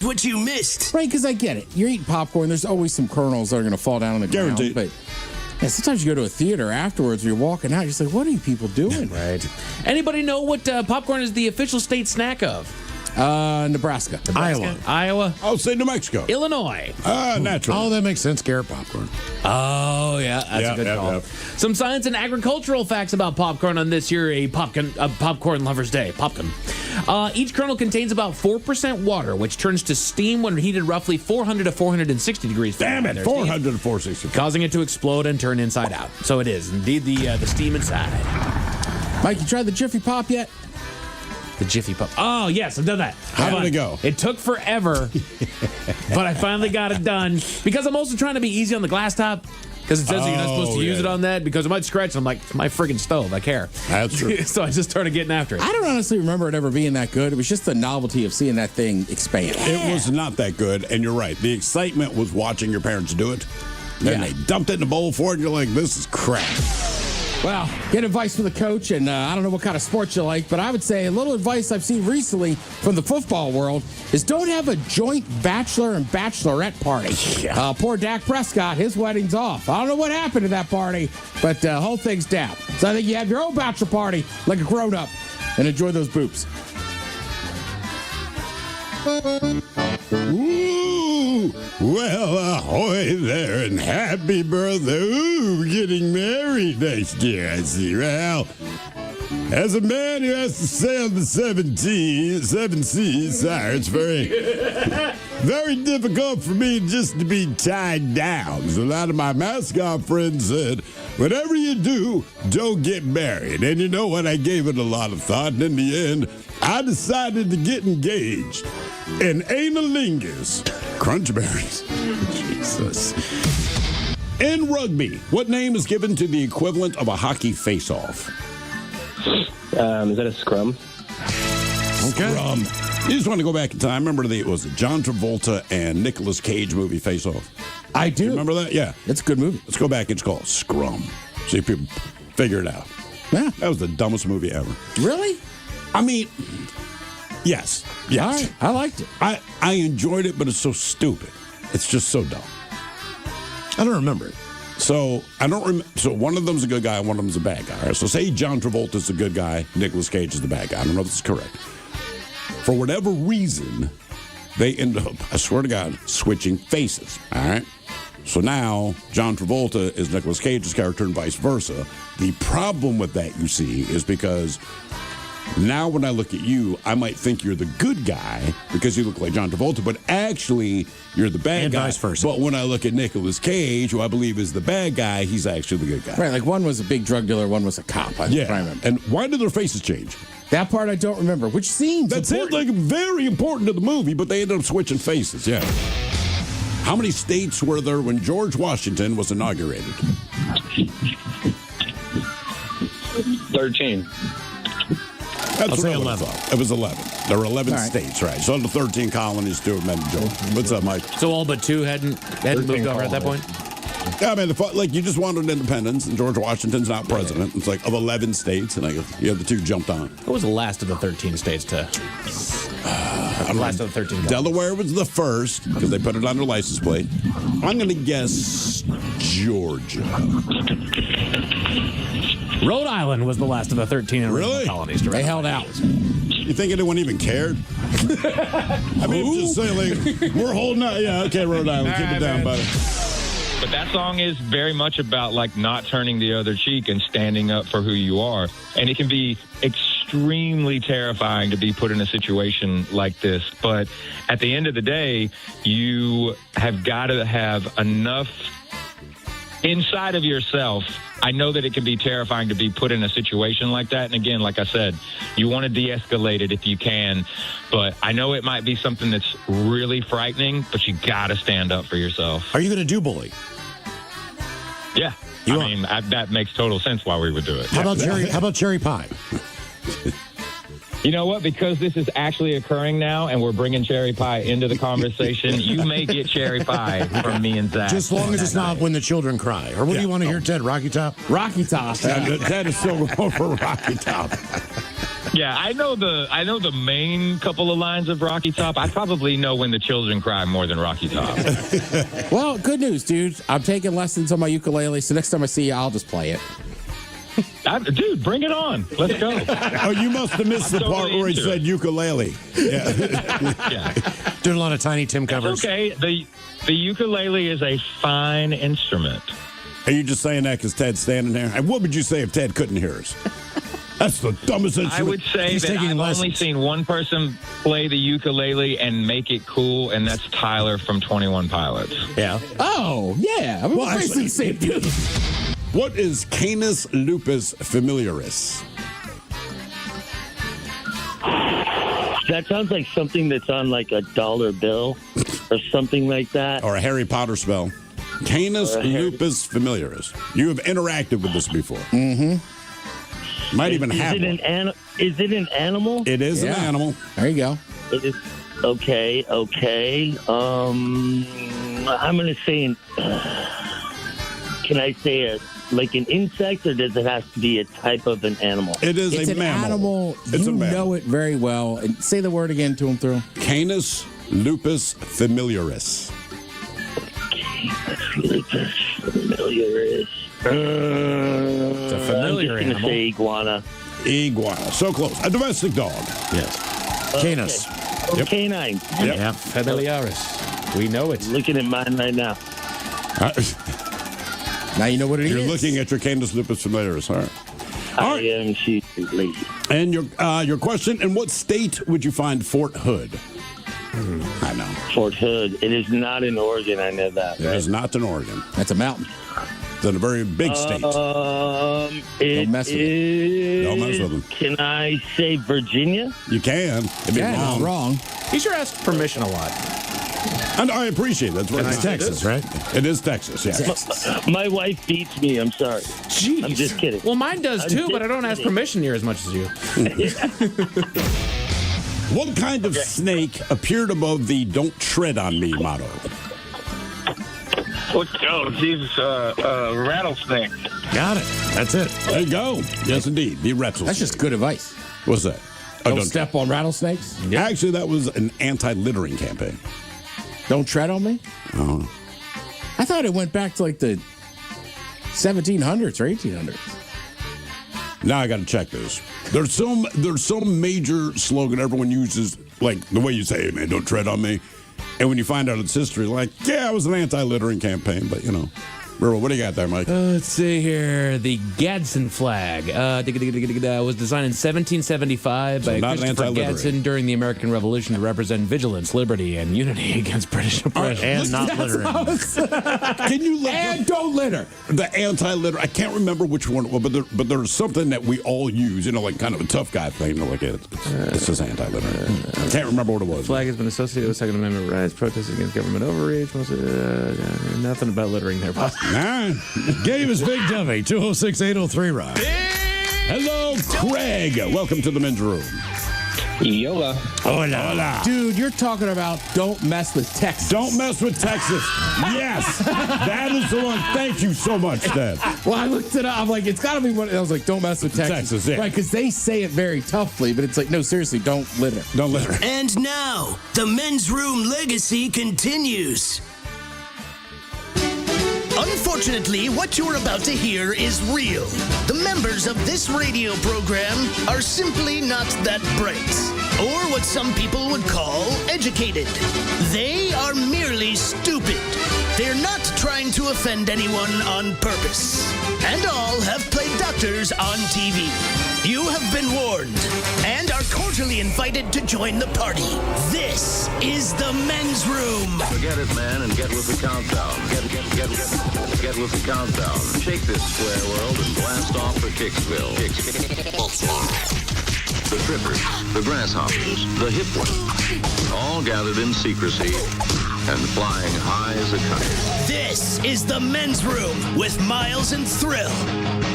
What you missed. Right, because I get it. You're eating popcorn. There's always some kernels that are going to fall down on the Guaranteed. ground. But sometimes you go to a theater afterwards, you're walking out, you're just like, what are you people doing? Right. Anybody know what popcorn is the official state snack of? Nebraska. Iowa. I'll say New Mexico. Illinois. Natural. Oh, that makes sense. Carrot popcorn. Oh, yeah. That's a good call. Yep. Some science and agricultural facts about popcorn on this year, a Popcorn Lover's Day. Popcorn. Each kernel contains about 4% water, which turns to steam when heated roughly 400 to 460 degrees. Damn it, 400 to 460. Causing it to explode and turn inside out. So it is indeed the steam inside. Mike, you tried the Jiffy Pop yet? The Jiffy Pop. Oh, yes, I've done that. How did it go? It took forever, but I finally got it done because I'm also trying to be easy on the glass top. Because it says that you're not supposed to use it on that because it might scratch. I'm like, it's my friggin' stove. I care. That's true. So I just started getting after it. I don't honestly remember it ever being that good. It was just the novelty of seeing that thing expand. It was not that good, and you're right. The excitement was watching your parents do it. Then they dumped it in a bowl for it, and you're like, this is crap. Well, get advice from the coach, and I don't know what kind of sports you like, but I would say a little advice I've seen recently from the football world is don't have a joint bachelor and bachelorette party. Poor Dak Prescott, his wedding's off. I don't know what happened to that party, but the whole thing's down. So I think you have your own bachelor party like a grown-up and enjoy those boops. Ooh, well, ahoy there, and happy birthday. Ooh, we're getting married next year, I see. Well, as a man who has to sail the seven seas, sire, it's very difficult for me just to be tied down. So a lot of my mascot friends said, whatever you do, don't get married. And you know what? I gave it a lot of thought, and in the end, I decided to get engaged in analingus. Crunchberries. Jesus. In rugby, what name is given to the equivalent of a hockey face-off? Is that a scrum? Scrum. You just want to go back in time. Remember was it John Travolta and Nicolas Cage movie Face Off? I do. You remember that? Yeah. It's a good movie. Let's go back. It's called Scrum. See if people figure it out. Yeah. That was the dumbest movie ever. Really? I mean, yes. Yes. All right. I liked it. I enjoyed it, but it's so stupid. It's just so dumb. I don't remember it. So I don't remember. So one of them's a good guy, and one of them's a bad guy. All right? So say John Travolta's the good guy, Nicolas Cage is the bad guy. I don't know if this is correct. For whatever reason, they end up, I swear to God, switching faces. All right. So now John Travolta is Nicolas Cage's character, and vice versa. The problem with that, you see, is because now when I look at you, I might think you're the good guy because you look like John Travolta, but actually you're the bad and guy. vice versa. But when I look at Nicolas Cage, who I believe is the bad guy, he's actually the good guy. Right, like one was a big drug dealer, one was a cop. I remember. And why did their faces change? That part I don't remember, which seems That seems like very important to the movie, but they ended up switching faces, yeah. How many states were there when George Washington was inaugurated? 13. That's I'll say what I 11. thought. It was 11. There were 11 right. states, right? So the 13 colonies to amend George. What's up, Mike? So all but two hadn't moved over at that point? Yeah, I mean, like you just wanted independence, and George Washington's not president. It's like of 11 states, and the other two jumped on. What was the last of the 13 states to? The last of the 13. Delaware was the first because they put it on their license plate. I'm going to guess Georgia. Rhode Island was the last of the 13 original Really? colonies. they held out. You think anyone even cared? I mean, just saying, like, we're holding out. Yeah, okay, Rhode Island, keep it down, buddy. But that song is very much about, like, not turning the other cheek and standing up for who you are. And it can be extremely terrifying to be put in a situation like this. But at the end of the day, you have got to have enough inside of yourself. I know that it can be terrifying to be put in a situation like that. And again, like I said, you want to de-escalate it if you can. But I know it might be something that's really frightening, but you got to stand up for yourself. Are you going to do bully? Yeah. That makes total sense why we would do it. How about cherry pie? You know what? Because this is actually occurring now and we're bringing cherry pie into the conversation, you may get cherry pie from me and Zach. Just as long as it's not when the children cry. Or what do you want to hear, Ted? Rocky Top? Rocky Top. That is still going for Rocky Top. Yeah, I know the main couple of lines of Rocky Top. I probably know When the Children Cry more than Rocky Top. Well, good news, dude. I'm taking lessons on my ukulele, so next time I see you, I'll just play it. Dude, bring it on. Let's go. Oh, you must have missed the part where he said ukulele. Yeah. Yeah. Doing a lot of Tiny Tim covers. It's okay. The ukulele is a fine instrument. Are you just saying that because Ted's standing there? And what would you say if Ted couldn't hear us? That's the dumbest instrument. I would say He's that taking I've lessons. only seen one person play the ukulele and make it cool, and that's Tyler from 21 Pilots. Yeah. Oh, yeah. I mean, Well, we're basically the same dude. What is Canis lupus familiaris? That sounds like something that's on like a dollar bill or something like that. Or a Harry Potter spell? Canis lupus familiaris. You have interacted with this before. Mm-hmm. Might even have one. Is it an animal? It is an Yeah. animal. There you go. It is. Okay. I'm gonna say can I say like an insect, or does it have to be a type of an animal? It is It's a an mammal. animal. It's You a mammal. know it very well. And say the word again to him through. Canis lupus familiaris. Familiar. It's a familiar I'm just animal. gonna say iguana. Iguana. So close. A domestic dog. Yes. Canis. Okay. Canine. Yeah. Familiaris. We know it. Looking at mine right now. Now you know what it is. You're looking at your Canis lupus familiaris. All right. All I right. am she's lazy. And your question, in what state would you find Fort Hood? I know. Fort Hood. It is not in Oregon. I know that. It is not in Oregon. That's a mountain. It's in a very big state. It mess with it. is- Don't mess with 'em. Can I say Virginia? You can. It'd be Yeah, wrong. not wrong. He sure asks permission a lot. And I appreciate that. That's what It's it's Texas, right? It is Texas, yeah. My wife beats me. I'm sorry. Jeez. I'm just kidding. Well, mine does I'm too, just but I don't ask kidding. permission near as much as you. What kind of snake appeared above the "Don't Tread on Me" motto? Oh, Jesus, rattlesnake. Got it. That's it. There you go. Yes, indeed. The rattlesnake. That's just good advice. What's that? Oh, Don't step on rattlesnakes. Actually, that was an anti-littering campaign. Don't tread on me. I thought it went back to like the 1700s or 1800s. Now I got to check this. There's some major slogan everyone uses, like the way you say it, man, don't tread on me. And when you find out its history, like, yeah, it was an anti-littering campaign, but you know. What do you got there, Mike? Let's see here. The Gadsden flag was designed in 1775 by not an Christopher anti-littering. Gadsden during the American Revolution to represent vigilance, liberty, and unity against British oppression. And not littering. Can you look And up don't litter. the anti-litter? I can't remember which one, but there's something that we all use, you know, like kind of a tough guy thing. You know, like it's just anti-litter. I can't remember what it was. Flag has been associated with Second Amendment rights, protests against government overreach. Nothing about littering there, boss. Nah. Game is Big Dummy. 206-803-ROCK. Hello, Craig. Welcome to the men's room. Yola. Hola. Dude, you're talking about don't mess with Texas. Don't mess with Texas. Yes, that is the one. Thank you so much, Dad. Well, I looked it up. I'm like, it's got to be one. I was like, don't mess with Texas. Texas, yeah. Right, because they say it very toughly, but it's like, no, seriously, don't litter. Don't litter. And now, the men's room legacy continues. Unfortunately, what you're about to hear is real. The members of this radio program are simply not that bright, or what some people would call educated. They are merely stupid. They're not trying to offend anyone on purpose. And all have played doctors on TV. You have been warned and are cordially invited to join the party. This is the men's room. Forget it, man, and get with the countdown. Get with the countdown. Shake this square world and blast off for Kicksville. The trippers, the grasshoppers, the hip ones, all gathered in secrecy and flying high as a kite. This is the men's room with Miles and Thrill.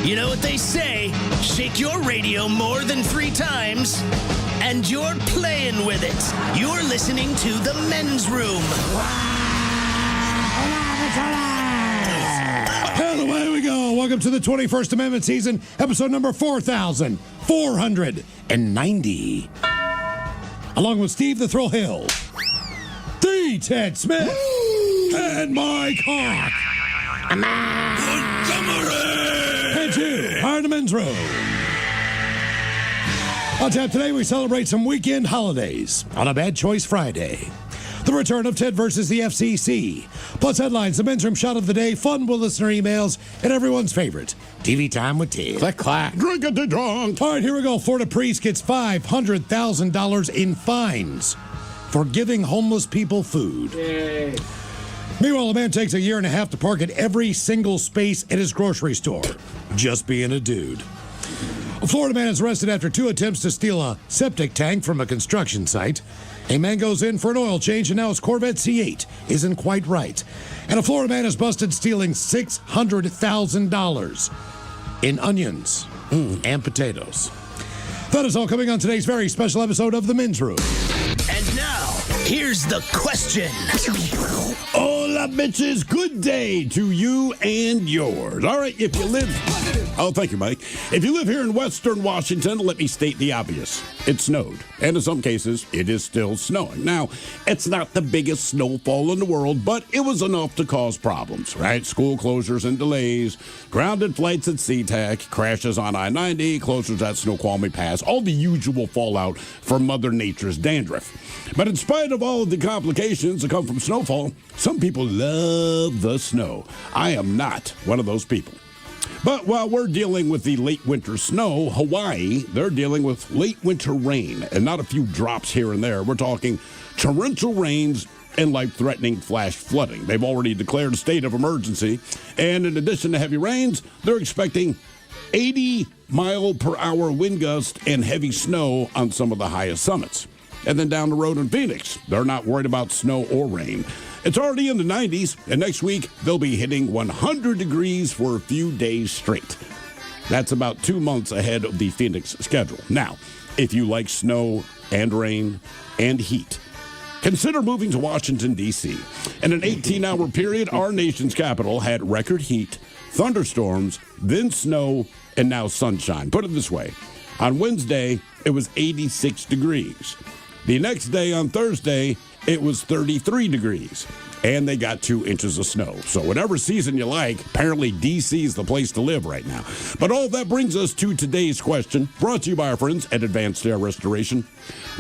You know what they say, shake your radio more than 3 times, and you're playing with it. You're listening to the men's room. And away we go. welcome to the 21st Amendment season, episode number 4490. Along with Steve the Thrill Hill, the Ted Smith, and Mike Hawk. And you are in the men's room. On tap today, we celebrate some weekend holidays on a Bad Choice Friday. The return of Ted versus the FCC. Plus headlines, the men's room shot of the day, fun with listener emails, and everyone's favorite, TV time with Ted. Click, clack. Drink-a-de-drunk. All right, here we go. Florida priest gets $500,000 in fines for giving homeless people food. Yay. Meanwhile, a man takes a year and a half to park at every single space at his grocery store. Just being a dude. A Florida man is arrested after 2 attempts to steal a septic tank from a construction site. A man goes in for an oil change, and now his Corvette C8 isn't quite right. And a Florida man is busted stealing $600,000 in onions and potatoes. That is all coming on today's very special episode of The Men's Room. And now, here's the question. Hola, bitches. Good day to you and yours. All right, if you live... Oh, thank you, Mike. If you live here in Western Washington, let me state the obvious. It snowed, and in some cases, it is still snowing. Now, it's not the biggest snowfall in the world, but it was enough to cause problems, right? School closures and delays, grounded flights at SeaTac, crashes on I-90, closures at Snoqualmie Pass, all the usual fallout from Mother Nature's dandruff. But in spite of all of the complications that come from snowfall, some people love the snow. I am not one of those people. But while we're dealing with the late winter snow, Hawaii, they're dealing with late winter rain and not a few drops here and there. We're talking torrential rains and life-threatening flash flooding. They've already declared a state of emergency. And in addition to heavy rains, they're expecting 80-mile-per-hour wind gusts and heavy snow on some of the highest summits. And then down the road in Phoenix, they're not worried about snow or rain. It's already in the 90s, and next week they'll be hitting 100 degrees for a few days straight. That's about 2 months ahead of the Phoenix schedule. Now, if you like snow and rain and heat, consider moving to Washington, D.C. In an 18-hour period, our nation's capital had record heat, thunderstorms, then snow, and now sunshine. Put it this way. On Wednesday, it was 86 degrees. The next day, on Thursday, it was 33 degrees, and they got 2 inches of snow. So whatever season you like, apparently D.C. is the place to live right now. But all that brings us to today's question, brought to you by our friends at Advanced Air Restoration.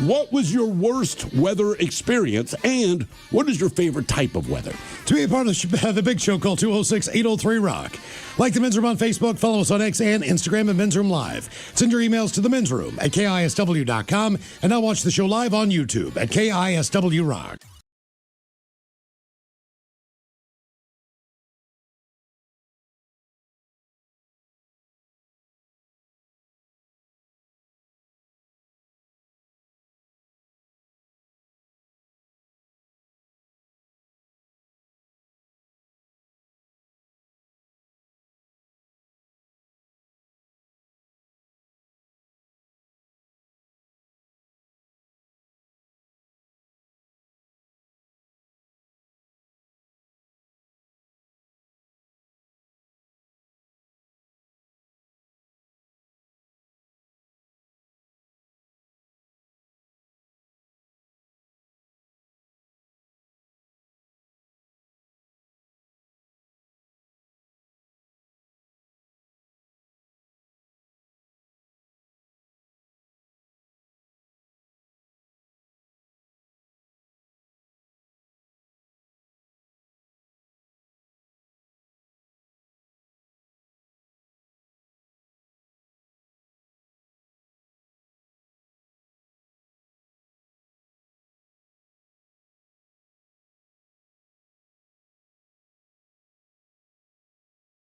What was your worst weather experience, and what is your favorite type of weather? To be a part of the big show, call 206-803-ROCK. Like the Men's Room on Facebook, follow us on X and Instagram at Men's Room Live. Send your emails to the Men's Room at KISW.com, and now watch the show live on YouTube at KISW Rock.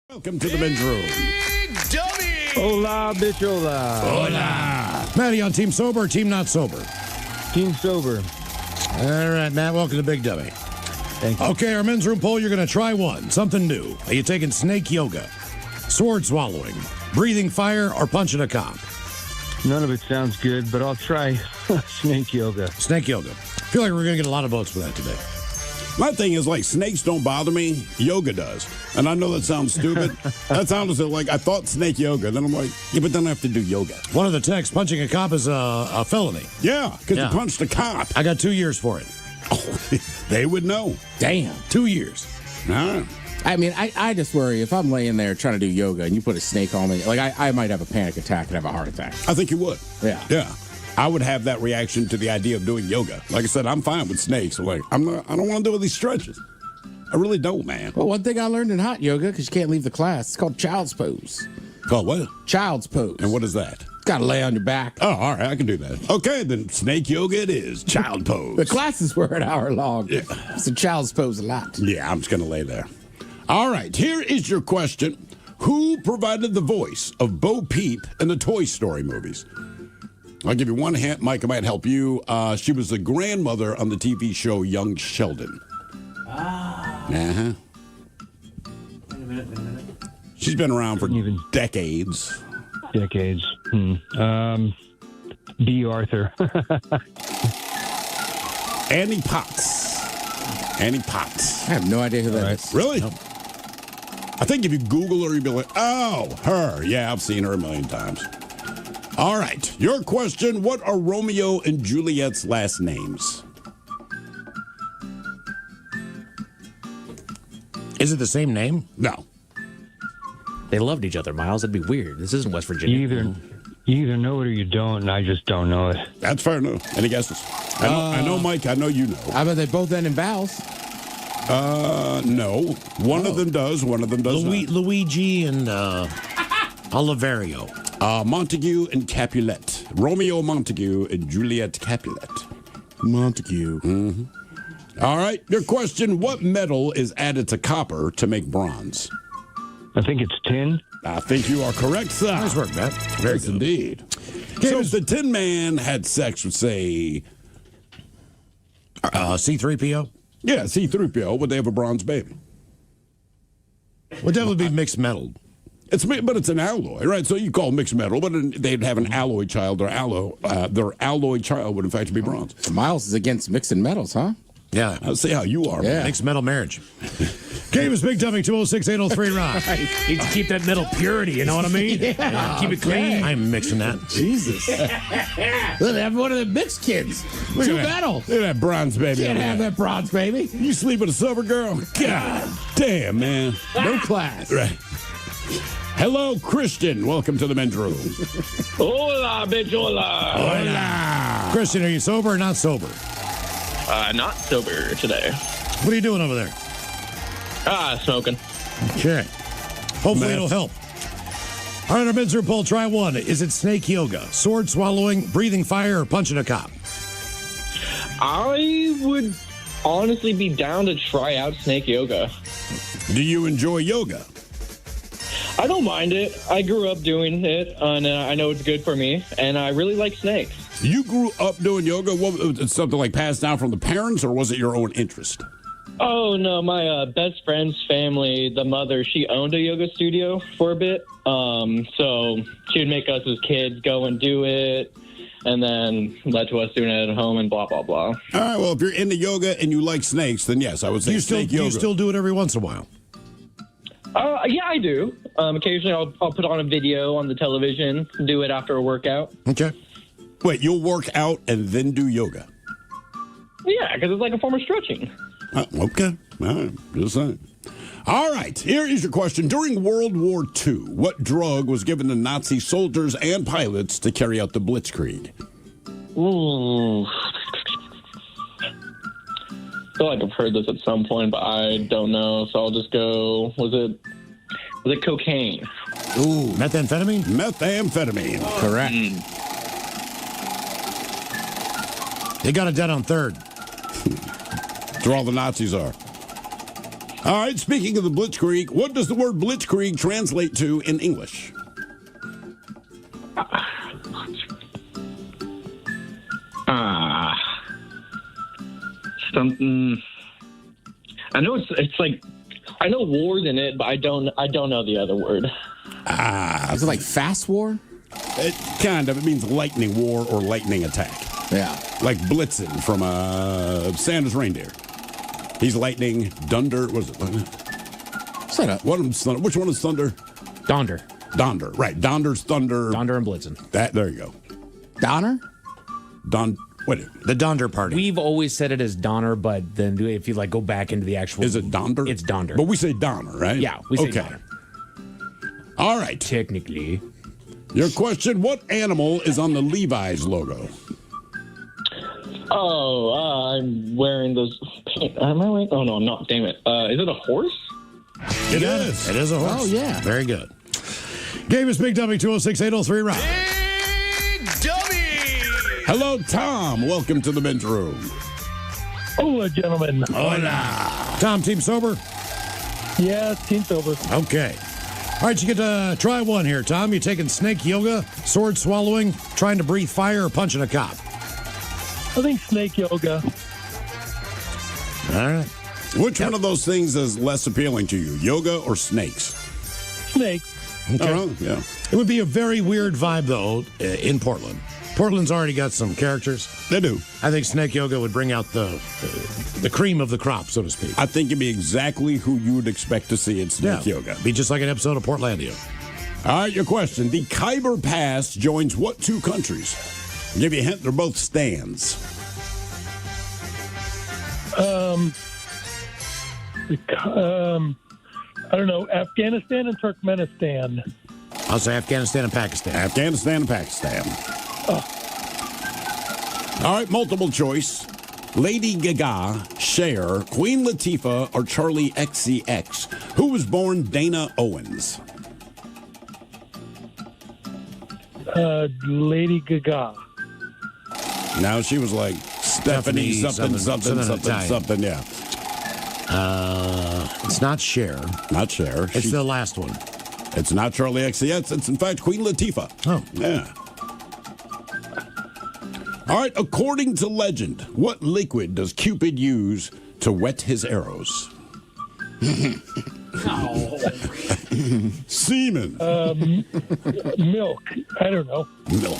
Welcome to the Men's Room. Hola, bitch, hola. Hola. Matty on Team Sober or Team Not Sober? Team Sober. All right, Matt, welcome to Big Dummy. Thank you. Okay, our men's room poll, you're going to try one, something new. Are you taking snake yoga, sword swallowing, breathing fire, or punching a cop? None of it sounds good, but I'll try snake yoga. Snake yoga. I feel like we're going to get a lot of votes for that today. My thing is, like, snakes don't bother me. Yoga does. And I know that sounds stupid. That sounds like I thought snake yoga. Then I'm like, yeah, but then I have to do yoga. One of the texts, punching a cop is a felony. Yeah, because you punched a cop. I got 2 years for it. Oh, they would know. Damn. 2 years. All right. I mean, I just worry if I'm laying there trying to do yoga and you put a snake on me, like I might have a panic attack and have a heart attack. I think you would. Yeah. Yeah. I would have that reaction to the idea of doing yoga. Like I said, I'm fine with snakes. Like, I don't want to do these stretches. I really don't, man. Well, one thing I learned in hot yoga, because you can't leave the class, it's called child's pose. Called what? Child's pose. And what is that? Got to lay on your back. Oh, all right. I can do that. Okay, then snake yoga it is. Child pose. The classes were an hour long. Yeah. So child's pose a lot. Yeah, I'm just going to lay there. All right, here is your question. Who provided the voice of Bo Peep in the Toy Story movies? I'll give you one hint. Mike, I might help you. She was the grandmother on the TV show Young Sheldon. Uh-huh. Wait a minute. She's been around for decades. Decades. B. Arthur. Annie Potts. Annie Potts. I have no idea who that is. Really? Nope. I think if you Google her, you'll be like, oh, her. Yeah, I've seen her a million times. All right. Your question, what are Romeo and Juliet's last names? Is it the same name? No. They loved each other, Miles. That'd be weird. This isn't West Virginia. You either know it or you don't, and I just don't know it. That's fair enough. Any guesses? I know, Mike. I know you know. I bet they both end in vowels. No. One of them does. One of them does not. Luigi and Oliverio. Montague and Capulet. Romeo Montague and Juliet Capulet. Montague. Mm-hmm. All right. Your question, what metal is added to copper to make bronze? I think it's tin. I think you are correct, sir. Nice work, Matt. Very good indeed. So if the Tin Man had sex with, say... C-3PO? Yeah, C-3PO, would they have a bronze baby? Well, that would be mixed metal. But it's an alloy, right? So you call it mixed metal, but they'd have an alloy child. Their alloy child would, in fact, be bronze. So Miles is against mixing metals, huh? Yeah. I'll see how you are. Yeah. Man. Mixed metal marriage. Game is Big Dummy 206-803 Rock. Need to keep that metal purity, you know what I mean? Yeah. Keep it clean. I'm mixing that. Jesus. Look, they have one of the mixed kids. Two metal. Look at that bronze baby. Can't have that bronze baby. You sleep with a silver girl? God damn, man. No class. Right. Hello, Christian. Welcome to the men's room. Hola, bitch, hola. Hola. Christian, are you sober or not sober? Not sober today. What are you doing over there? Smoking. Okay. Hopefully it'll help. All right, our men's room poll, try one. Is it snake yoga, sword swallowing, breathing fire, or punching a cop? I would honestly be down to try out snake yoga. Do you enjoy yoga? I don't mind it. I grew up doing it, and I know it's good for me, and I really like snakes. You grew up doing yoga? What, was it something like passed down from the parents, or was it your own interest? Oh, no, my best friend's family, the mother, she owned a yoga studio for a bit. So she would make us as kids go and do it, and then led to us doing it at home and blah, blah, blah. All right, well, if you're into yoga and you like snakes, then yes, I would say snake yoga. You still do it every once in a while? Yeah, I do. Occasionally I'll put on a video on the television, do it after a workout. Okay. Wait, you'll work out and then do yoga? Yeah, because it's like a form of stretching. Okay. All right. Just saying. All right. Here is your question. During World War II, what drug was given to Nazi soldiers and pilots to carry out the Blitzkrieg? Ooh. I feel like I've heard this at some point, but I don't know. So I'll just go. Was it cocaine? Ooh, methamphetamine? Methamphetamine. Correct. They got it dead on third. That's where all the Nazis are. All right, speaking of the Blitzkrieg, what does the word Blitzkrieg translate to in English? Something. I know it's like I know wars in it, but I don't know the other word. Is it like fast war? It kind of. It means lightning war or lightning attack. Yeah. Like Blitzen from Santa's Reindeer. He's lightning. Dunder. Was it? Shut up. One of them's thunder. Which one is thunder? Donder. Donder. Right. Donder's thunder. Donder and Blitzen. There you go. Donner? Wait. The Donder party. We've always said it as Donner, but then if you like go back into the actual, Is it Donder? It's Donder. But we say Donner, right? Yeah, we say okay. Donner. All right. Technically. Your question: what animal is on the Levi's logo? Oh, I'm wearing those. Am I wearing? Oh no, I'm not. Damn it. Is it a horse? It is. It is a horse. Oh, yeah. Very good. Game is Big Dummy 206-803 round. Big Dummy! Hello, Tom. Welcome to the men's room. Hola, gentlemen. Hola. Tom, team sober? Yeah, team sober. Okay. All right, you get to try one here, Tom. You taking snake yoga, sword swallowing, trying to breathe fire, or punching a cop? I think snake yoga. All right. Which one of those things is less appealing to you, yoga or snakes? Snake. Okay. Oh, yeah. It would be a very weird vibe, though, in Portland. Portland's already got some characters. They do. I think snake yoga would bring out the cream of the crop, so to speak. I think it'd be exactly who you would expect to see in snake yoga. Be just like an episode of Portlandia. All right, your question. The Khyber Pass joins what two countries? I'll give you a hint, they're both stands. I don't know, Afghanistan and Turkmenistan. I'll say Afghanistan and Pakistan. Afghanistan and Pakistan. All right, multiple choice. Lady Gaga, Cher, Queen Latifah, or Charlie XCX? Who was born Dana Owens? Lady Gaga. Now she was like Stephanie something, yeah. It's not Cher. Not Cher. It's the last one. It's not Charlie XCX. It's in fact Queen Latifah. Oh. Yeah. All right, according to legend, what liquid does Cupid use to wet his arrows? Semen. Milk. I don't know. Milk.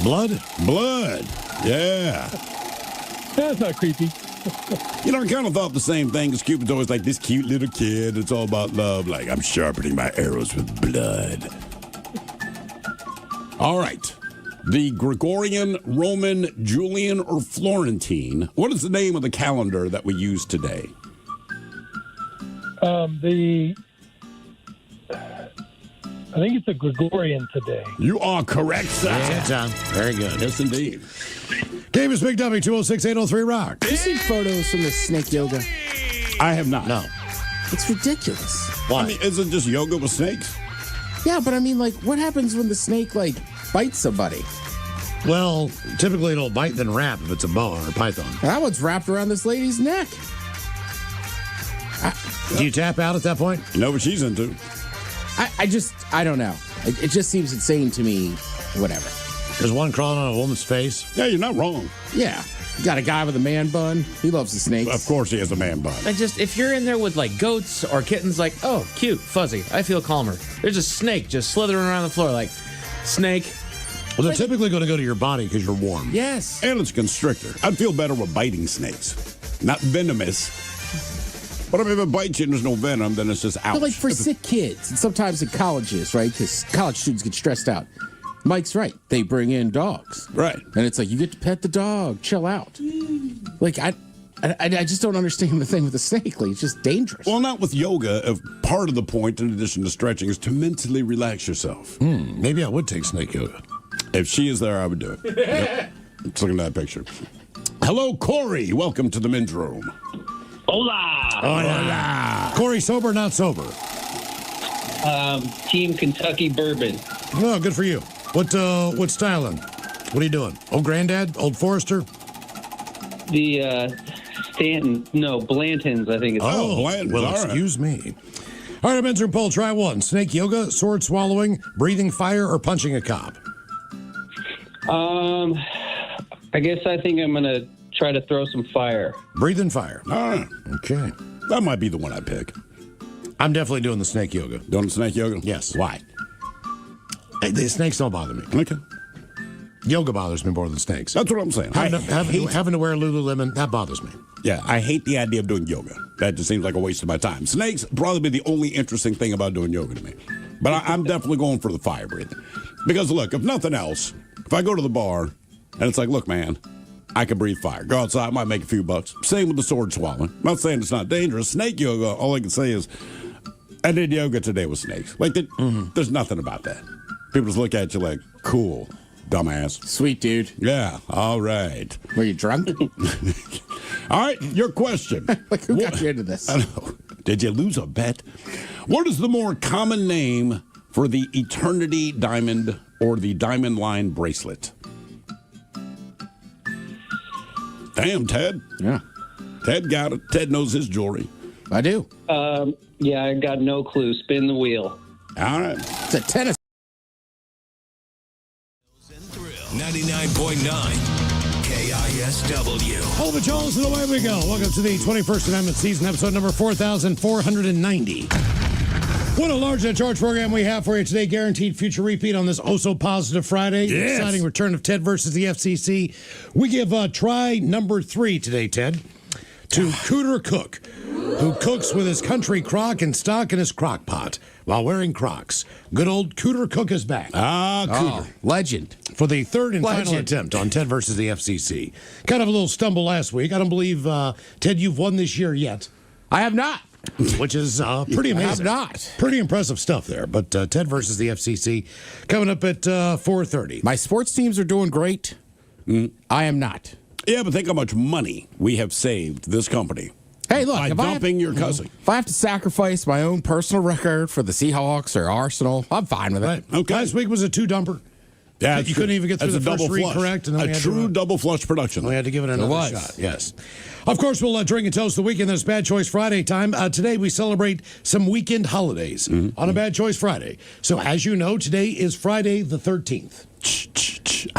Blood? Blood. Yeah. That's not creepy. You know, I kind of thought the same thing, because Cupid's always like this cute little kid. It's all about love. Like, I'm sharpening my arrows with blood. All right. The Gregorian, Roman, Julian, or Florentine. What is the name of the calendar that we use today? I think it's a Gregorian today. You are correct, sir. Yeah, Tom. Very good. Yes, indeed. Game is Big W 206-803 rock. You see photos from the snake yoga? I have not. No. It's ridiculous. Why? I mean, is it just yoga with snakes? Yeah, but I mean, like, what happens when the snake, like, bites somebody? Well, typically it'll bite then wrap if it's a boa or a python. That one's wrapped around this lady's neck. Do you tap out at that point? You know what she's into. I don't know. It just seems insane to me. Whatever. There's one crawling on a woman's face. Yeah, you're not wrong. Yeah. You got a guy with a man bun. He loves the snakes. Of course he has a man bun. And just, if you're in there with like goats or kittens, like, oh, cute, fuzzy, I feel calmer. There's a snake just slithering around the floor, like, snake. Well, they're typically going to go to your body because you're warm. Yes. And it's a constrictor. I'd feel better with biting snakes. Not venomous. But if it bites you and there's no venom, then it's just ouch. But like for sick kids, and sometimes in colleges, right? Because college students get stressed out. Mike's right. They bring in dogs. Right. And it's like, you get to pet the dog. Chill out. Like, I just don't understand the thing with the snake. Like, it's just dangerous. Well, not with yoga. If part of the point, in addition to stretching, is to mentally relax yourself. Maybe I would take snake yoga. If she is there, I would do it. Yep. Let's look at that picture. Hello, Corey. Welcome to the men's room. Hola! Hola. Corey, sober, not sober? Team Kentucky Bourbon. Oh, good for you. What styling? What are you doing? Old Granddad? Old Forester? The Blantons, I think it's Oh, Blanton's, well, all right. excuse me. All right, men's room poll. Try one. Snake yoga, sword swallowing, breathing fire, or punching a cop? I guess I think I'm going to try to throw some fire. Breathing fire. All right. Okay. That might be the one I pick. I'm definitely doing the snake yoga. Doing the snake yoga? Yes. Why? Hey, the snakes don't bother me. Okay. Yoga bothers me more than snakes. That's what I'm saying. Having to wear Lululemon, that bothers me. Yeah, I hate the idea of doing yoga. That just seems like a waste of my time. Snakes probably be the only interesting thing about doing yoga to me. But I'm definitely going for the fire breathing. Because, look, if nothing else, if I go to the bar and it's like, look, man, I can breathe fire. Go outside, might make a few bucks. Same with the sword swallowing. I'm not saying it's not dangerous. Snake yoga, all I can say is, I did yoga today with snakes. Like, there's nothing about that. People just look at you like, cool, dumbass. Sweet dude. Yeah, all right. Were you drunk? All right, your question. Like, who got you into this? I know. Did you lose a bet? What is the more common name for the Eternity Diamond or the Diamond Line bracelet? Damn, Ted. Yeah. Ted got it. Ted knows his jewelry. I do. Yeah, I got no clue. Spin the wheel. All right. It's a tennis. 99.9 KISW. Over Charles, and away we go. Welcome to the 21st Amendment season, episode number 4490. What a large and charge program we have for you today. Guaranteed future repeat on this oh-so-positive Friday. Yes. Exciting return of Ted versus the FCC. We give try number 3 today, Ted, to Cooter Cook, who cooks with his country crock and stock in his crock pot while wearing Crocs. Good old Cooter Cook is back. Cooter. Legend. For the third and final Legend. attempt on Ted versus the FCC. Kind of a little stumble last week. I don't believe, Ted, you've won this year yet. I have not. Which is pretty amazing. I have not. Pretty impressive stuff there. But Ted versus the FCC coming up at 4:30. My sports teams are doing great. I am not. Yeah, but think how much money we have saved this company. Hey, look, by dumping your cousin. If I have to sacrifice my own personal record for the Seahawks or Arsenal, I'm fine with it. Right. Okay. Last week was a 2-dumper. Yeah, You couldn't even get through the first read correct, and then we a had true to, double flush production. We had to give it another was. shot. Yes. Of course, we'll drink and toast the weekend. There's Bad Choice Friday time. Today, we celebrate some weekend holidays on a Bad Choice Friday. So, as you know, today is Friday the 13th.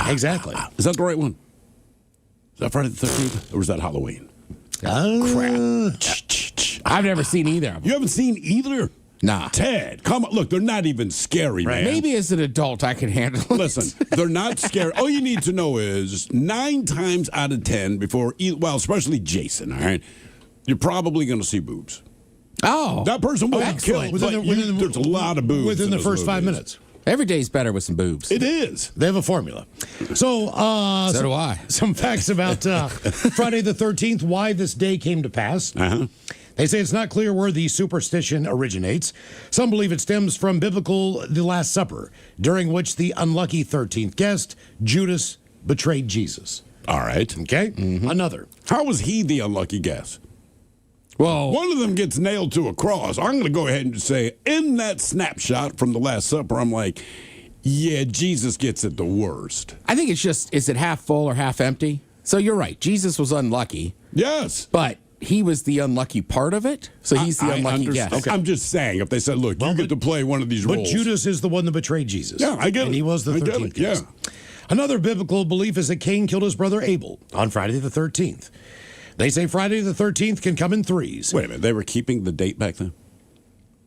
Exactly. Is that the right one? Is that Friday the 13th? Or is that Halloween? Crap. I've never seen either of them. You haven't seen either? Nah. Ted, come on. Look, they're not even scary, man. Maybe as an adult I can handle it. Listen, they're not scary. All you need to know is 9 times out of 10 before, well, especially Jason, all right, you're probably going to see boobs. Oh. That person will be killed, but there's a lot of boobs. Within in the those first 5 movies. minutes. Every day's better with some boobs. It is. They have a formula. So So do I. Some facts about Friday the 13th, why this day came to pass. Uh-huh. They say it's not clear where the superstition originates. Some believe it stems from biblical The Last Supper, during which the unlucky 13th guest, Judas, betrayed Jesus. All right. Okay? Another. How was he the unlucky guess? Well, One of them gets nailed to a cross. I'm going to go ahead and just say, in that snapshot from the Last Supper, I'm like, yeah, Jesus gets it the worst. I think it's just, is it half full or half empty? So you're right. Jesus was unlucky, Yes. but he was the unlucky part of it. So he's the unlucky guest. Okay. I'm just saying, if they said, look, you get to play one of these But roles. Judas is the one that betrayed Jesus. Yeah, I get it. And he was the I get 13th it, yeah. guest. Another biblical belief is that Cain killed his brother Abel on Friday the 13th. They say Friday the 13th can come in threes. Wait a minute, they were keeping the date back then?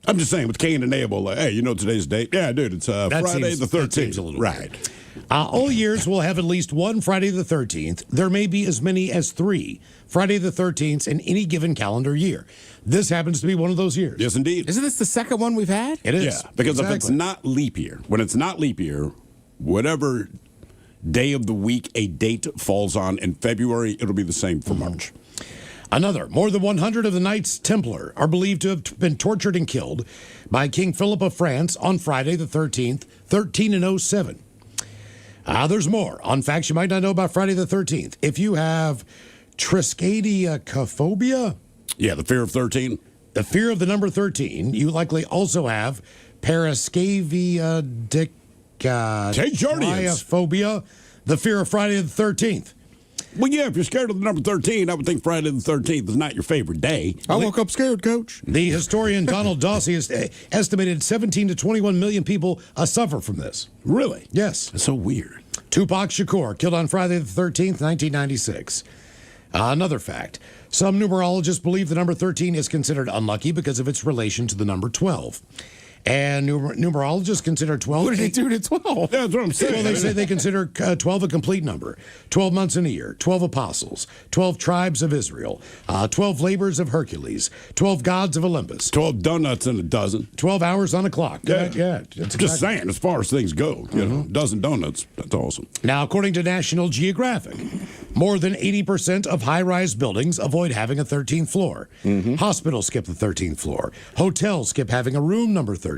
I'm just saying, with Cain and Abel, like, hey, you know today's date? Yeah, dude, it's Friday the 13th. That seems a little right. weird. All years will have at least one Friday the 13th. There may be as many as 3 Friday the 13th in any given calendar year. This happens to be one of those years. Yes, indeed. Isn't this the second one we've had? It is. Yeah, because if it's not leap year, when it's not leap year, whatever day of the week a date falls on in February, it'll be the same for March. Another, more than 100 of the Knights Templar are believed to have been tortured and killed by King Philip of France on Friday the 13th, 1307. There's more on facts you might not know about Friday the 13th. If you have triskaidekaphobia, Yeah, the fear of 13. the fear of the number 13, you likely also have paraskaviadicaphobia, the fear of Friday the 13th. Well, yeah, if you're scared of the number 13, I would think Friday the 13th is not your favorite day. I woke up scared, Coach. The historian Donald Dawsey has estimated 17 to 21 million people suffer from this. Really? Yes. That's so weird. Tupac Shakur, killed on Friday the 13th, 1996. Another fact. Some numerologists believe the number 13 is considered unlucky because of its relation to the number 12. And numerologists consider 12. What did they do to 12? That's what I'm saying. Well, they say they consider 12 a complete number. 12 months in a year, 12 apostles, 12 tribes of Israel, 12 labors of Hercules, 12 gods of Olympus, 12 donuts in a dozen. 12 hours on a clock. Yeah. That's Just saying, as far as things go, you know, dozen donuts, that's awesome. Now, according to National Geographic, more than 80% of high-rise buildings avoid having a 13th floor. Hospitals skip the 13th floor. Hotels skip having a room number 13.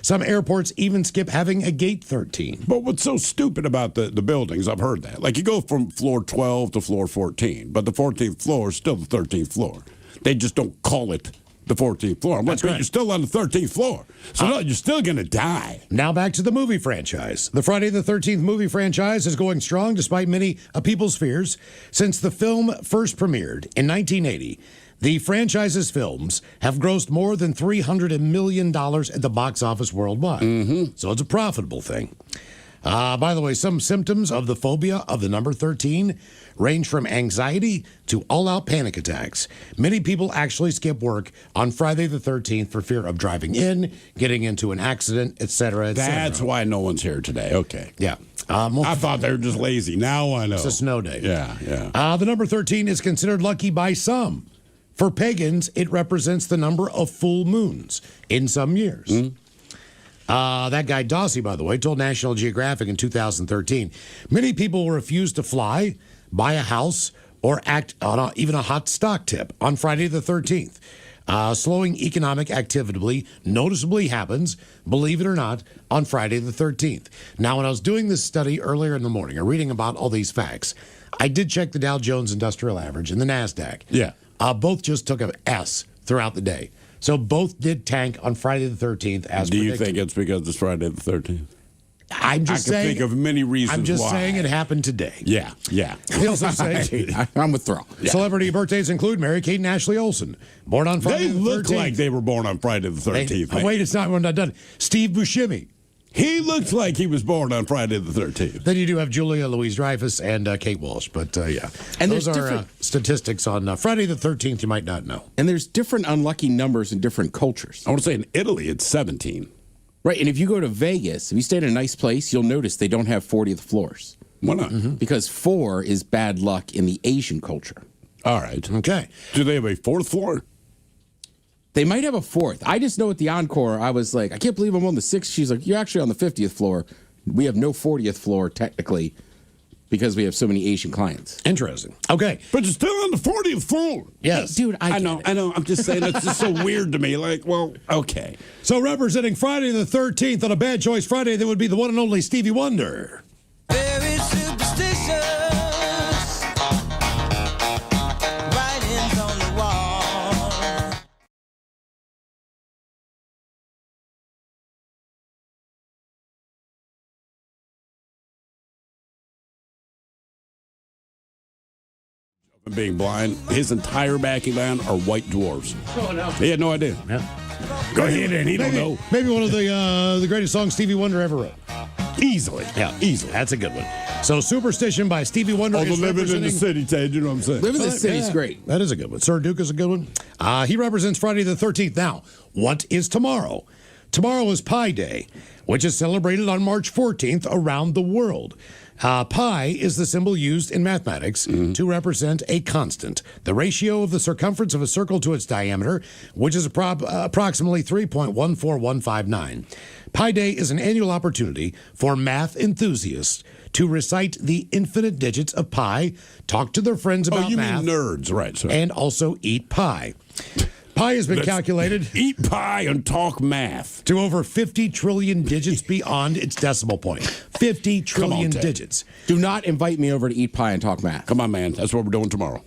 Some airports even skip having a gate 13. But what's so stupid about the buildings, I've heard that. Like, you go from floor 12 to floor 14, but the 14th floor is still the 13th floor. They just don't call it the 14th floor. I'm like, but you're still on the 13th floor. So, no, you're still going to die. Now back to the movie franchise. The Friday the 13th movie franchise is going strong despite many people's fears. Since the film first premiered in 1980, the franchise's films have grossed more than $300 million at the box office worldwide. So it's a profitable thing. By the way, some symptoms of the phobia of the number 13 range from anxiety to all-out panic attacks. Many people actually skip work on Friday the 13th for fear of driving in, getting into an accident, etc., etc. That's why no one's here today. Okay. Yeah. I thought they were just lazy. Now I know. It's a snow day. Yeah. The number 13 is considered lucky by some. For pagans, it represents the number of full moons in some years. That guy Dossie, by the way, told National Geographic in 2013, many people will refuse to fly, buy a house, or act on even a hot stock tip on Friday the 13th. Slowing economic activity noticeably happens, believe it or not, on Friday the 13th. Now, when I was doing this study earlier in the morning, or reading about all these facts, I did check the Dow Jones Industrial Average and the NASDAQ. Yeah. Both just took an S throughout the day. So both did tank on Friday the 13th as Do predicted. you think it's because it's Friday the 13th? I'm just I can saying. think of many reasons I'm just why. saying it happened today. Yeah. They also say I'm with Throw. celebrity birthdays include Mary-Kate and Ashley Olsen, born on Friday They the 13th. look like they were born on Friday the 13th. man. Wait, it's not. We're not done. Steve Buscemi. He looks like he was born on Friday the 13th. Then you do have Julia Louis-Dreyfus and Kate Walsh. But yeah. And those there's are different- statistics on Friday the 13th you might not know. And there's different unlucky numbers in different cultures. I want to say in Italy it's 17. Right, and if you go to Vegas, if you stay in a nice place, you'll notice they don't have 40th floors. Why not? Because 4 is bad luck in the Asian culture. All right. Okay. Do they have a 4th floor? They might have a 4th. I just know at the Encore, I was like, I can't believe I'm on the 6th. She's like, you're actually on the 50th floor. We have no 40th floor, technically, because we have so many Asian clients. Interesting. Okay. But you're still on the 40th floor. Yes. Hey, dude, I know. I'm just saying that's just so weird to me. Like, well, okay. So representing Friday the 13th on a Bad Choice Friday, that would be the one and only Stevie Wonder. Very superstitious. Writings on the wall. Being blind, his entire backing band are white dwarves. Oh, no. He had no idea. Yeah. Go ahead, and he don't know. Maybe one of the greatest songs Stevie Wonder ever wrote. Easily. Yeah, easily. That's a good one. So Superstition by Stevie Wonder Although is living in the representing... city, Ted, you know what I'm saying? Living in the city is great. That is a good one. Sir Duke is a good one. He represents Friday the 13th. Now, what is tomorrow? Tomorrow is Pi Day, which is celebrated on March 14th around the world. Pi is the symbol used in mathematics to represent a constant, the ratio of the circumference of a circle to its diameter, which is approximately 3.14159. Pi Day is an annual opportunity for math enthusiasts to recite the infinite digits of pi, talk to their friends about you math. mean nerds, right? Sorry. And also eat pie. Pi has been calculated. Eat pie and talk math. To over 50 trillion digits beyond its decimal point. 50 trillion digits. Do not invite me over to eat pie and talk math. Come on, man. That's what we're doing tomorrow.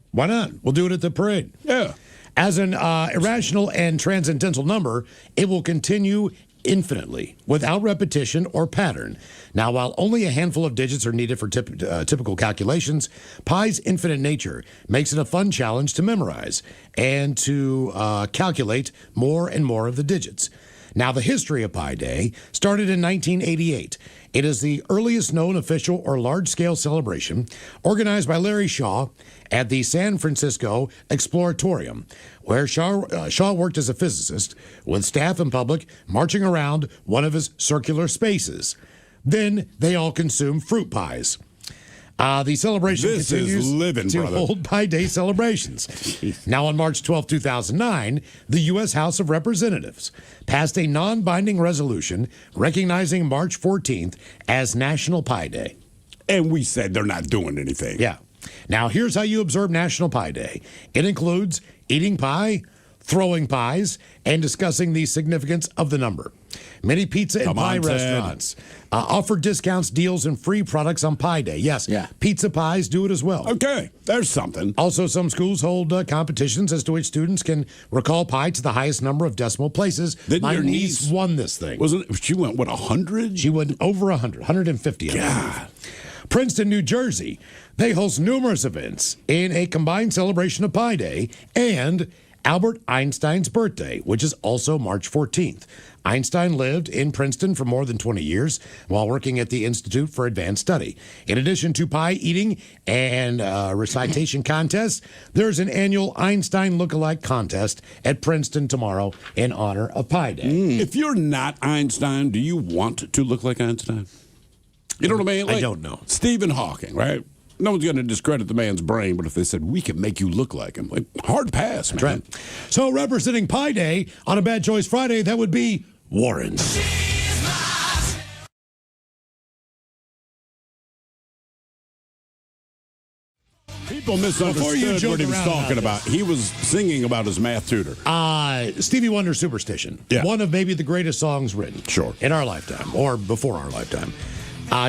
Why not? We'll do it at the parade. Yeah. As an irrational and transcendental number, it will continue infinitely, without repetition or pattern. Now, while only a handful of digits are needed for typical calculations, Pi's infinite nature makes it a fun challenge to memorize and to calculate more and more of the digits. Now, the history of Pi Day started in 1988. It is the earliest known official or large-scale celebration organized by Larry Shaw at the San Francisco Exploratorium, where Shaw worked as a physicist with staff and public marching around one of his circular spaces. Then they all consume fruit pies. The celebration continues to hold Pi Day celebrations. Now, on March 12, 2009, the U.S. House of Representatives passed a non-binding resolution recognizing March 14th as National Pi Day. And we said they're not doing anything. Yeah. Now, here's how you observe National Pi Day. It includes eating pie, throwing pies, and discussing the significance of the number. Many pizza and pie restaurants offer discounts, deals, and free products on Pi Day. Yes, pizza pies do it as well. Okay, there's something. Also, some schools hold competitions as to which students can recall pi to the highest number of decimal places. My niece won this thing. She went, 100? She went over 100, 150. God. Princeton, New Jersey, they host numerous events in a combined celebration of Pi Day and Albert Einstein's birthday, which is also March 14th. Einstein lived in Princeton for more than 20 years while working at the Institute for Advanced Study. In addition to pie eating and recitation contests, there's an annual Einstein look-alike contest at Princeton tomorrow in honor of Pi Day. If you're not Einstein, do you want to look like Einstein? You know what I mean? I don't know. Stephen Hawking, right? No one's going to discredit the man's brain, but if they said, we can make you look like him, like, hard pass, man. That's right. So representing Pi Day on a Bad Choice Friday, that would be Warren. People misunderstood what he was talking about. He was singing about his math tutor. Stevie Wonder's Superstition. Yeah. One of maybe the greatest songs written. Sure. In our lifetime, or before our lifetime.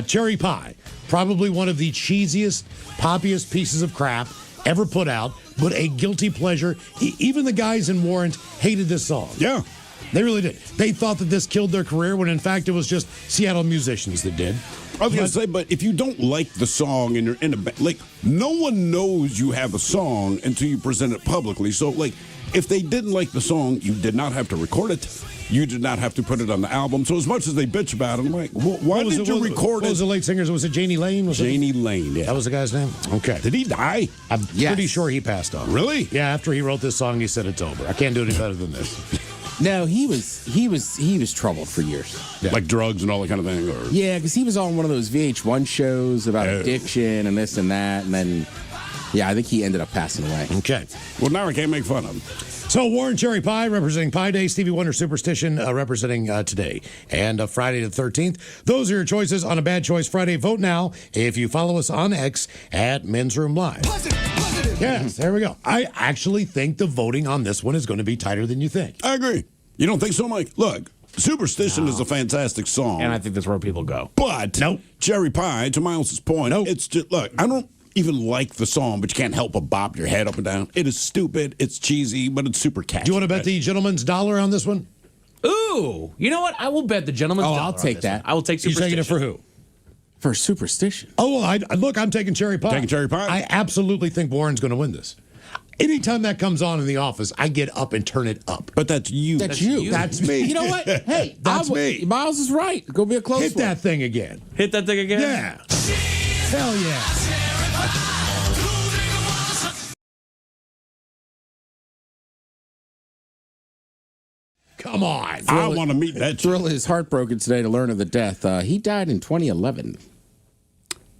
Cherry Pie. Probably one of the cheesiest, poppiest pieces of crap ever put out, but a guilty pleasure. Even the guys in Warrant hated this song. Yeah. They really did. They thought that this killed their career when in fact it was just Seattle musicians that did. I was going to say, but if you don't like the song and you're in a band, like, no one knows you have a song until you present it publicly. So, like, if they didn't like the song, you did not have to record it. You did not have to put it on the album. So as much as they bitch about it, I'm like, why did you record it? What was the late singers? Was it Janie Lane? Janie Lane, yeah. That was the guy's name? Okay. Did he die? I'm pretty sure he passed on. Really? Yeah, after he wrote this song, he said it's over. I can't do any better than this. No, he was troubled for years. Yeah. Like drugs and all that kind of thing? Or? Yeah, because he was on one of those VH1 shows about addiction and this and that, and then, yeah, I think he ended up passing away. Okay. Well, now I can't make fun of him. So Warren Cherry Pie representing Pi Day, Stevie Wonder Superstition representing today and Friday the 13th. Those are your choices on a Bad Choice Friday. Vote now if you follow us on X at Men's Room Live. Positive. Yes, there we go. I actually think the voting on this one is going to be tighter than you think. I agree. You don't think so, Mike? Look, Superstition is a fantastic song. And I think that's where people go. But Cherry Pie, to Miles' point, it's just, look, I don't even like the song, but you can't help but bop your head up and down. It is stupid, it's cheesy, but it's super catchy. Do you want to bet the gentleman's dollar on this one? Ooh, you know what? I will bet the gentleman's dollar. I'll take that. One. I will take Superstition. You're taking it for who? For Superstition. Oh, well, look, I'm taking Cherry Pie. Taking Cherry Pie? I absolutely think Warren's going to win this. Anytime that comes on in the office, I get up and turn it up. But that's you. That's you. That's me. You know what? Hey, that's me. Miles is right. Go be a close Hit that thing again. Hit that thing again? Yeah. Hell yeah. Come on. I want to meet that Thrill is heartbroken today to learn of the death. He died in 2011.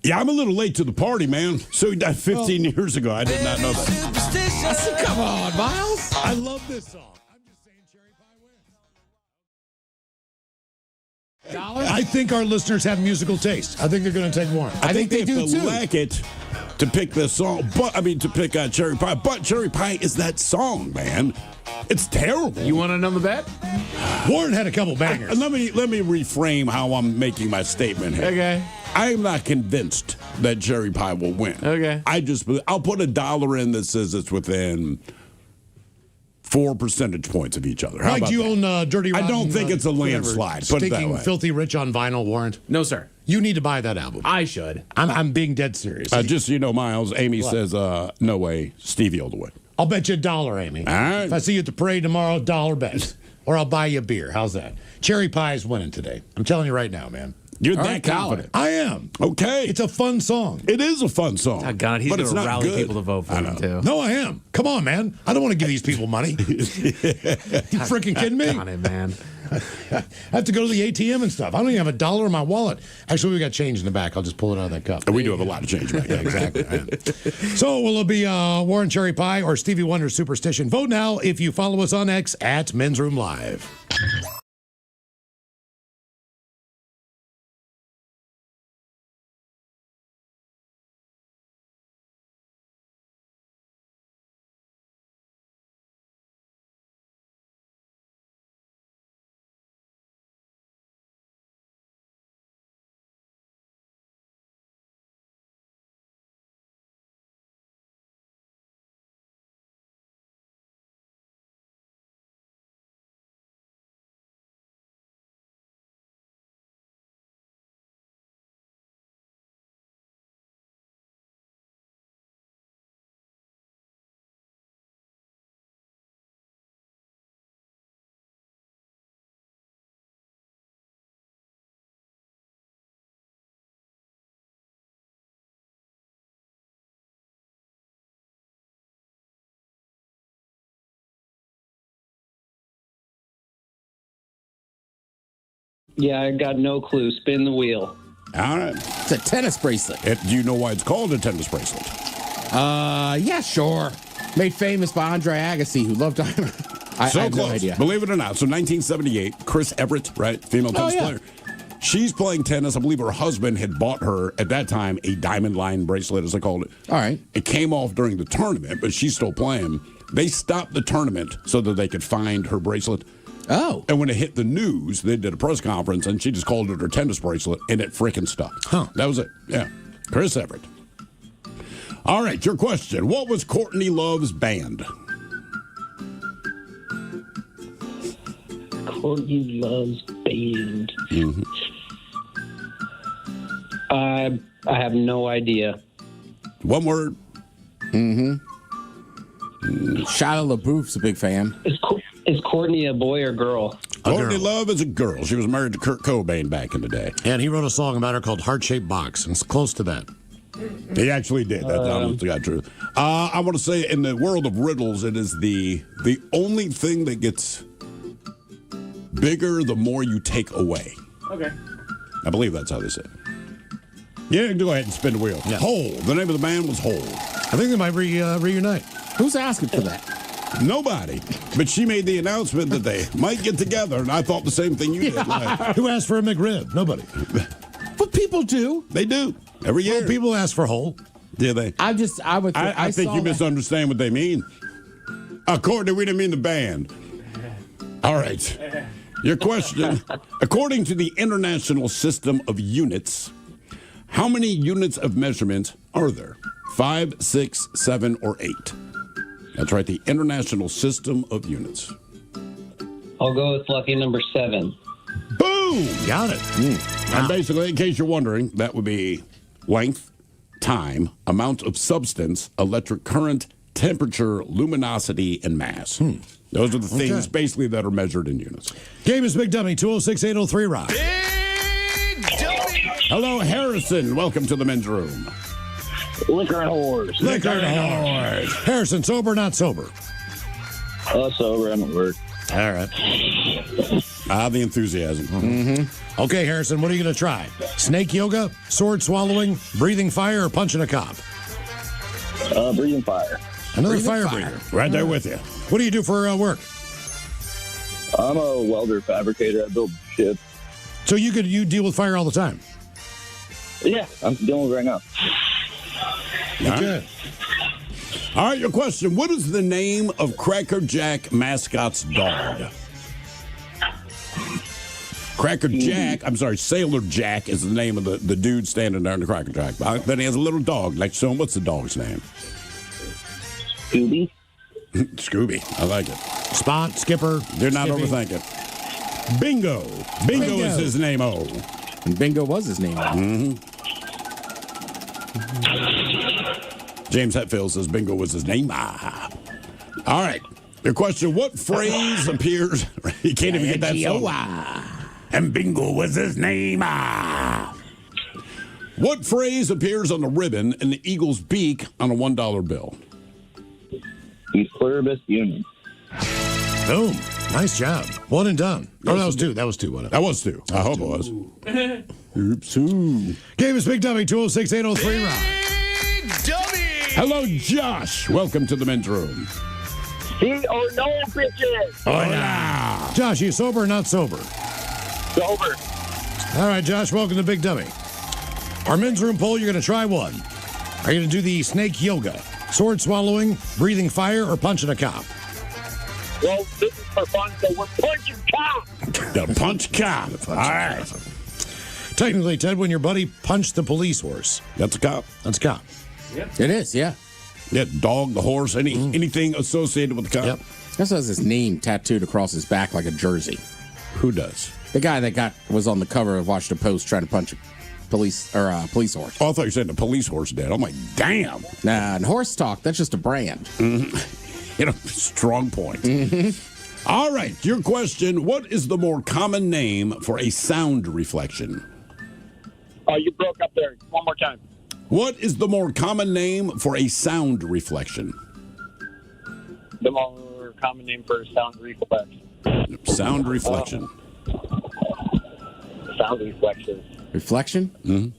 Yeah, I'm a little late to the party, man. So he died 15 years ago. I did not know that. Come on, Miles. I love this song. I'm just saying Cherry Pie wins. I think our listeners have musical taste. I think they're going to take Warren. I think they do too. Lack it to pick this song, to pick Cherry Pie. But Cherry Pie is that song, man. It's terrible. You want another bet? Warren had a couple bangers. Let me reframe how I'm making my statement here. Okay. I am not convinced that Cherry Pie will win. Okay. I'll put $1 in that says it's within 4 percentage points of each other. How Mike, about do you that? own Dirty Rotten? I don't think it's a landslide. Put it that way. Filthy Rich on vinyl, Warren? No, sir. You need to buy that album. I should. I'm being dead serious. Just so you know, Miles, Amy says, no way, Stevie all the way. I'll bet you $1, Amy. All right. If I see you at the parade tomorrow, $1 bet. Or I'll buy you a beer. How's that? Cherry Pie is winning today. I'm telling you right now, man. You're All that right, Colin. confident. I am. Okay. It's a fun song. It is a fun song. Oh, God, he's but going it's to not rally good. people to vote for him, too. No, I am. Come on, man. I don't want to give these people money. You freaking kidding me? On it, man. I have to go to the ATM and stuff. I don't even have $1 in my wallet. Actually, we got change in the back. I'll just pull it out of that cup. We do have a lot of change back there. Exactly. So will it be Warren Cherry Pie or Stevie Wonder's Superstition? Vote now if you follow us on X at Men's Room Live. Yeah, I got no clue. Spin the wheel. All right. It's a tennis bracelet. Do you know why it's called a tennis bracelet? Yeah, sure. Made famous by Andre Agassi, who loved diamond. I So have close. no idea. Believe it or not. So 1978, Chris Everett, right? Female tennis player. She's playing tennis. I believe her husband had bought her, at that time, a diamond line bracelet, as they called it. All right. It came off during the tournament, but she's still playing. They stopped the tournament so that they could find her bracelet. Oh. And when it hit the news, they did a press conference, and she just called it her tennis bracelet, and it freaking stuck. Huh. That was it. Yeah. Chris Everett. All right, your question. What was Courtney Love's band? Courtney Love's band. Mm-hmm. I have no idea. One word. Mm-hmm. Shia LaBeouf's a big fan. Is Courtney a boy or girl? Courtney Love is a girl. She was married to Kurt Cobain back in the day. And he wrote a song about her called Heart-Shaped Box, and it's close to that. He actually did. That's honest to God truth. I want to say in the world of riddles, it is the only thing that gets bigger the more you take away. Okay. I believe that's how they say it. Yeah, go ahead and spin the wheel. Yeah. Hole. The name of the band was Hole. I think they might reunite. Who's asking for that? Nobody. But she made the announcement that they might get together, and I thought the same thing you did. Right? Who asked for a McRib? Nobody. But people do. They do. Every year. Well, people ask for Hole. Do they? I think saw you that. misunderstand what they mean. Courtney, we didn't mean the band. All right. Your question. According to the International System of Units, how many units of measurement are there? 5, 6, 7, or 8? That's right, the International System of Units. I'll go with lucky number 7. Boom! Got it. And basically, in case you're wondering, that would be length, time, amount of substance, electric current, temperature, luminosity, and mass. Those are the things basically that are measured in units. Game is Big Dummy, 206-803-ROCK. Hello, Harrison. Welcome to the men's room. Liquor and whores. Liquor and whores. Harrison, sober or not sober? Sober, I'm at work. All right. The enthusiasm. Mm-hmm. Okay, Harrison, what are you going to try? Snake yoga, sword swallowing, breathing fire, or punching a cop? Breathing fire. Another Breathing fire fire. breather. Right there with you. What do you do for work? I'm a welder fabricator. I build ships. So you deal with fire all the time? Yeah, I'm dealing with it right now. Okay. All right, your question. What is the name of Cracker Jack mascot's dog? Cracker Jack, I'm sorry, Sailor Jack is the name of the dude standing there in the Cracker Jack. Then he has a little dog. Like, so what's the dog's name? Scooby? Scooby. I like it. Spot, Skipper. Do not Skippy. overthink it. Bingo. Bingo is his name. Oh. And Bingo was his name. James Hetfield says Bingo was his name. All right. Your question, what phrase appears... You can't even get that song. And Bingo was his name. What phrase appears on the ribbon in the eagle's beak on a $1 bill? E pluribus unum. Boom. Nice job. One and done. Oh, that was two. That was two. Wasn't it? That was two. I hope it was. Oops. Game is Big Dummy 206-803 round. Big Dummy! Hello, Josh. Welcome to the men's room. See or no, bitches. Hola. Josh, you sober or not sober? Sober. All right, Josh, welcome to Big Dummy. Our men's room poll, you're going to try one. Are you going to do the snake yoga, sword swallowing, breathing fire, or punching a cop? Well, this is for fun, so we're punching cops. The punch cop. All right. Technically, Ted, when your buddy punched the police horse, That's a cop. that's a cop. It is, yeah. Yeah, dog, the horse, anything associated with the cop. Yep. Also has his name tattooed across his back like a jersey. Who does? The guy that was on the cover of Washington Post trying to punch a police horse. Oh, I thought you said the police horse did. I'm like, damn. Nah, and horse talk, that's just a brand. Strong point. All right, your question. What is the more common name for a sound reflection? Oh, you broke up there. One more time. What is the more common name for a sound reflection? The more common name for sound reflex. Sound reflection. Sound reflection. Reflection?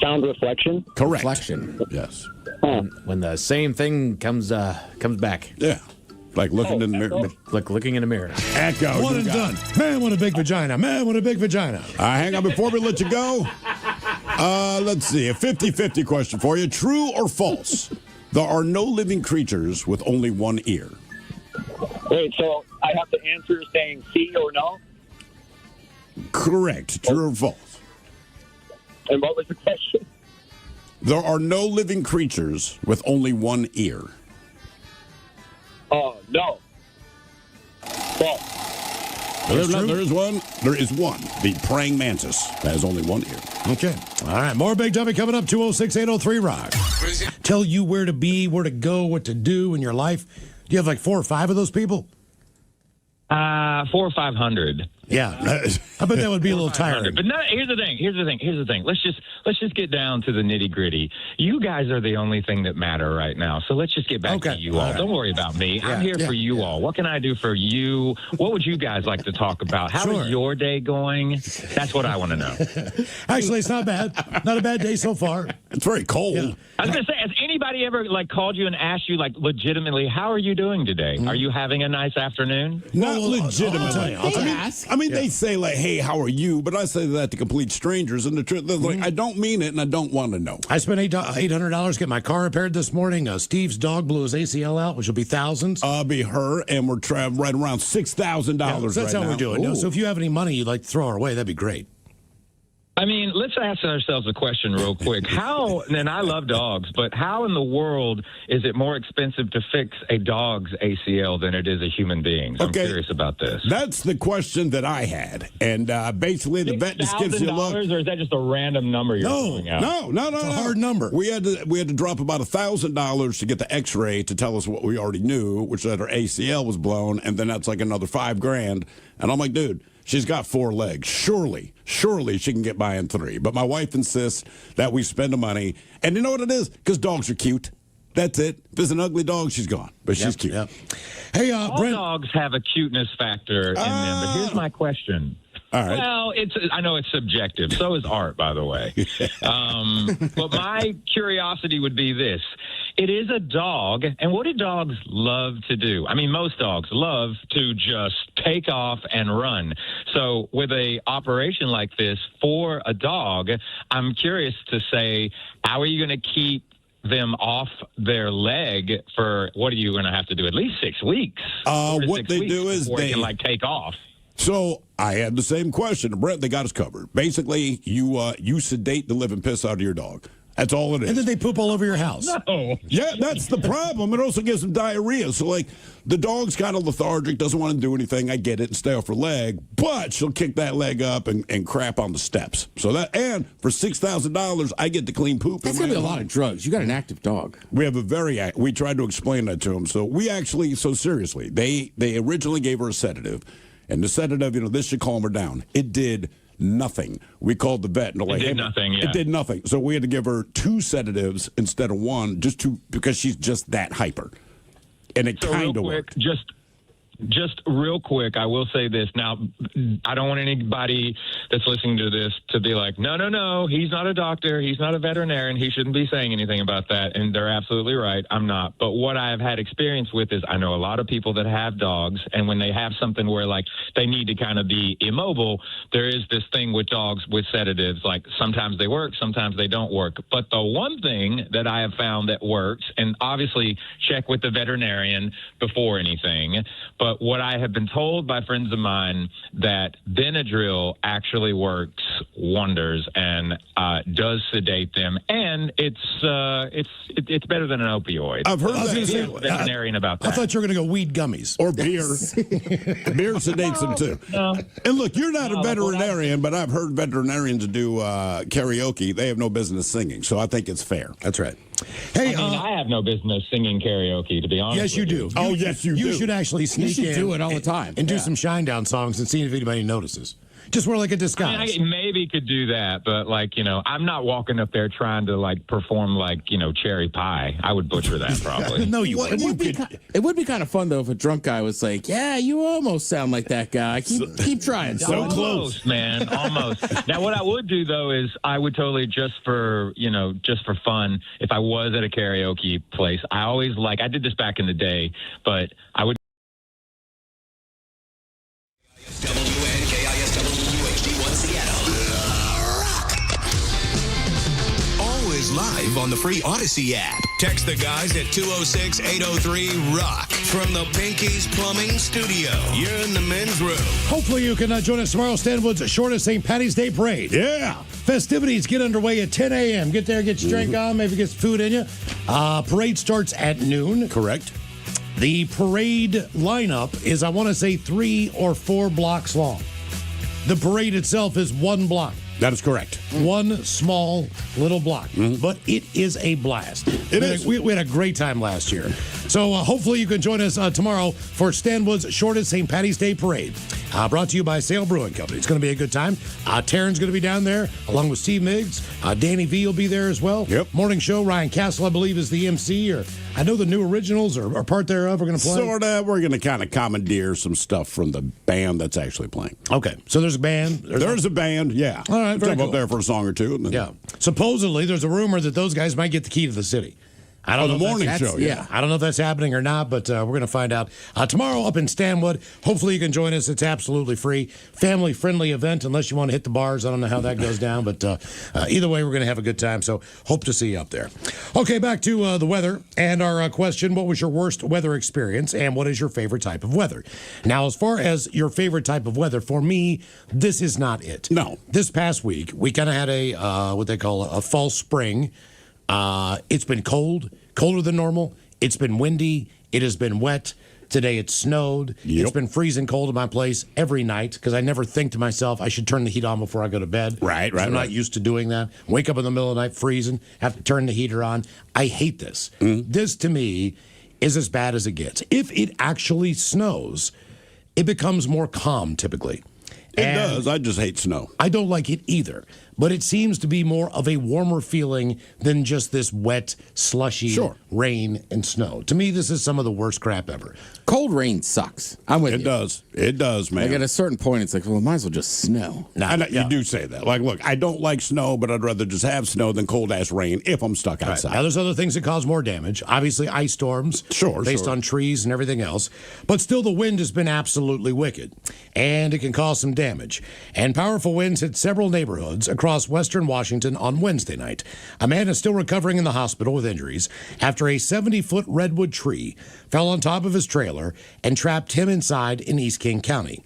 Sound reflection? Correct. Reflection. Yes. When the same thing comes back. Yeah. Like looking in the mirror. Like looking in a mirror. Echo. One and done. Man, what a big vagina. Man, what a big vagina. Hang on before we let you go. Let's see. A 50-50 question for you. True or false? There are no living creatures with only one ear. Wait, so I have to answer saying C or no? Correct. True or false? And what was the question? There are no living creatures with only one ear. Oh, no. False. There is one. There is one. The praying mantis that has only one ear. Okay. All right. More Big Dummy coming up. 206-803 Rock. Tell you where to be, where to go, what to do in your life. Do you have like 4 or 5 of those people? 400 or 500. Yeah. I bet that would be a little tiring. But no, here's the thing. Let's just get down to the nitty gritty. You guys are the only thing that matter right now. So let's just get back to you all. Don't worry about me. I'm here for you all. What can I do for you? What would you guys like to talk about? How is your day going? That's what I want to know. Actually, it's not bad. Not a bad day so far. It's very cold. Yeah. I was going to say, has anybody ever called you and asked you legitimately, how are you doing today? Are you having a nice afternoon? Not legitimately. I'll tell you. I mean, they say hey, how are you? But I say that to complete strangers, and the truth is, I don't mean it, and I don't want to know. I spent $800 to get my car repaired this morning. Steve's dog blew his ACL out, which will be thousands. Be her, and we're right around $6,000 That's how now. we're doing. So if you have any money you'd like to throw our way, that'd be great. I mean, let's ask ourselves a question real quick. How, and I love dogs, but how in the world is it more expensive to fix a dog's ACL than it is a human being's? I'm curious about this. That's the question that I had. And basically, the vet just gives you a look. Or is that just a random number you're throwing out? No. It's a hard number. We had to drop about $1,000 to get the X-ray to tell us what we already knew, which that her ACL was blown, and then that's like another $5,000. And I'm like, dude, she's got 4 legs. Surely she can get by in 3. But my wife insists that we spend the money. And you know what it is? Because dogs are cute. That's it. If there's an ugly dog, she's gone. But she's cute. Yep. Hey, All Brent. dogs have a cuteness factor in them. But here's my question. All right. Well, I know it's subjective. So is art, by the way. But my curiosity would be this. It is a dog, and what do dogs love to do? I mean, most dogs love to just take off and run. So with a operation like this for a dog, I'm curious to say, how are you going to keep them off their leg for, what are you going to have to do, at least 6 weeks? What they do is they can take off. So I had the same question. Brent, they got us covered. Basically, you sedate the living piss out of your dog. That's all it is. And then they poop all over your house. No. Yeah, that's the problem. It also gives them diarrhea. So, the dog's kind of lethargic, doesn't want to do anything. I get it, and stay off her leg. But she'll kick that leg up and crap on the steps. So and for $6,000, I get to clean poop. That's going to be a lot of drugs. You got an active dog. We have we tried to explain that to them. So seriously, they originally gave her a sedative. And the sedative, this should calm her down. It did nothing. We called the vet and they're like, did "Hey, nothing, yeah. It did nothing. So we had to give her 2 sedatives instead of 1, because she's just that hyper. And it So real kind of quick, worked. Just real quick, I will say this. Now, I don't want anybody that's listening to this to be like, no, he's not a doctor. He's not a veterinarian. He shouldn't be saying anything about that. And they're absolutely right. I'm not. But what I've had experience with is I know a lot of people that have dogs, and when they have something where, like, they need to kind of be immobile, there is this thing with dogs with sedatives. Like, sometimes they work, sometimes they don't work. But the one thing that I have found that works, and obviously check with the veterinarian before anything, but what I have been told by friends of mine, that Benadryl actually works wonders and does sedate them, and it's better than an opioid. I've heard I was that. gonna say, veterinarian about that. I thought you were going to go weed gummies. Or beer. Beer sedates them too. No. And look, you're not a veterinarian, but I've heard veterinarians do karaoke. They have no business singing, so I think it's fair. That's right. Hey, I have no business singing karaoke, to be honest. yes, you with do. Oh, yes, you do. You should actually sneak should in do it all the time. and do Yeah. some Shinedown songs and see if anybody notices. Just wear like a disguise. I maybe could do that, but I'm not walking up there trying to perform cherry pie. I would butcher that probably. No, you It wouldn't. would be kind of fun though if a drunk guy was like, "Yeah, you almost sound like that guy. Keep trying." So son." close. Man, almost. Now, what I would do though is I would totally just for fun. If I was at a karaoke place, I always I did this back in the day, but I would. KISW HD1 Seattle. Always live on the free Odyssey app. Text the guys at 206-803-ROCK from the Pinky's Plumbing Studio. You're in the men's room. Hopefully you can join us tomorrow, Stanwood's shortest St. Patty's Day Parade. Yeah. Festivities get underway at 10 a.m. Get there, get your drink on, maybe get some food in you. Parade starts at noon. Correct. The parade lineup is, I want to say, 3 or 4 blocks long. The parade itself is 1 block. That is correct. One small little block. But it is a blast. We had a great time last year. So hopefully you can join us tomorrow for Stanwood's shortest St. Patty's Day Parade. Brought to you by Sale Brewing Company. It's going to be a good time. Taryn's going to be down there along with Steve Miggs. Danny V will be there as well. Yep. Morning show. Ryan Castle, I believe, is the MC. Or I know the new originals or part thereof are going to play. Sort of. We're going to kind of commandeer some stuff from the band that's actually playing. Okay. So there's a band. There's a band, yeah. All right, very Jump cool. up there for a song or two. And then, Yeah. Supposedly, there's a rumor that those guys might get the key to the city. I don't Oh, know the if morning that's- show, yeah. I don't know if that's happening or not, but we're going to find out tomorrow up in Stanwood. Hopefully you can join us. It's absolutely free. Family-friendly event, unless you want to hit the bars. I don't know how that goes down, but either way, we're going to have a good time, so hope to see you up there. Okay, back to the weather and our question, what was your worst weather experience, and what is your favorite type of weather? Now, as far as your favorite type of weather, for me, this is not it. No. This past week, we kind of had a what they call a false spring. It's been cold, colder than normal. It's been windy. It has been wet. Today it snowed. Yep. It's been freezing cold in my place every night because I never think to myself I should turn the heat on before I go to bed. Right. I'm not used to doing that. Wake up in the middle of the night freezing, have to turn the heater on. I hate this. This to me is as bad as it gets. If it actually snows, it becomes more calm typically. It does. I just hate snow. I don't like it either, but it seems to be more of a warmer feeling than just this wet, slushy rain and snow. To me, this is some of the worst crap ever. Cold rain sucks. I'm with you. It does. It does, man. Like at a certain point, it's like, well, it might as well just snow. You do say that. Like, look, I don't like snow, but I'd rather just have snow than cold-ass rain if I'm stuck outside. Now, there's other things that cause more damage. Obviously, ice storms. Based on trees and everything else. But still, the wind has been absolutely wicked. And it can cause some damage. And powerful winds hit several neighborhoods across western Washington on Wednesday night. A man is still recovering in the hospital with injuries after a 70-foot redwood tree fell on top of his trailer and trapped him inside in East King County.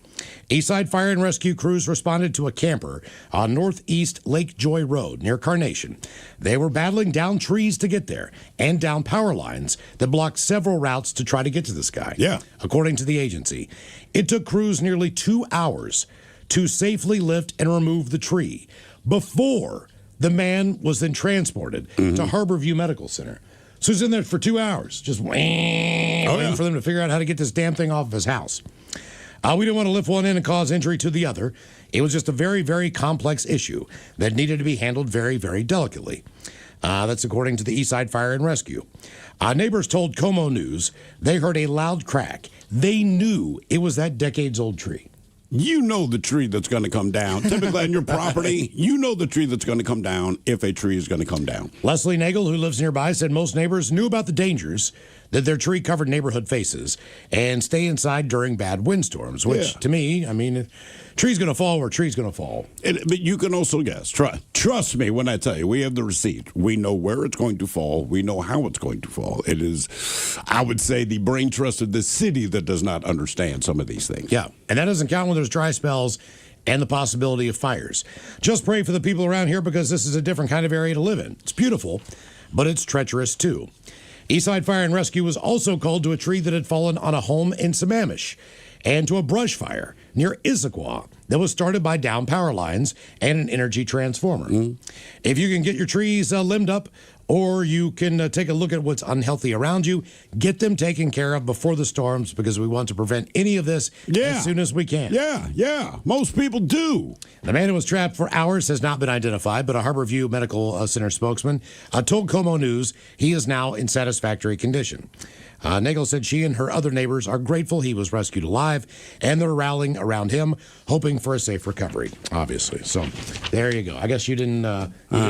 Eastside Fire and Rescue crews responded to a camper on Northeast Lake Joy Road near Carnation. They were battling down trees to get there and down power lines that blocked several routes to try to get to this guy. Yeah. According to the agency, it took crews nearly 2 hours to safely lift and remove the tree before the man was then transported to Harborview Medical Center. So he's in there for 2 hours, just waiting for them to figure out how to get this damn thing off of his house. We didn't want to lift one end and cause injury to the other. It was just a very, very complex issue that needed to be handled very, very delicately. That's according to the Eastside Fire and Rescue. Neighbors told Como News they heard a loud crack. They knew it was that decades-old tree. You know the tree that's going to come down. Typically on your property, you know the tree that's going to come down if a tree is going to come down. Leslie Nagel, who lives nearby, said most neighbors knew about the dangers that their tree-covered neighborhood faces and stay inside during bad windstorms, which, to me, I mean, tree's going to fall where tree's going to fall. But you can also guess. Trust me when I tell you, we have the receipt. We know where it's going to fall. We know how it's going to fall. It is, I would say, the brain trust of the city that does not understand some of these things. Yeah, and that doesn't count when there's dry spells and the possibility of fires. Just pray for the people around here because this is a different kind of area to live in. It's beautiful, but it's treacherous too. Eastside Fire and Rescue was also called to a tree that had fallen on a home in Sammamish and to a brush fire near Issaquah that was started by down power lines and an energy transformer. If you can get your trees limbed up, or you can take a look at what's unhealthy around you, get them taken care of before the storms because we want to prevent any of this as soon as we can. Yeah. Most people do. The man who was trapped for hours has not been identified, but a Harborview Medical Center spokesman told Como News he is now in satisfactory condition. Nagel said she and her other neighbors are grateful he was rescued alive, and they're rallying around him, hoping for a safe recovery, obviously. So there you go. I guess you didn't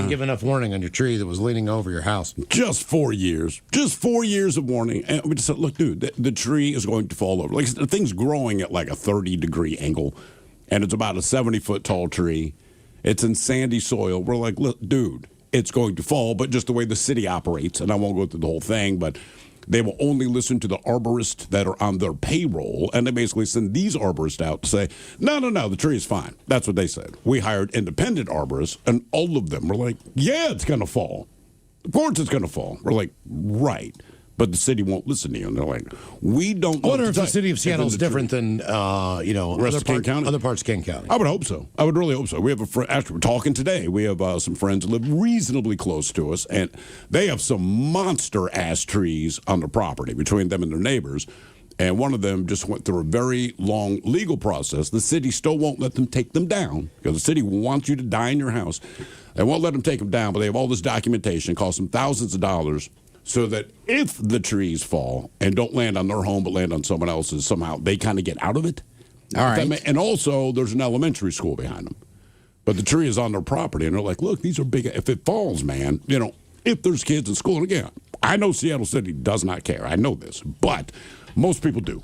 give enough warning on your tree that was leaning over your house. Just 4 years. Just 4 years of warning. And we just said, look, dude, the tree is going to fall over. Like, the thing's growing at like a 30-degree angle, and it's about a 70-foot tall tree. It's in sandy soil. We're like, look, dude, it's going to fall, but just the way the city operates, and I won't go through the whole thing, but they will only listen to the arborists that are on their payroll, and they basically send these arborists out to say, no, the tree is fine. That's what they said. We hired independent arborists, and all of them were like, yeah, it's going to fall. Of course it's going to fall. We're like, right. But the city won't listen to you. And they're like, we don't. I wonder if the city of Seattle is different than, other parts of King County. I would hope so. I would really hope so. We have a friend, actually, we're talking today. We have some friends who live reasonably close to us, and they have some monster-ass trees on their property between them and their neighbors. And one of them just went through a very long legal process. The city still won't let them take them down because the city wants you to die in your house. They won't let them take them down, but they have all this documentation. It costs them thousands of dollars. So that if the trees fall and don't land on their home but land on someone else's, somehow they kind of get out of it. All right. And also, there's an elementary school behind them. But the tree is on their property, and they're like, look, these are big. If it falls, man, if there's kids in school, and again, I know Seattle City does not care. I know this. But most people do.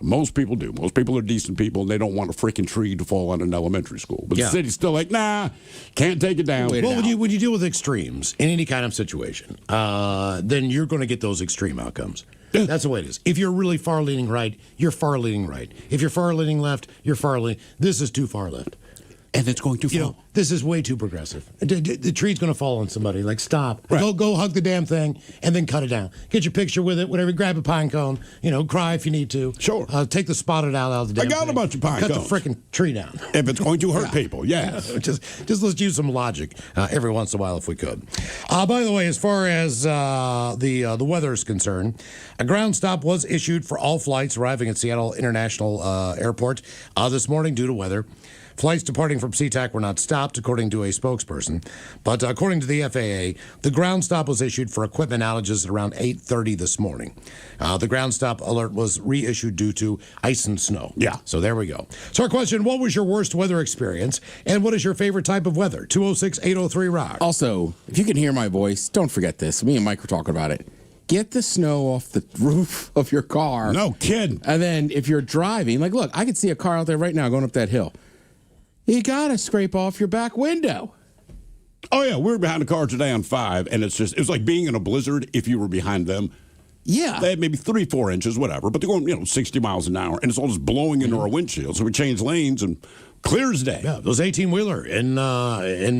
Most people do. Most people are decent people, and they don't want a freaking tree to fall on an elementary school. But the city's still like, nah, can't take it down. Well, when you deal with extremes in any kind of situation, then you're going to get those extreme outcomes. That's the way it is. If you're really far-leaning right, you're far-leaning right. If you're far-leaning left, you're far-leaning. This is too far left. And it's going to fall. This is way too progressive. The tree's going to fall on somebody. Like, stop. Right. Go hug the damn thing and then cut it down. Get your picture with it, whatever. Grab a pine cone. Cry if you need to. Sure. Take the spotted out of the damn thing. I got a bunch of pine cones. Cut the freaking tree down. If it's going to hurt people, yes. Just let's use some logic every once in a while if we could. By the way, as far as the weather is concerned, a ground stop was issued for all flights arriving at Seattle International Airport this morning due to weather. Flights departing from SeaTac were not stopped, according to a spokesperson. But according to the FAA, the ground stop was issued for equipment outages at around 8:30 this morning. The ground stop alert was reissued due to ice and snow. Yeah. So there we go. So our question, what was your worst weather experience? And what is your favorite type of weather? 206-803-ROCK. Also, if you can hear my voice, don't forget this. Me and Mike were talking about it. Get the snow off the roof of your car. No kidding. And then if you're driving, like, look, I can see a car out there right now going up that hill. You got to scrape off your back window. Oh, yeah. We were behind a car today on 5, and it was like being in a blizzard if you were behind them. Yeah. They had maybe 3-4 inches, whatever, but they're going, 60 miles an hour, and it's all just blowing into our windshield. So we changed lanes and clear as day. Yeah, those 18-wheeler in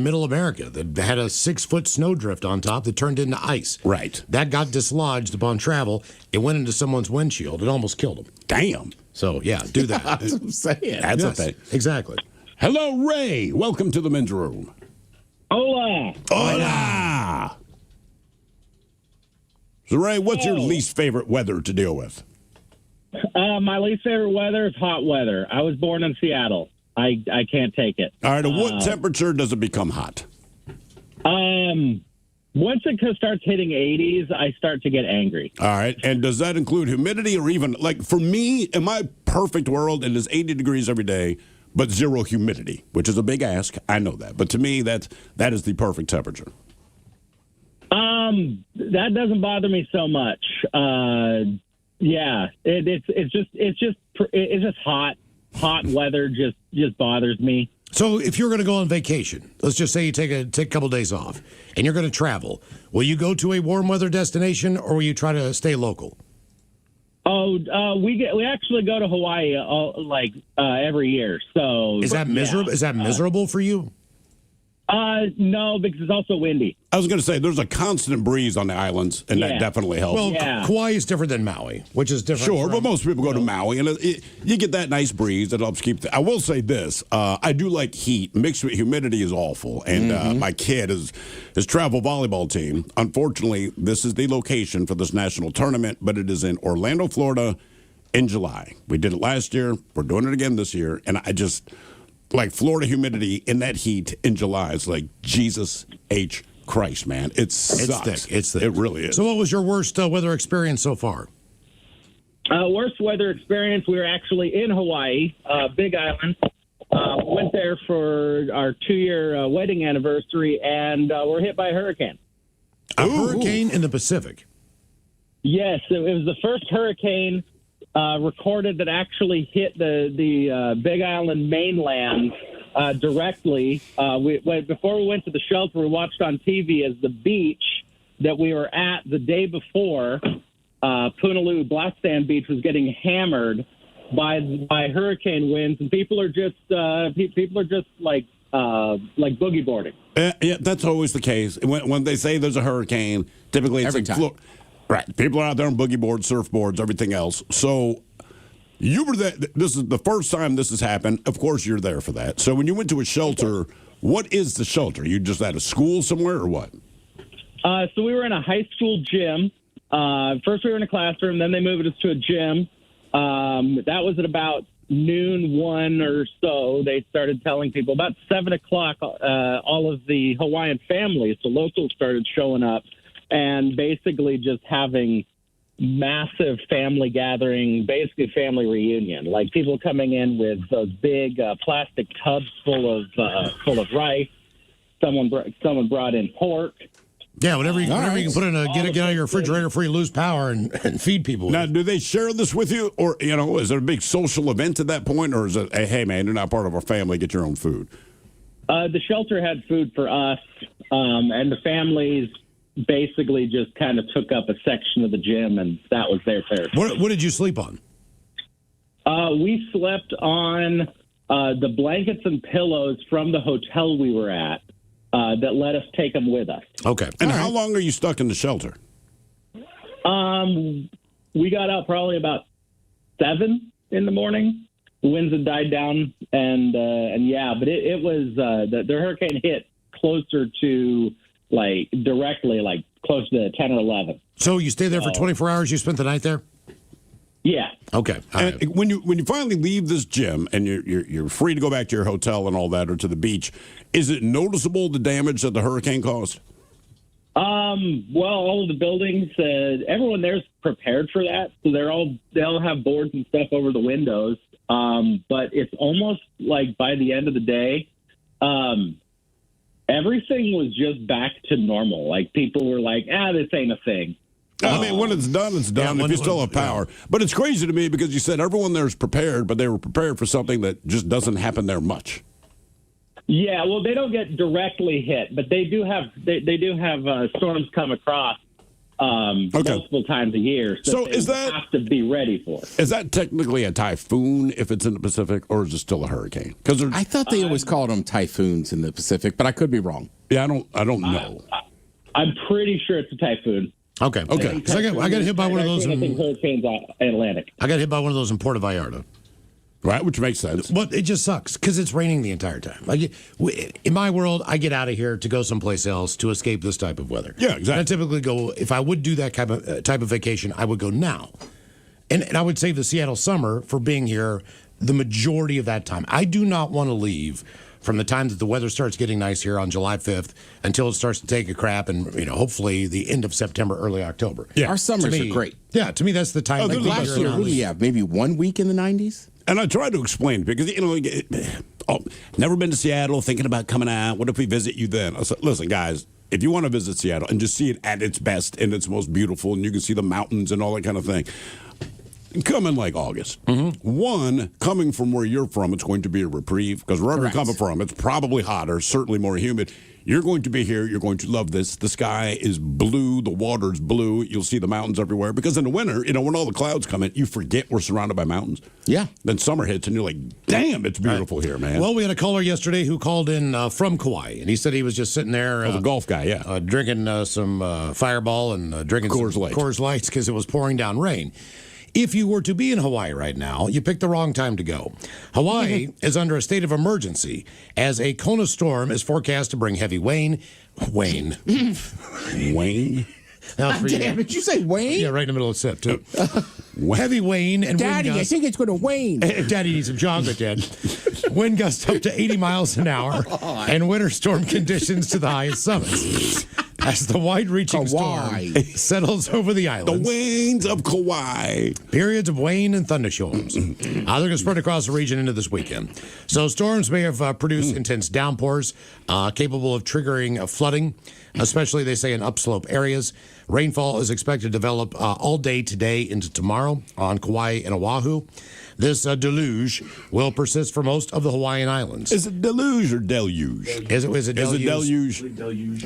Middle America that had a 6-foot snowdrift on top that turned into ice. Right. That got dislodged upon travel. It went into someone's windshield. It almost killed them. Damn. So, yeah, do that. That's what I'm saying. That's a thing. Exactly. Hello, Ray. Welcome to the men's room. Hola. Hola. So, Ray, what's your least favorite weather to deal with? My least favorite weather is hot weather. I was born in Seattle. I can't take it. All right, at what temperature does it become hot? Once it starts hitting 80s, I start to get angry. All right, and does that include humidity or even, like, for me, in my perfect world, it is 80 degrees every day, but zero humidity, which is a big ask. I know that. But to me, that is the perfect temperature. That doesn't bother me so much. Yeah, it's just hot. Hot weather just bothers me. So if you're going to go on vacation, let's just say you take a couple days off, and you're going to travel, will you go to a warm weather destination, or will you try to stay local? Oh, we actually go to Hawaii every year. So is that miserable? Yeah. Is that miserable for you? No, because it's also windy. I was going to say, there's a constant breeze on the islands, and that definitely helps. Well, Kauai is different than Maui, which is different. Sure, but most people go to Maui, and you get that nice breeze that helps keep. I will say this: I do like heat mixed with humidity is awful. And my kid his travel volleyball team. Unfortunately, this is the location for this national tournament, but it is in Orlando, Florida, in July. We did it last year. We're doing it again this year, and I just like Florida humidity in that heat in July. It's like Jesus H. Christ, man. It sucks. It's thick. It's thick. It really is. So what was your worst weather experience so far? Worst weather experience, we were actually in Hawaii, Big Island. Went there for our 2-year wedding anniversary, and we're hit by a hurricane. A hurricane in the Pacific? Yes, it was the first hurricane recorded that actually hit the Big Island mainland directly. Before we went to the shelter, we watched on TV as the beach that we were at the day before, Punaluu Black Sand Beach, was getting hammered by hurricane winds, and people are just like boogie boarding. Yeah, that's always the case. When they say there's a hurricane, typically it's Every time. Right. People are out there on boogie boards, surfboards, everything else. So you were there. This is the first time this has happened. Of course, you're there for that. So when you went to a shelter, what is the shelter? You just at a school somewhere or what? So we were in a high school gym. First we were in a classroom, then they moved us to a gym. That was at about noon, 1 or so. They started telling people about 7 o'clock. All of the Hawaiian families, the locals, started showing up and basically just having massive family gathering, basically family reunion. Like people coming in with those big plastic tubs full of rice. Someone brought in pork. Yeah, whatever you can put in get out of your refrigerator before you lose power and feed people. Now, do they share this with you? Or, is there a big social event at that point? Or is it, hey, man, you're not part of our family, get your own food? The shelter had food for us, and the families basically just kind of took up a section of the gym, and that was their territory. What did you sleep on? We slept on the blankets and pillows from the hotel we were at that let us take them with us. Okay. And how long are you stuck in the shelter? We got out probably about 7 in the morning. The winds had died down, and but it was the hurricane hit closer to directly close to 10 or 11. So you stayed there for 24 hours. You spent the night there. Yeah. Okay. And when you finally leave this gym and you're free to go back to your hotel and all that, or to the beach, is it noticeable the damage that the hurricane caused? Well, all of the buildings, everyone there's prepared for that, so they'll have boards and stuff over the windows. But it's almost like by the end of the day, everything was just back to normal. Like people were like, this ain't a thing. I mean, when it's done, it's done. If you still have power. But it's crazy to me because you said everyone there is prepared, but they were prepared for something that just doesn't happen there much. Yeah, well, they don't get directly hit, but they do have storms come across multiple times a year. So is that have to be ready for? Is that technically a typhoon if it's in the Pacific, or is it still a hurricane? Because I thought they always called them typhoons in the Pacific, but I could be wrong. Yeah, I don't know. I'm pretty sure it's a typhoon. Okay. Because I got hit by one of those. I think hurricanes Atlantic. I got hit by one of those in Puerto Vallarta. Right, which makes sense. But it just sucks because it's raining the entire time. In my world, I get out of here to go someplace else to escape this type of weather. Yeah, exactly. And I typically go, if I would do that type of vacation, I would go now. and I would save the Seattle summer for being here the majority of that time. I do not want to leave from the time that the weather starts getting nice here on July 5th until it starts to take a crap and, hopefully the end of September, early October. Yeah. Our summers are great. Yeah, to me, that's the time. Like last year, what do we have? Maybe 1 week in the 90s? And I try to explain because, never been to Seattle, thinking about coming out. What if we visit you then? I said, listen, guys, if you want to visit Seattle and just see it at its best and its most beautiful, and you can see the mountains and all that kind of thing, come in like August. One, coming from where you're from, it's going to be a reprieve because wherever you're coming from, it's probably hotter, certainly more humid. You're going to be here. You're going to love this. The sky is blue. The water's blue. You'll see the mountains everywhere. Because in the winter, when all the clouds come in, you forget we're surrounded by mountains. Yeah. Then summer hits, and you're like, damn, it's beautiful here, man. Well, we had a caller yesterday who called in from Kauai, and he said he was just sitting there. A golf guy, yeah. Drinking some Fireball and drinking Coors Lights because it was pouring down rain. If you were to be in Hawaii right now, you picked the wrong time to go. Hawaii is under a state of emergency as a Kona storm is forecast to bring heavy Wayne. Wayne? Damn, did you say Wayne? Yeah, right in the middle of the sip, too. Heavy Wayne and Daddy, wind I gusts. think it's going to wane. Daddy needs some chocolate, Dad. Wind gusts up to 80 miles an hour and winter storm conditions to the highest summits. As the wide-reaching storm settles over the islands. The winds of Kauai. Periods of rain and thunderstorms. They're going to spread across the region into this weekend. So storms may have produced intense downpours capable of triggering flooding, especially, they say, in upslope areas. Rainfall is expected to develop all day today into tomorrow on Kauai and Oahu. This deluge will persist for most of the Hawaiian Islands. Is it deluge or deluge? Is it deluge?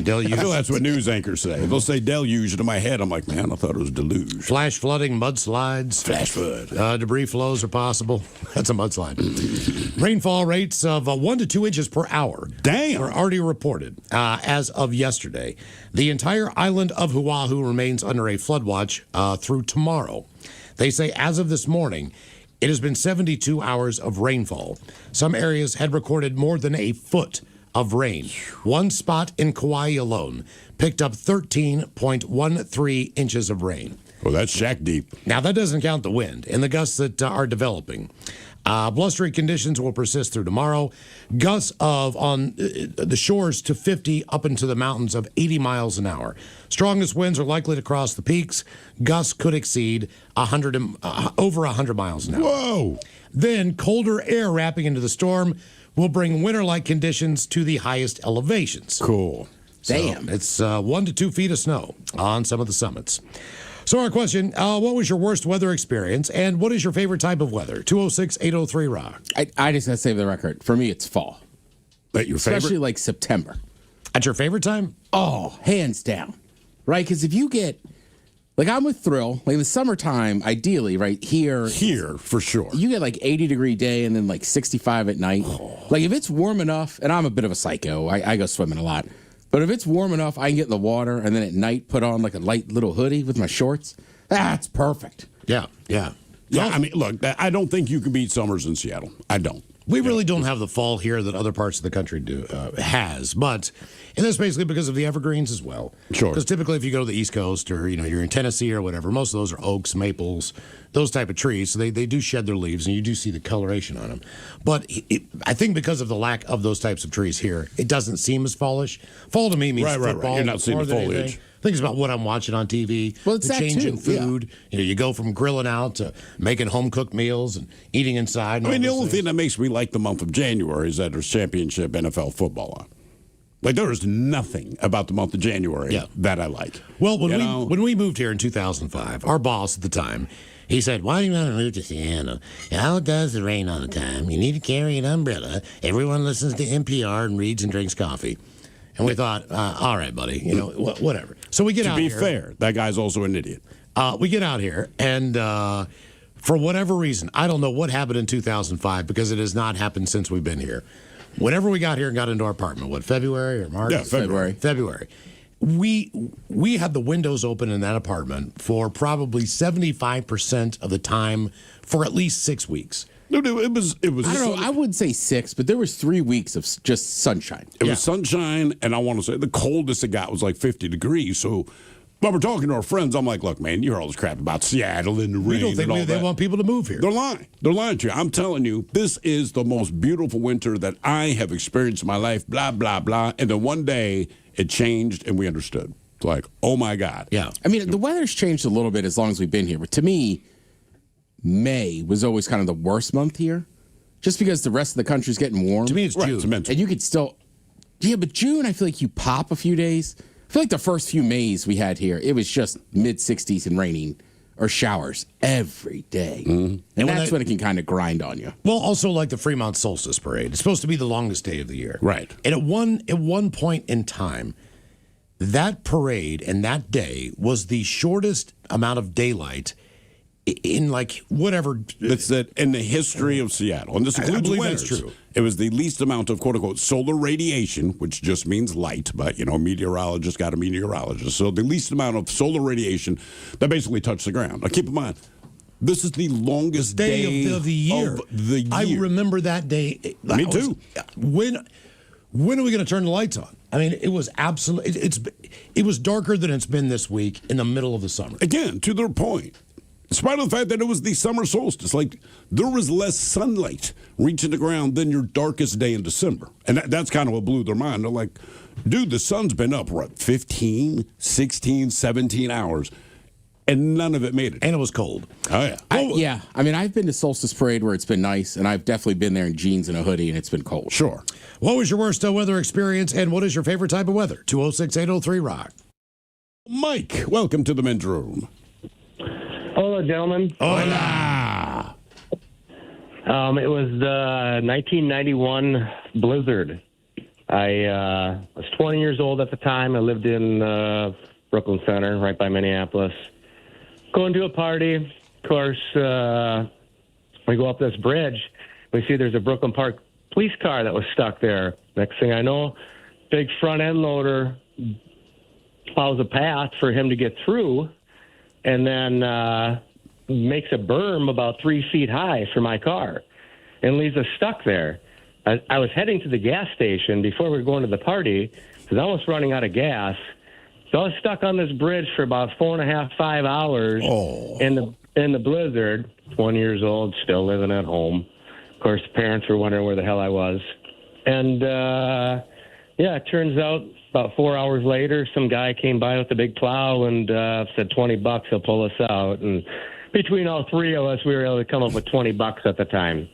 Deluge. I feel that's what news anchors say. They'll say deluge, and in my head, I'm like, man, I thought it was deluge. Flash flooding, mudslides. Flash flood. Debris flows are possible. That's a mudslide. Rainfall rates of 1 to 2 inches per hour. Damn. Are already reported as of yesterday. The entire island of Oahu remains under a flood watch through tomorrow. They say as of this morning, it has been 72 hours of rainfall. Some areas had recorded more than a foot of rain. One spot in Kauai alone picked up 13.13 inches of rain. Well, that's shack deep. Now, that doesn't count the wind and the gusts that are developing. Blustery conditions will persist through tomorrow. Gusts of on the shores to 50 up into the mountains of 80 miles an hour. Strongest winds are likely to cross the peaks. Gusts could exceed over 100 miles an hour. Whoa! Then colder air wrapping into the storm will bring winter-like conditions to the highest elevations. Cool. Damn. So it's 1 to 2 feet of snow on some of the summits. So our question, what was your worst weather experience, and what is your favorite type of weather? 206-803-ROCK. I just got to save the record. For me, it's fall. But your favorite? Especially like September. At your favorite time? Oh, hands down. Right? Because if you get, like I'm with Thrill, like in the summertime, ideally, right, here, for sure. You get like 80-degree day and then like 65 at night. Like if it's warm enough, and I'm a bit of a psycho, I go swimming a lot. But if it's warm enough, I can get in the water and then at night put on like a light little hoodie with my shorts. That's perfect. Yeah. Yeah, I mean, look, I don't think you can beat summers in Seattle. I don't. We really don't have the fall here that other parts of the country has, but and that's basically because of the evergreens as well. Sure. Because typically, if you go to the East Coast or you're in Tennessee or whatever, most of those are oaks, maples, those type of trees. So they do shed their leaves, and you do see the coloration on them. But I think because of the lack of those types of trees here, it doesn't seem as fallish. Fall to me means football. You're not seeing the foliage. Anything. I think it's about what I'm watching on TV. Well, it's the that change too. in food. Yeah. You go from grilling out to making home cooked meals and eating inside. I mean, the only thing that makes me like the month of January is that there's championship NFL football on. Like, there is nothing about the month of January that I like. Well, when we moved here in 2005, our boss at the time, he said, "Why do you want to move to Seattle? How does it rain all the time? You need to carry an umbrella. Everyone listens to NPR and reads and drinks coffee." And we thought, all right, buddy, whatever. So we get out here. To be fair, that guy's also an idiot. We get out here, and for whatever reason, I don't know what happened in 2005 because it has not happened since we've been here. Whenever we got here and got into our apartment, February or March? Yeah, February. February. We had the windows open in that apartment for probably 75% of the time for at least 6 weeks. No, it was. I don't know. I would say 6, but there was 3 weeks of just sunshine. It was sunshine, and I want to say the coldest it got was like 50 degrees. So But we're talking to our friends. I'm like, look, man, you hear all this crap about Seattle and the rain. We don't think and all they that. want people to move here. They're lying. They're lying to you. I'm telling you, this is the most beautiful winter that I have experienced in my life, blah, blah, blah. And then one day it changed and we understood. It's like, oh, my God. Yeah. I mean, the weather's changed a little bit as long as we've been here. But to me, May was always kind of the worst month here, just because the rest of the country's getting warm. To me, it's June. It's and you could still, yeah, but June, I feel like you pop a few days. I feel like the first few Mays we had here, it was just mid 60s and raining or showers every day. And that's when it can kind of grind on you. Well, also like the Fremont Solstice Parade. It's supposed to be the longest day of the year. Right. And at one point in time, that parade and that day was the shortest amount of daylight in like whatever. That's that in the history of Seattle. And this I includes believe winters. that's true. It was the least amount of quote unquote solar radiation, which just means light, but meteorologist got a meteorologist. So the least amount of solar radiation that basically touched the ground. Now keep in mind, this is the longest day of the year. I remember that day. Me too. When are we going to turn the lights on? I mean, it was absolutely. It was darker than it's been this week in the middle of the summer. Again, to their point. In spite of the fact that it was the summer solstice, like there was less sunlight reaching the ground than your darkest day in December. And that's kind of what blew their mind. They're like, dude, the sun's been up, 15, 16, 17 hours, and none of it made it. And it was cold. Oh, yeah. I mean, I've been to Solstice Parade where it's been nice, and I've definitely been there in jeans and a hoodie, and it's been cold. Sure. What was your worst weather experience, and what is your favorite type of weather? 206-803-ROCK. Mike, welcome to the men's room. Hello, gentlemen. Hola. It was the 1991 blizzard. I was 20 years old at the time. I lived in Brooklyn Center, right by Minneapolis. Going to a party. Of course, we go up this bridge. We see there's a Brooklyn Park police car that was stuck there. Next thing I know, big front end loader plows a path for him to get through, and then makes a berm about 3 feet high for my car and leaves us stuck there. I was heading to the gas station before we were going to the party because I was running out of gas. So I was stuck on this bridge for about 4.5, 5 hours in the blizzard. 20 years old, still living at home. Of course, the parents were wondering where the hell I was. And, it turns out about 4 hours later, some guy came by with a big plow and said $20, he'll pull us out. And between all three of us, we were able to come up with $20 at the time.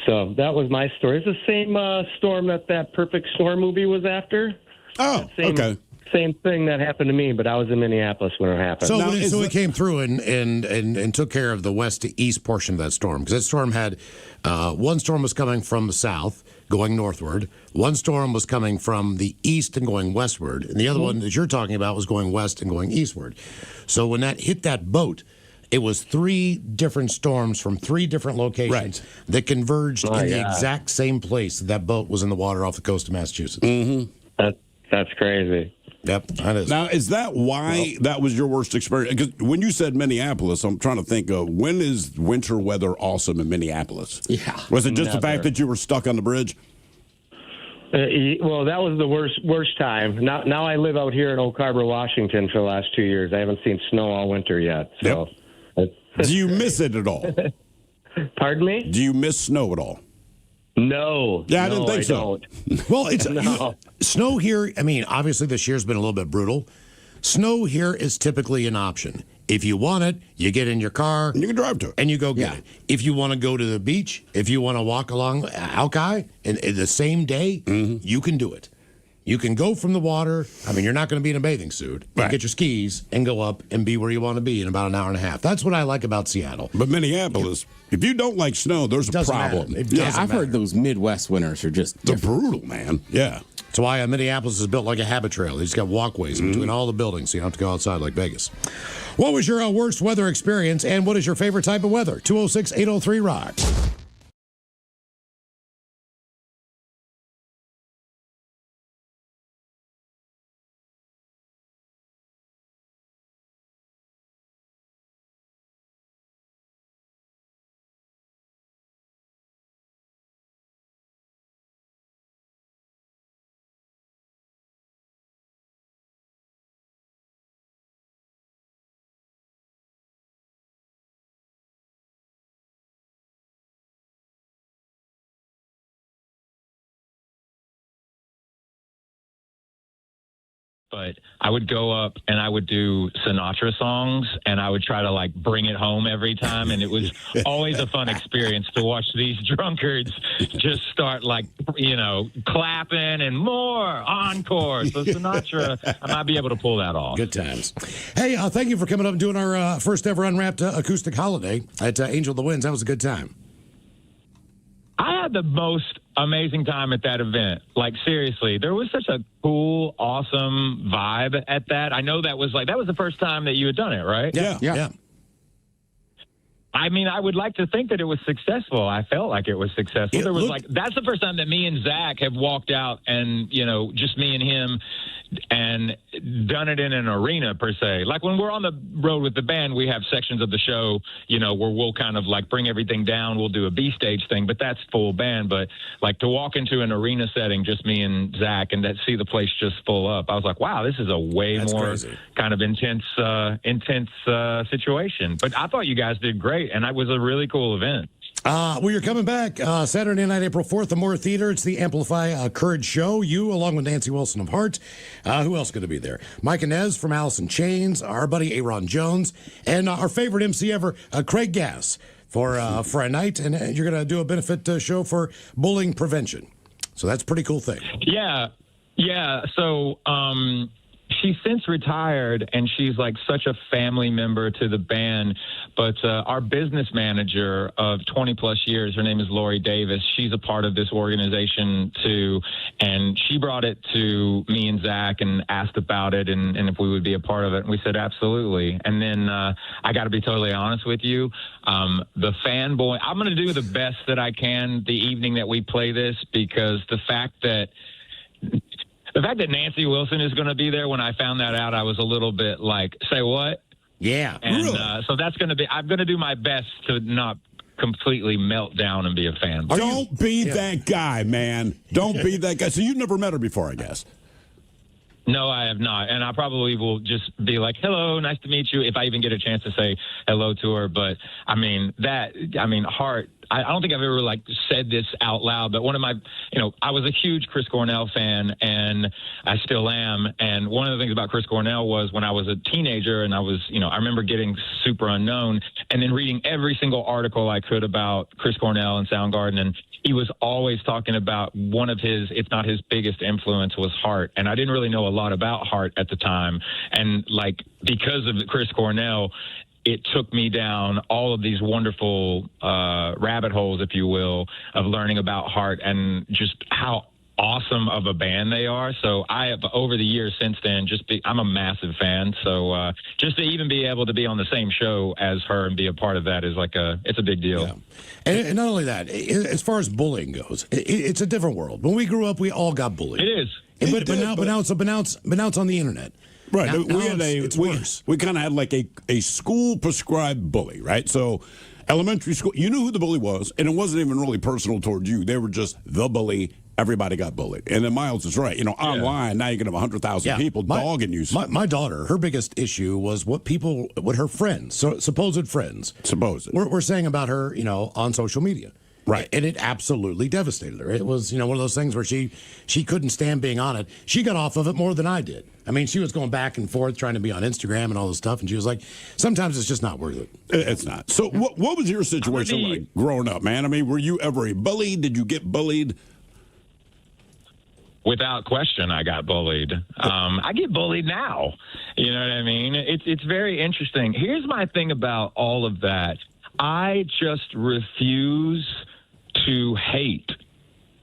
So that was my story. It's the same storm that Perfect Storm movie was after. Oh, okay. Same thing that happened to me, but I was in Minneapolis when it happened. So, it came through and took care of the west to east portion of that storm, because that storm had one storm was coming from the south going northward, one storm was coming from the east and going westward, and the other one that you're talking about was going west and going eastward. So when that hit that boat, it was 3 different storms from 3 different locations that converged in the exact same place that boat was in the water off the coast of Massachusetts. Mm-hmm. That's crazy. Yep, that is. Now, is that why that was your worst experience? Because when you said Minneapolis, I'm trying to think of when is winter weather awesome in Minneapolis? Yeah. Was it just the fact that you were stuck on the bridge? Well, that was the worst time. Now I live out here in Oak Harbor, Washington for the last 2 years. I haven't seen snow all winter yet. So. Yep. Do you miss it at all? Pardon me? Do you miss snow at all? No. Yeah, I didn't think so. Well, it's snow here. I mean, obviously this year's been a little bit brutal. Snow here is typically an option. If you want it, you get in your car. And you can drive to it. And you go get it. If you want to go to the beach, if you want to walk along Alki in the same day, you can do it. You can go from the water. I mean, you're not going to be in a bathing suit. You get your skis and go up and be where you want to be in about an hour and a half. That's what I like about Seattle. But Minneapolis, if you don't like snow, there's a problem. I've heard those Midwest winters are just they're brutal, man. Yeah. That's why Minneapolis is built like a habit trail. It's got walkways in between all the buildings, so you don't have to go outside like Vegas. What was your worst weather experience, and what is your favorite type of weather? 206-803-ROCK. But I would go up and I would do Sinatra songs, and I would try to like bring it home every time. And it was always a fun experience to watch these drunkards just start like, clapping and more encore. So Sinatra, I might be able to pull that off. Good times. Hey, thank you for coming up and doing our first ever Unwrapped acoustic holiday at Angel of the Winds. That was a good time. I had the most amazing time at that event. Like, seriously, there was such a cool, awesome vibe at that. I know that was the first time that you had done it, right? Yeah. I mean, I would like to think that it was successful. I felt like it was successful. That's the first time that me and Zach have walked out and, just me and him and done it in an arena per se. Like when we're on the road with the band, we have sections of the show, where we'll kind of like bring everything down. We'll do a B stage thing, but that's full band. But like to walk into an arena setting, just me and Zach, and to see the place just full up, I was like, wow, this is a more crazy. Kind of intense situation. But I thought you guys did great, and it was a really cool event. Well, you're coming back Saturday night, April 4th, the Moore Theater. It's the Amplify Courage Show. You, along with Nancy Wilson of Heart. Who else going to be there? Mike Inez from Alice in Chains, our buddy Aaron Jones, and our favorite MC ever, Craig Gass, for a night. And you're going to do a benefit show for bullying prevention. So that's a pretty cool thing. Yeah. So, she's since retired, and she's like such a family member to the band. But our business manager of 20 plus years, her name is Lori Davis. She's a part of this organization too, and she brought it to me and Zach and asked about it and if we would be a part of it. And we said absolutely. And then I got to be totally honest with you, the fanboy. I'm going to do the best that I can the evening that we play this, because the fact that Nancy Wilson is going to be there, when I found that out, I was a little bit like, say what? Yeah. And really? So that's going to be, I'm going to do my best to not completely melt down and be a fan. Don't be that guy, man. Don't be that guy. So you've never met her before, I guess. No, I have not. And I probably will just be like, hello, nice to meet you, if I even get a chance to say hello to her. But, Heart, I don't think I've ever, said this out loud, but one of my, I was a huge Chris Cornell fan, and I still am. And one of the things about Chris Cornell was when I was a teenager and I was, I remember getting super unknown and then reading every single article I could about Chris Cornell and Soundgarden, and he was always talking about one of his, if not his biggest influence, was Heart. And I didn't really know a lot about Heart at the time. And because of Chris Cornell, it took me down all of these wonderful rabbit holes, if you will, of learning about Heart and just how awesome of a band they are. So I have, over the years since then, I'm a massive fan. So just to even be able to be on the same show as her and be a part of that is it's a big deal. Yeah. And not only that, as far as bullying goes, it's a different world. When we grew up, we all got bullied. It is. But now it's on the internet. Right. We kind of had like a school prescribed bully, right? So elementary school, you knew who the bully was, and it wasn't even really personal towards you. They were just the bully. Everybody got bullied. And then Miles is right. Online, now you're going to have 100,000 people dogging you. My daughter, her biggest issue was what her friends, supposed friends, were saying about her, on social media. Right. And it absolutely devastated her. It was, one of those things where she couldn't stand being on it. She got off of it more than I did. I mean, she was going back and forth trying to be on Instagram and all this stuff, and she was like, sometimes it's just not worth it. It's not. So what was your situation like growing up, man? I mean, were you ever a bully? Did you get bullied? Without question, I got bullied. I get bullied now. You know what I mean? It's very interesting. Here's my thing about all of that. I just refuse to hate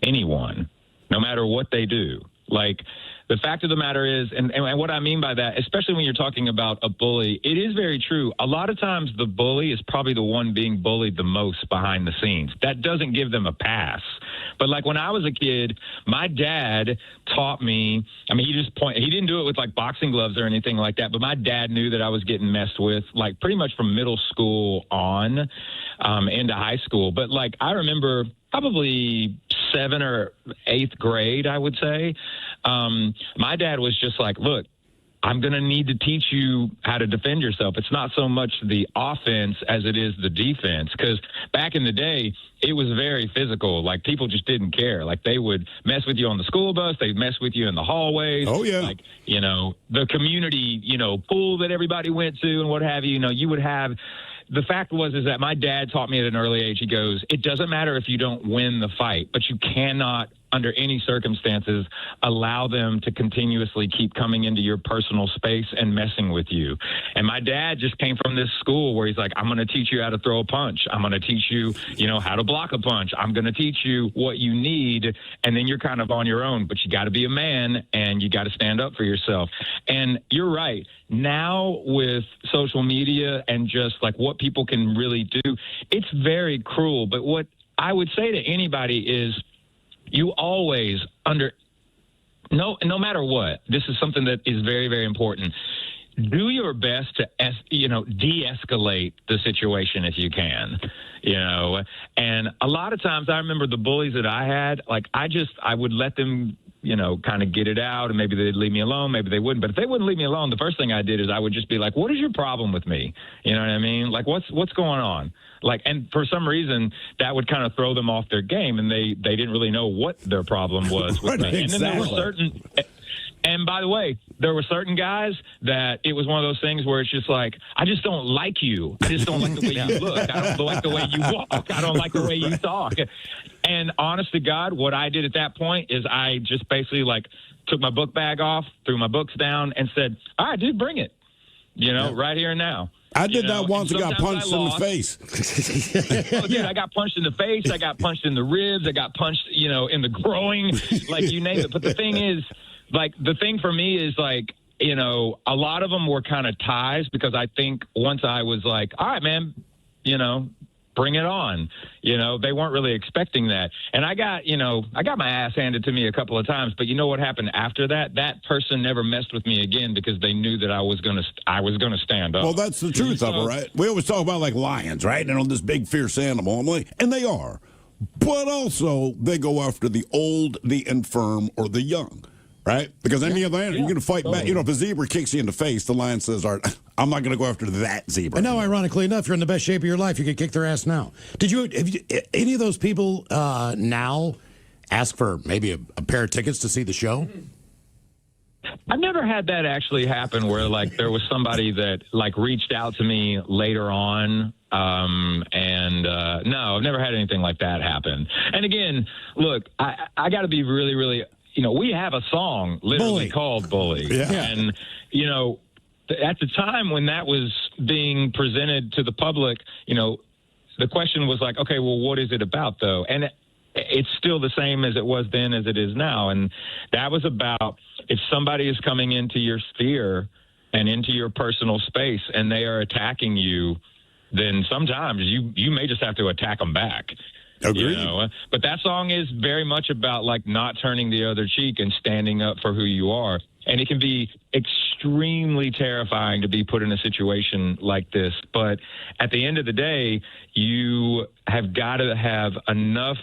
anyone, no matter what they do. The fact of the matter is, and what I mean by that, especially when you're talking about a bully, it is very true. A lot of times the bully is probably the one being bullied the most behind the scenes. That doesn't give them a pass. But when I was a kid, my dad taught me, he didn't do it with boxing gloves or anything like that, but my dad knew that I was getting messed with, pretty much from middle school on into high school. But I remember probably 7th or 8th grade, I would say. My dad was just like, look, I'm going to need to teach you how to defend yourself. It's not so much the offense as it is the defense, because back in the day, it was very physical. Like, people just didn't care. Like, they would mess with you on the school bus. They'd mess with you in the hallways. Oh, yeah. Like, you know, the community, you know, pool that everybody went to and what have you. You know, you would have – the fact is that my dad taught me at an early age. He goes, it doesn't matter if you don't win the fight, but you cannot, under any circumstances, allow them to continuously keep coming into your personal space and messing with you. And my dad just came from this school where he's like, I'm going to teach you how to throw a punch. I'm going to teach you, you know, how to block a punch. I'm going to teach you what you need. And then you're kind of on your own, but you got to be a man and you got to stand up for yourself. And you're right. Now with social media and just like what people can really do, it's very cruel. But what I would say to anybody is, you always no matter what, this is something that is very, very important. Do your best to, de-escalate the situation if you can, you know. And a lot of times I remember the bullies that I had, like I would let them, you know, kind of get it out, and maybe they'd leave me alone, maybe they wouldn't. But if they wouldn't leave me alone, the first thing I did is I would just be like, what is your problem with me? You know what I mean? Like, what's going on? Like, and for some reason, that would kind of throw them off their game, and they didn't really know what their problem was with me. And then there were certain, and by the way, there were certain guys that it was one of those things where it's just like, I just don't like you. I just don't like the way you look. I don't like the way you walk. I don't like the way you talk. And honest to God, what I did at that point is I just basically like took my book bag off, threw my books down, and said, all right, dude, bring it. You know, right here and now. I did that once and got punched in the face. Oh, dude, I got punched in the face. I got punched in the ribs. I got punched, you know, in the groin, like you name it. But the thing is, like, the thing for me is, like, you know, a lot of them were kind of ties, because I think once I was like, all right, man, you know, bring it on. You know, they weren't really expecting that. And I got my ass handed to me a couple of times, but you know what happened after that? That person never messed with me again, because they knew that I was going to stand up. Well, that's the truth of it, right? We always talk about like lions, right? And on this big fierce animal, and they are. But also they go after the old, the infirm, or the young. Right? Because any other animal, you're going to fight back. You know, if a zebra kicks you in the face, the lion says, all right, I'm not going to go after that zebra. And now, ironically enough, you're in the best shape of your life. You could kick their ass now. Have any of those people now ask for maybe a pair of tickets to see the show? I've never had that actually happen where, like, there was somebody that, like, reached out to me later on. No, I've never had anything like that happen. And again, look, I got to be really, really, you know, we have a song literally called Bully. Yeah. And, you know, at the time when that was being presented to the public, you know, the question was like, okay, well, what is it about, though? And it's still the same as it was then as it is now. And that was about, if somebody is coming into your sphere and into your personal space and they are attacking you, then sometimes you may just have to attack them back. Agreed. You know? But that song is very much about, like, not turning the other cheek and standing up for who you are. And it can be extremely terrifying to be put in a situation like this. But at the end of the day, you have got to have enough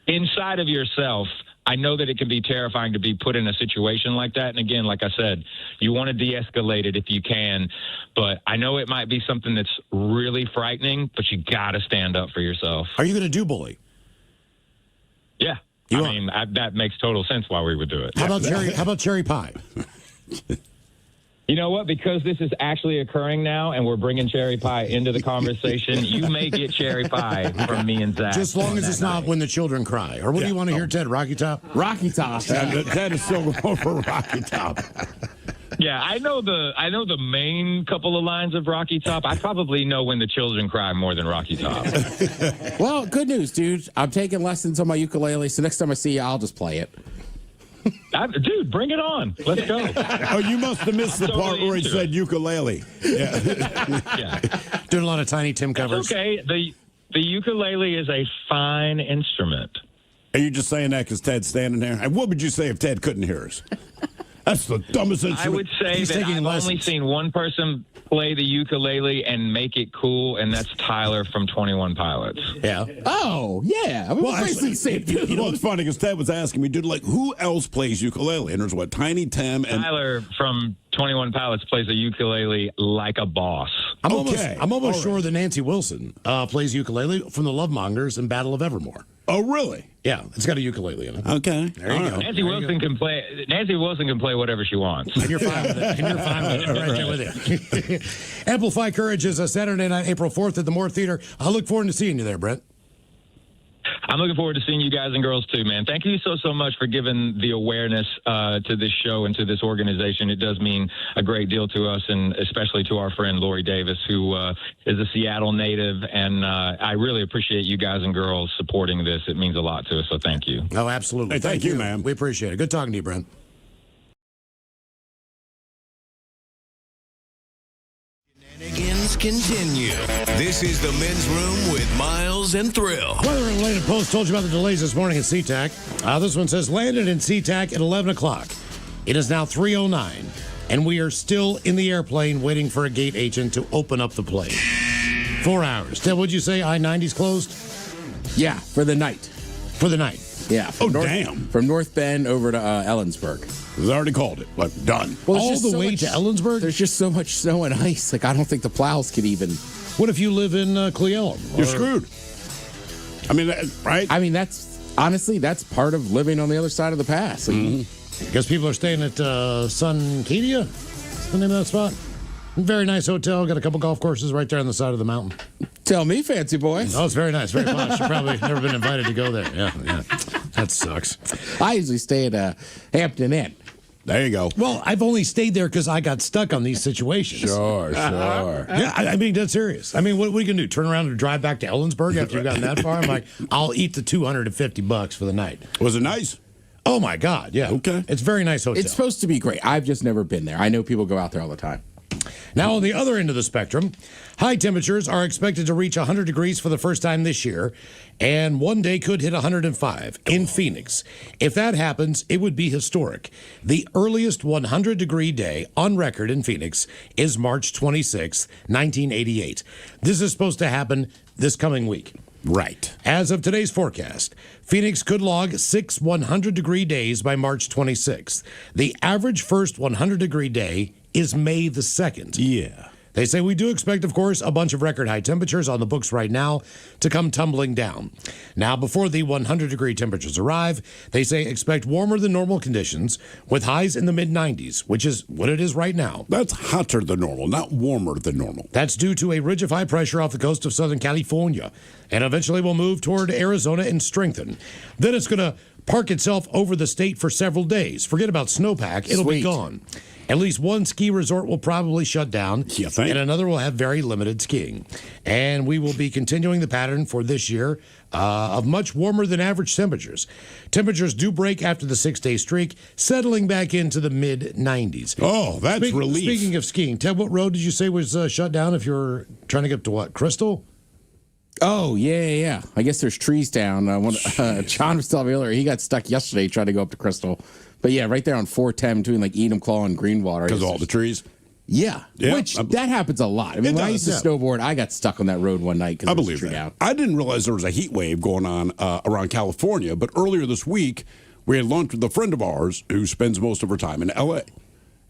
inside of yourself. I know that it can be terrifying to be put in a situation like that. And again, like I said, you want to de-escalate it if you can. But I know it might be something that's really frightening, but you got to stand up for yourself. Are you going to do bully? Yeah. That makes total sense why we would do it. How about cherry pie? You know what? Because this is actually occurring now, and we're bringing cherry pie into the conversation, you may get cherry pie from me and Zach. Just long as it's not when the children cry. Or what do you want to hear, Ted? Rocky Top? Rocky Top. Ted is still going for Rocky Top. Yeah, I know the main couple of lines of Rocky Top. I probably know when the children cry more than Rocky Top. Well, good news, dude. I'm taking lessons on my ukulele, so next time I see you, I'll just play it. Dude, bring it on. Let's go. Oh, you must have missed the part where he said ukulele. Yeah. Yeah. Doing a lot of Tiny Tim covers. That's okay. The ukulele is a fine instrument. Are you just saying that because Ted's standing there? And what would you say if Ted couldn't hear us? That's the dumbest instrument. I would say He's that taking I've lessons. only seen one person play the ukulele and make it cool, and that's Tyler from 21 Pilots. Yeah. Oh, yeah. I mean, Well, basically the same you dude. know what's funny? Because Ted was asking me, dude, like, who else plays ukulele? And there's what, Tiny Tim and Tyler from 21 Pilots plays a ukulele like a boss. I'm Okay. almost All sure right. that Nancy Wilson plays ukulele from the Lovemongers in Battle of Evermore. Oh, really? Yeah, it's got a ukulele in it. Okay. There you go. Nancy Wilson can play. Nancy Wilson can play whatever she wants. And you're fine with it. And you're fine with it. Right there with you. Amplify Courage is a Saturday night, April 4th at the Moore Theater. I look forward to seeing you there, Brent. I'm looking forward to seeing you guys and girls too, man. Thank you so much for giving the awareness to this show and to this organization. It does mean a great deal to us, and especially to our friend Lori Davis, who is a Seattle native. And I really appreciate you guys and girls supporting this. It means a lot to us, so thank you. Oh, absolutely. Hey, thank you, man. We appreciate it. Good talking to you, Brent. Shenanigans continue. This is the Men's Room with Miles and Thrill. Weather-related post told you about the delays this morning at SeaTac. This one says, landed in SeaTac at 11 o'clock. It is now 3:09, and we are still in the airplane waiting for a gate agent to open up the plane. 4 hours. Ted, what'd you say? I-90's closed? Yeah, for the night. For the night. Yeah. From damn. From North Bend over to Ellensburg. They already called it. Like, done. Well, there's All just the so way much- to Ellensburg? There's just so much snow and ice. Like, I don't think the plows could even. What if you live in Cleellum? You're screwed. I mean, right? I mean, that's honestly, that's part of living on the other side of the pass. Like, Because people are staying at Suncadia. What's the name of that spot? Very nice hotel. Got a couple golf courses right there on the side of the mountain. Tell me, fancy boy. Oh, it's very nice. Very posh. You've probably never been invited to go there. Yeah. That sucks. I usually stay at Hampton Inn. There you go. Well, I've only stayed there because I got stuck on these situations. Sure. Yeah, I mean, dead serious. I mean, what are you going to do? Turn around and drive back to Ellensburg after you've gotten that far? I'm like, I'll eat the $250 for the night. Was it nice? Oh, my God. Yeah. Okay. It's a very nice hotel. It's supposed to be great. I've just never been there. I know people go out there all the time. Now, on the other end of the spectrum, high temperatures are expected to reach 100 degrees for the first time this year, and one day could hit 105 in Phoenix. If that happens, it would be historic. The earliest 100-degree day on record in Phoenix is March 26, 1988. This is supposed to happen this coming week. Right. As of today's forecast, Phoenix could log 6 100-degree days by March 26th. The average first 100-degree day is May the 2nd. Yeah. They say we do expect, of course, a bunch of record high temperatures on the books right now to come tumbling down. Now, before the 100-degree temperatures arrive, they say expect warmer than normal conditions with highs in the mid-90s, which is what it is right now. That's hotter than normal, not warmer than normal. That's due to a ridge of high pressure off the coast of Southern California, and eventually will move toward Arizona and strengthen. Then it's going to park itself over the state for several days. Forget about snowpack, it'll be Sweet. gone. At least one ski resort will probably shut down, You think? and another will have very limited skiing. And we will be continuing the pattern for this year of much warmer than average temperatures. Temperatures do break after the 6-day streak, settling back into the mid-90s. Oh, that's relief. Speaking of skiing, Ted, what road did you say was shut down if you're trying to get up to what, Crystal? Oh, yeah. I guess there's trees down. John was telling me earlier, he got stuck yesterday trying to go up to Crystal. But yeah, right there on 410 between like Edam Claw and Greenwater. Because of all the trees? Yeah, which that happens a lot. I mean, when I used to snowboard, I got stuck on that road one night because I it was believe tree that. down. I didn't realize there was a heat wave going on around California, but earlier this week, we had lunch with a friend of ours who spends most of her time in L.A.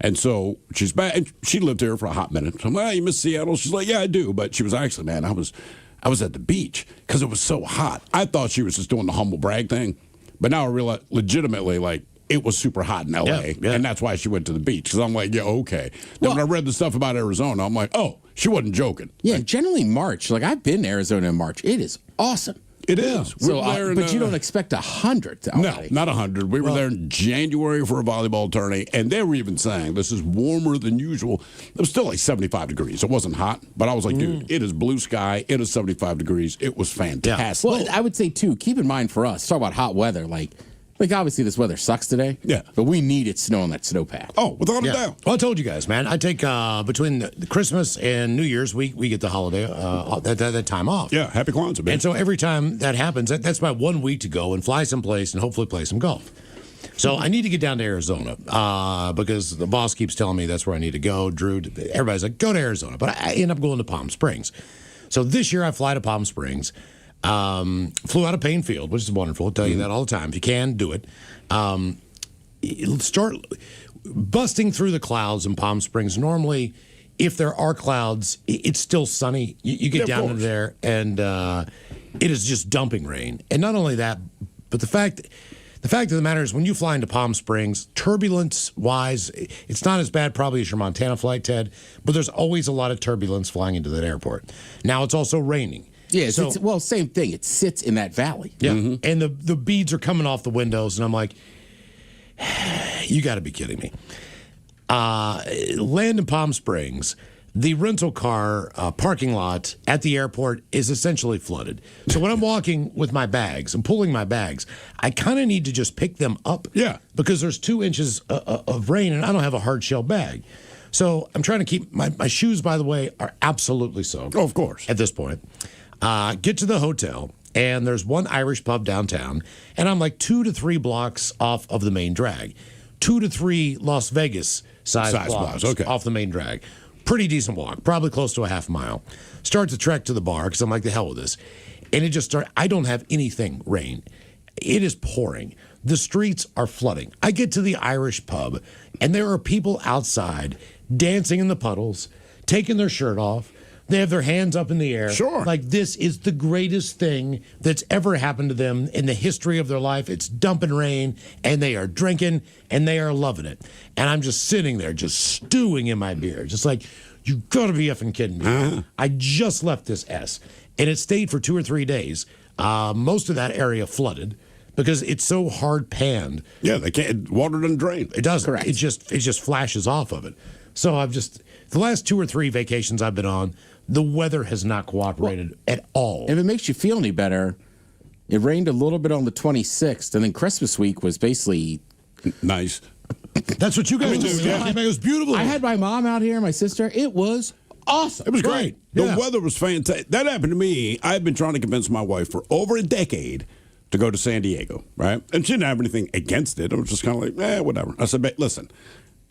And so she's back, and she lived here for a hot minute. So I'm like, you miss Seattle? She's like, yeah, I do. But she was actually, man, I was at the beach because it was so hot. I thought she was just doing the humble brag thing. But now I realize legitimately, like, it was super hot in L.A., and that's why she went to the beach. Because I'm like, yeah, okay. Then when I read the stuff about Arizona, I'm like, oh, she wasn't joking. Yeah, generally March. Like, I've been to Arizona in March. It is awesome. It is. So, but you don't expect 100. No, not 100. We were there in January for a volleyball tourney, and they were even saying this is warmer than usual. It was still like 75 degrees. It wasn't hot, but I was like, dude, it is blue sky. It is 75 degrees. It was fantastic. Well, I would say, too, keep in mind for us, talk about hot weather, like obviously this weather sucks today. Yeah. But we needed snow on that snowpack. Oh, without a doubt. Well, I told you guys, man. I take between the Christmas and New Year's, we get the holiday that time off. Yeah, happy Kwanzaa, man. And so every time that happens, that's my 1 week to go and fly someplace and hopefully play some golf. So I need to get down to Arizona because the boss keeps telling me that's where I need to go. Drew, everybody's like, go to Arizona. But I end up going to Palm Springs. So this year I fly to Palm Springs. Flew out of Payne Field, which is wonderful. I'll tell you that all the time. If you can, do it. Start busting through the clouds in Palm Springs. Normally, if there are clouds, it's still sunny. You get down into there, and it is just dumping rain. And not only that, but the fact of the matter is when you fly into Palm Springs, turbulence-wise, it's not as bad probably as your Montana flight, Ted, but there's always a lot of turbulence flying into that airport. Now it's also raining. Yeah, well, same thing. It sits in that valley. Yeah, and the beads are coming off the windows, and I'm like, you got to be kidding me. Land in Palm Springs, the rental car parking lot at the airport is essentially flooded. So when I'm walking with my bags and pulling my bags, I kind of need to just pick them up. Yeah. Because there's 2 inches of rain, and I don't have a hard shell bag. So I'm trying to keep my shoes, by the way, are absolutely soaked. Oh, of course. At this point. Get to the hotel, and there's one Irish pub downtown, and I'm like 2 to 3 blocks off of the main drag. 2 to 3 Las Vegas size blocks off the main drag. Pretty decent walk, probably close to a half mile. Start to trek to the bar because I'm like, the hell with this. And it just started. I don't have anything rain. It is pouring. The streets are flooding. I get to the Irish pub, and there are people outside dancing in the puddles, taking their shirt off. They have their hands up in the air. Sure. Like this is the greatest thing that's ever happened to them in the history of their life. It's dumping rain, and they are drinking, and they are loving it. And I'm just sitting there, just stewing in my beer. Just like, you gotta be effing kidding me. I just left this S. And it stayed for 2 or 3 days. Most of that area flooded because it's so hard panned. Yeah, they can't. Water doesn't drain. It doesn't. Correct. It just flashes off of it. So the last 2 or 3 vacations I've been on, the weather has not cooperated at all. If it makes you feel any better, it rained a little bit on the 26th, and then Christmas week was basically nice. That's what you guys do. Yeah. It was beautiful. I had my mom out here, my sister. It was awesome. It was great. The weather was fantastic. That happened to me. I've been trying to convince my wife for over a decade to go to San Diego, right? And she didn't have anything against it. I was just kind of like, whatever. I said, listen,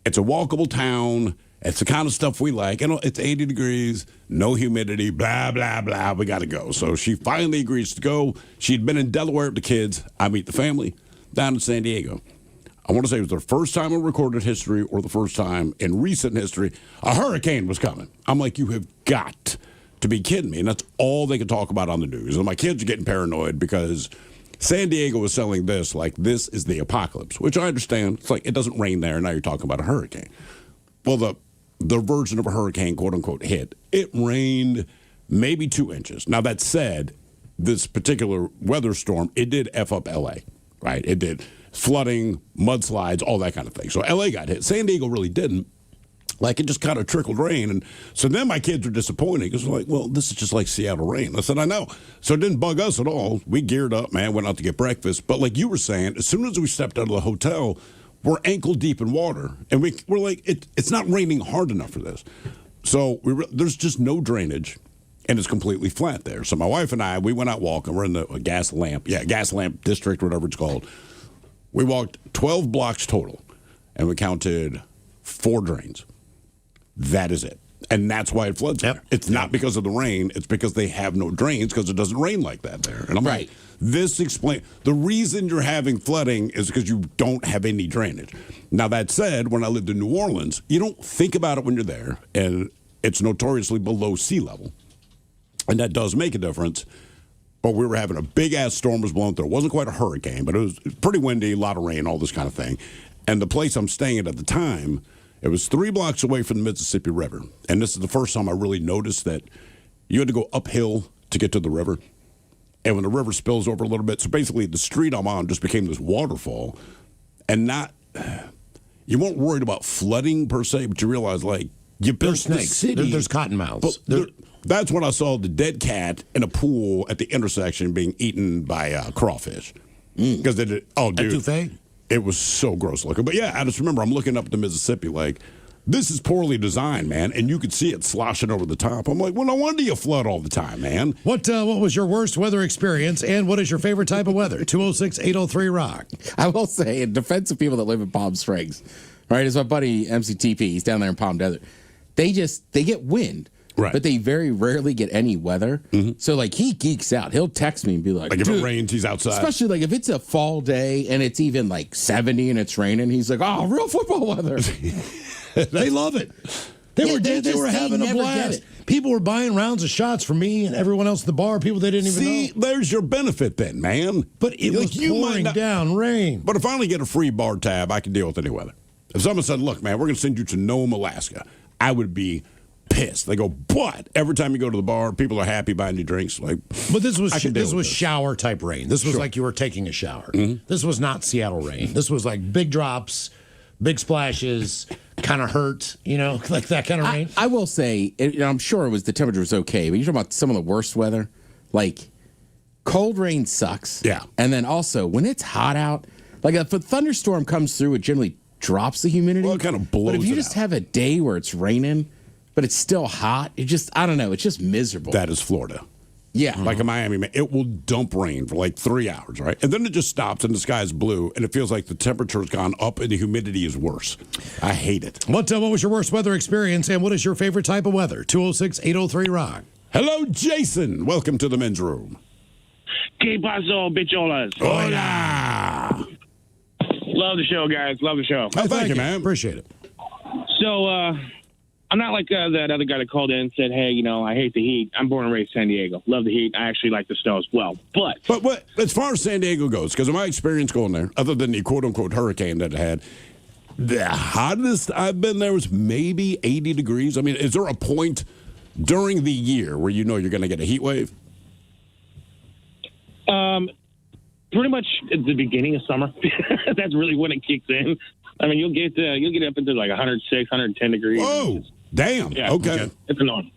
it's a walkable town. It's the kind of stuff we like. It's 80 degrees, no humidity, blah, blah, blah. We got to go. So she finally agrees to go. She'd been in Delaware with the kids. I meet the family down in San Diego. I want to say it was the first time in recorded history or the first time in recent history a hurricane was coming. I'm like, you have got to be kidding me. And that's all they could talk about on the news. And my kids are getting paranoid because San Diego was selling this like this is the apocalypse, which I understand. It's like it doesn't rain there. Now you're talking about a hurricane. Well, the version of a hurricane, quote unquote, hit. It rained maybe 2 inches. Now, that said, this particular weather storm, it did F up L.A., right? It did flooding, mudslides, all that kind of thing. So L.A. got hit. San Diego really didn't. Like, it just kind of trickled rain. And so then my kids were disappointed because they're like, well, this is just like Seattle rain. I said, I know. So it didn't bug us at all. We geared up, man, went out to get breakfast. But like you were saying, as soon as we stepped out of the hotel, we're ankle deep in water, and we're like, it's not raining hard enough for this. So there's just no drainage, and it's completely flat there. So my wife and I, we went out walking. We're in the gas lamp district, whatever it's called. We walked 12 blocks total, and we counted 4 drains. That is it. And that's why it floods there. It's not because of the rain. It's because they have no drains because it doesn't rain like that there. And I'm like, this explains the reason you're having flooding is because you don't have any drainage. Now, that said, when I lived in New Orleans, you don't think about it when you're there, and it's notoriously below sea level. And that does make a difference. But we were having a big-ass storm was blowing through. It wasn't quite a hurricane, but it was pretty windy, a lot of rain, all this kind of thing. And the place I'm staying at the time, it was 3 blocks away from the Mississippi River. And this is the first time I really noticed that you had to go uphill to get to the river. And when the river spills over a little bit, so basically the street I'm on just became this waterfall. And you weren't worried about flooding per se, but you realize, like, you built snakes. The city. There's cottonmouths. That's when I saw the dead cat in a pool at the intersection being eaten by crawfish. Because they did, oh, dude. Etouffee? It was so gross looking. But yeah, I just remember I'm looking up the Mississippi like, This is poorly designed, man, and you could see it sloshing over the top. I'm like, well, no wonder you flood all the time, man. What was your worst weather experience, and what is your favorite type of weather? 206-803-ROCK. I will say, in defense of people that live in Palm Springs, right, is my buddy MCTP. He's down there in Palm Desert. They get wind. Right. But they very rarely get any weather. So, like, he geeks out. He'll text me and be like, if it rains, he's outside. Especially, like, if it's a fall day and it's even, like, 70 and it's raining, he's like, oh, real football weather. They love it. They were having a blast. People were buying rounds of shots for me and everyone else at the bar, people they didn't even know. See, there's your benefit then, man. But it was pouring down rain. But if I only get a free bar tab, I can deal with any weather. If someone said, look, man, we're going to send you to Nome, Alaska, I would be pissed. They go, but every time you go to the bar, people are happy buying you drinks. Like, but this was shower type rain. This was like you were taking a shower. This was not Seattle rain. This was like big drops, big splashes, kind of hurt, like that kind of rain. I will say, I'm sure the temperature was okay, but you're talking about some of the worst weather. Like, cold rain sucks. Yeah. And then also, when it's hot out, like if a thunderstorm comes through, it generally drops the humidity. Well, it kind of blows But if you it just out. have a day where it's raining, but it's still hot, I don't know, it's just miserable. That is Florida. Yeah. Like in Miami, man, it will dump rain for like 3 hours, right? And then it just stops and the sky is blue and it feels like the temperature's gone up and the humidity is worse. I hate it. What was your worst weather experience, and what is your favorite type of weather? 206-803-ROCK. Hello, Jason. Welcome to the men's room. ¿Qué pasó, bicholas? Hola. Love the show, guys. Love the show. Oh, thank you, man. Appreciate it. So, I'm not like that other guy that called in and said, hey, I hate the heat. I'm born and raised San Diego. Love the heat. I actually like the snow as well. But what, as far as San Diego goes, because of my experience going there, other than the quote-unquote hurricane that it had, the hottest I've been there was maybe 80 degrees. I mean, is there a point during the year where you're going to get a heat wave? pretty much at the beginning of summer. That's really when it kicks in. I mean, you'll get up into like 106, 110 degrees. Whoa, damn. Yeah, Okay. It's a norm.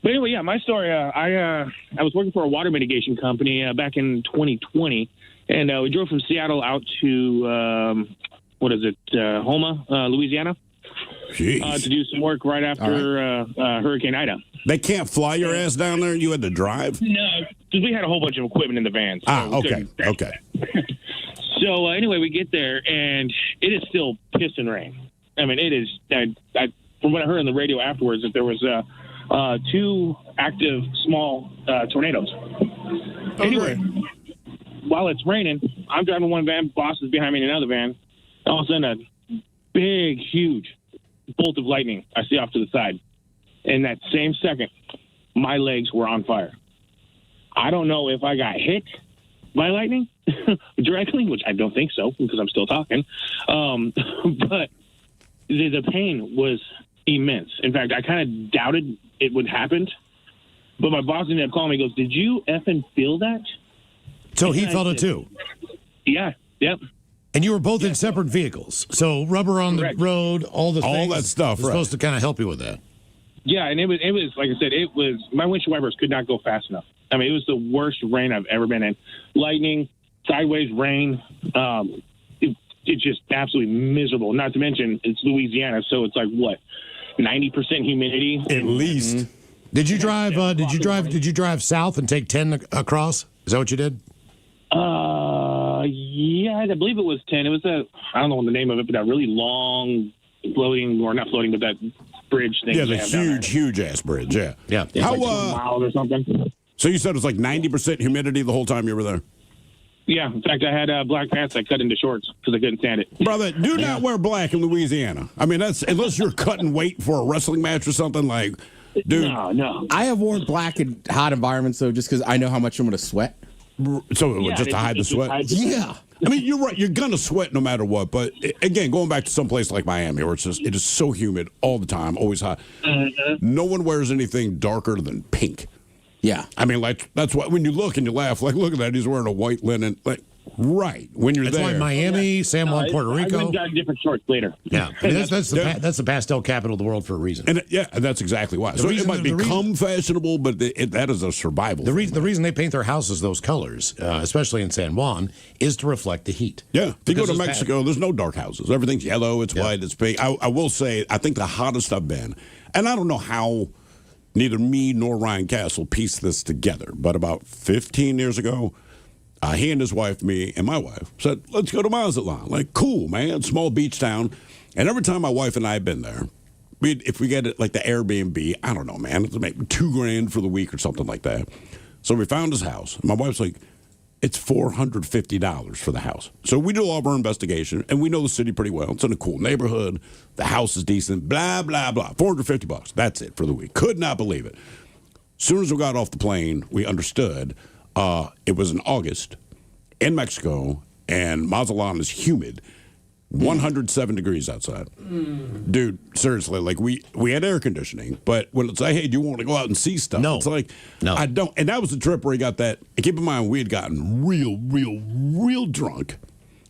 But anyway, yeah, my story, I was working for a water mitigation company back in 2020, and we drove from Seattle out to, Houma, Louisiana, to do some work right after Hurricane Ida. They can't fly your ass down there and you had to drive? No, because we had a whole bunch of equipment in the van. So Okay. So anyway, we get there, and it is still pissing rain. I mean, it is. From what I heard on the radio afterwards, that there was 2 active small tornadoes. Anyway, while it's raining, I'm driving one van, boss is behind me in another van. All of a sudden, a big, huge bolt of lightning I see off to the side. In that same second, my legs were on fire. I don't know if I got hit by lightning directly, which I don't think so because I'm still talking. But the pain was immense. In fact, I kind of doubted it would happen. But my boss ended up calling me and goes, "Did you effing feel that?" So he felt it too? Yeah, yep. And you were both in separate vehicles. So rubber on the road, all things. that stuff, was supposed to kind of help you with that. Yeah, and it was like I said, my windshield wipers could not go fast enough. I mean, it was the worst rain I've ever been in. Lightning, sideways rain, it's just absolutely miserable. Not to mention it's Louisiana, so it's like what, 90% humidity at least. Mm-hmm. Did you drive? Did you drive south and take 10 across? Is that what you did? Yeah, I believe it was 10. It was I don't know the name of it, but that really long floating, or not floating, but that bridge thing. Yeah, the huge ass bridge. Yeah. How miles or something? So you said it was like 90% humidity the whole time you were there? Yeah. In fact, I had black pants I cut into shorts because I couldn't stand it. Brother, do not wear black in Louisiana. I mean, that's unless you're cutting weight for a wrestling match or something like. Dude, no. I have worn black in hot environments though, just because I know how much I'm going to sweat. So just to hide the sweat? Yeah. I mean, you're right. You're going to sweat no matter what. But again, going back to some place like Miami where it is so humid all the time, always hot. Mm-hmm. No one wears anything darker than pink. Yeah. I mean, like, that's why when you look and you laugh, like, look at that. He's wearing a white linen. Like, Right. When you're That's there. why Miami, San Juan, Puerto I Rico. went and got different shorts later. Yeah, I mean, that's the pastel capital of the world for a reason. And that's exactly why. So it might become fashionable, but that is a survival. The reason they paint their houses those colors, especially in San Juan, is to reflect the heat. Yeah. If you go to Because Mexico, there's no dark houses. Everything's yellow, it's white, it's pink. I will say, I think the hottest I've been, and I don't know how neither me nor Ryan Castle pieced this together, but about 15 years ago, he and his wife, me and my wife, said, let's go to Mazatlan. Like, cool, man, small beach town. And every time my wife and I have been there, if we get it like the Airbnb, I don't know, man, it's maybe $2,000 for the week or something like that. So we found his house. My wife's like, it's $450 for the house. So we do all of our investigation, and we know the city pretty well. It's in a cool neighborhood. The house is decent, blah, blah, blah. $450. That's it for the week. Could not believe it. As soon as we got off the plane, we understood it was in August in Mexico, and Mazatlan is humid. 107 degrees outside. Dude, seriously, like we had air conditioning, but when it's like, hey, do you want to go out and see stuff? No. It's like, no. I don't. And that was the trip where he got that. And keep in mind, we had gotten real drunk.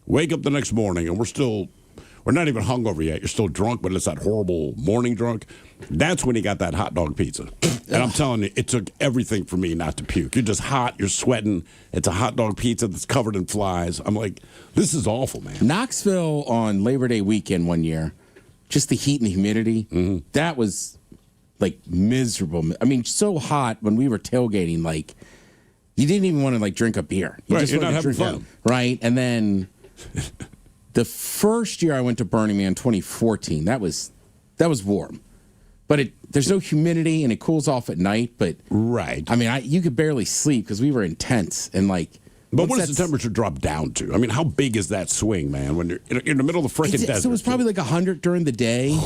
Wake up the next morning, and we're not even hungover yet. You're still drunk, but it's that horrible morning drunk. That's when he got that hot dog pizza. And I'm telling you, it took everything for me not to puke. You're just hot. You're sweating. It's a hot dog pizza that's covered in flies. I'm like, this is awful, man. Knoxville on Labor Day weekend one year, just the heat and the humidity, that was like miserable. I mean, so hot when we were tailgating, like you didn't even want to like drink a beer. You Right, just you're wanted not to having drink fun. right? And then the first year I went to Burning Man, 2014, that was warm. But there's no humidity and it cools off at night. But right, I mean, you could barely sleep because we were intense and like. But what does the temperature drop down to? I mean, how big is that swing, man? When you're in the middle of the freaking desert. So it was probably like 100 during the day,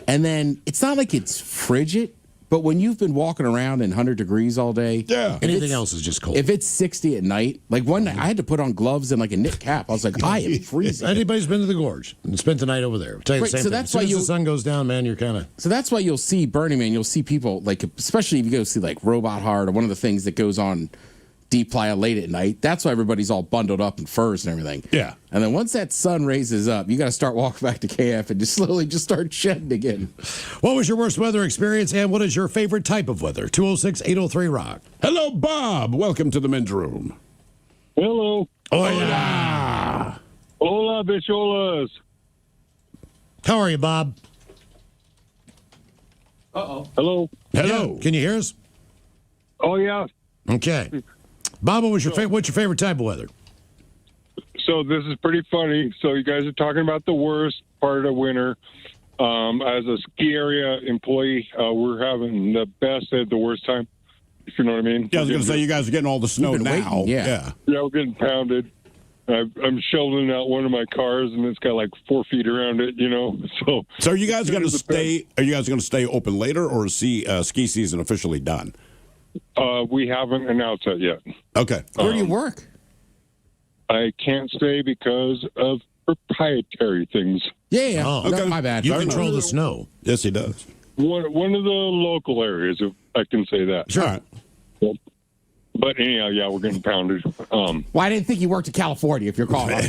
and then it's not like it's frigid. But when you've been walking around in 100 degrees all day, anything else is just cold. If it's 60 at night, like one night I had to put on gloves and like a knit cap. I was like, I am freezing. Anybody's been to the gorge and spent the night over there. I'll tell you Right, the same so thing. that's As soon why as the sun goes down, man, you're kind of. So that's why you'll see Burning Man. You'll see people like, especially if you go see like Robot Heart or one of the things that goes on Deep Playa late at night. That's why everybody's all bundled up in furs and everything. Yeah. And then once that sun raises up, you got to start walking back to KF and just slowly just start shedding again. What was your worst weather experience, and what is your favorite type of weather? 206-803-ROCK. Hello, Bob. Welcome to the men's room. Hello. Hola. Hola, bicholas. How are you, Bob? Hello. Hello. Yeah. Can you hear us? Oh, yeah. Okay. Bob, what's your favorite type of weather? So this is pretty funny. So you guys are talking about the worst part of winter. As a ski area employee, we're having the best at the worst time, if you know what I mean. Yeah, I was going to say, you guys are getting all the snow now. Yeah, we're getting pounded. I'm shoveling out one of my cars, and it's got like 4 feet around it, you know. So are you guys going to stay? Are you guys going to stay open later, or is ski season officially done? We haven't announced that yet. Okay. Where do you work? I can't stay because of proprietary things. Yeah. Oh, No, okay. my bad. You control the snow. Yes, he does. One of the local areas, if I can say that. Sure. All right. But anyhow, yeah, we're getting pounded. Well, I didn't think you worked in California if you're calling. I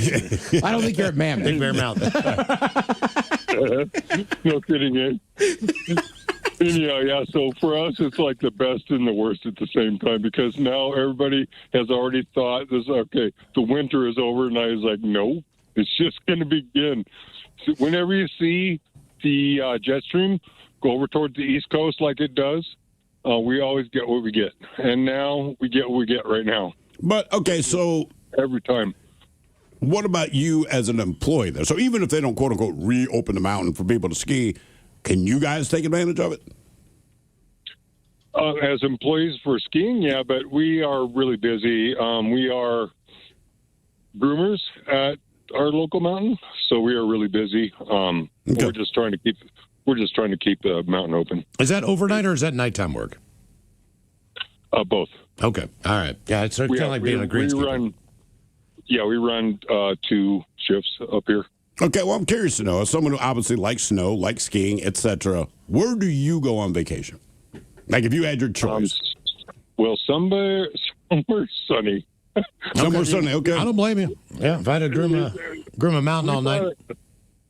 don't think you're at Mammoth. Big Bear Mountain. No kidding, eh? Anyhow, yeah, so for us, it's like the best and the worst at the same time, because now everybody has already thought this, okay, the winter is over, and I was like, no, it's just going to begin. So whenever you see the jet stream go over towards the East Coast like it does, we always get what we get. And now we get what we get right now. But, okay, so every time. What about you as an employee there? So even if they don't, quote unquote, reopen the mountain for people to ski, can you guys take advantage of it? As employees for skiing, yeah, but we are really busy. We are groomers at our local mountain, so we are really busy. We're just trying to keep the mountain open. Is that overnight or is that nighttime work? Both. Okay. All right. Yeah, it's kind of like being a greenskeeper. We run 2 shifts up here. Okay, well, I'm curious to know, as someone who obviously likes snow, likes skiing, etc., where do you go on vacation? Like, if you had your choice. Well, somewhere sunny. Somewhere sunny, okay. I don't blame you. Yeah, if I had to groom a mountain all night.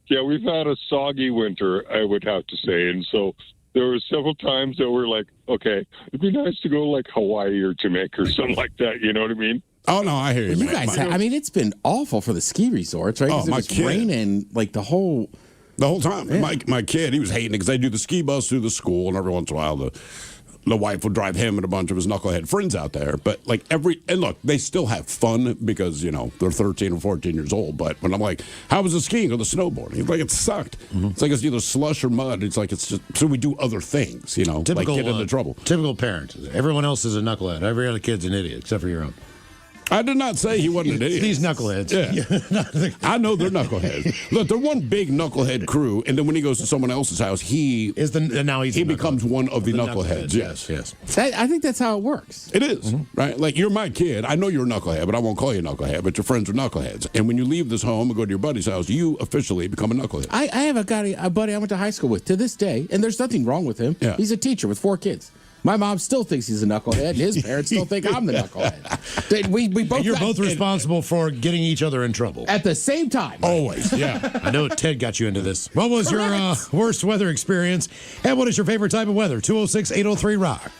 Yeah, we've had a soggy winter, I would have to say. And so there were several times that we're like, okay, it'd be nice to go like Hawaii or Jamaica or something like that. You know what I mean? Oh, no, I hear you, You man. guys, I mean, it's been awful for the ski resorts, right? 'Cause Oh, my it was kid. raining like the whole time. Yeah. My kid, he was hating it because they do the ski bus through the school, and every once in a while the wife would drive him and a bunch of his knucklehead friends out there. But like and look, they still have fun because, you know, they're 13 or 14 years old. But when I'm like, how was the skiing or the snowboarding? He's like, it sucked. It's like it's either slush or mud. It's like, it's just, so we do other things, you know, Typical, like get into trouble. Typical parent. Everyone else is a knucklehead. Every other kid's an idiot except for your own. I did not say he wasn't an idiot. These knuckleheads. Yeah. I know they're knuckleheads. Look, they're one big knucklehead crew, and then when he goes to someone else's house, he becomes one of the knuckleheads. Yes. I think that's how it works. It is, right? Like, you're my kid. I know you're a knucklehead, but I won't call you a knucklehead, but your friends are knuckleheads. And when you leave this home and go to your buddy's house, you officially become a knucklehead. I have a buddy I went to high school with to this day, and there's nothing wrong with him. Yeah. He's a teacher with 4 kids. My mom still thinks he's a knucklehead. His parents still think I'm the knucklehead. We both. You're both responsible for getting each other in trouble. At the same time. Always, yeah. I know Ted got you into this. What was your worst weather experience? And what is your favorite type of weather? 206-803-ROCK.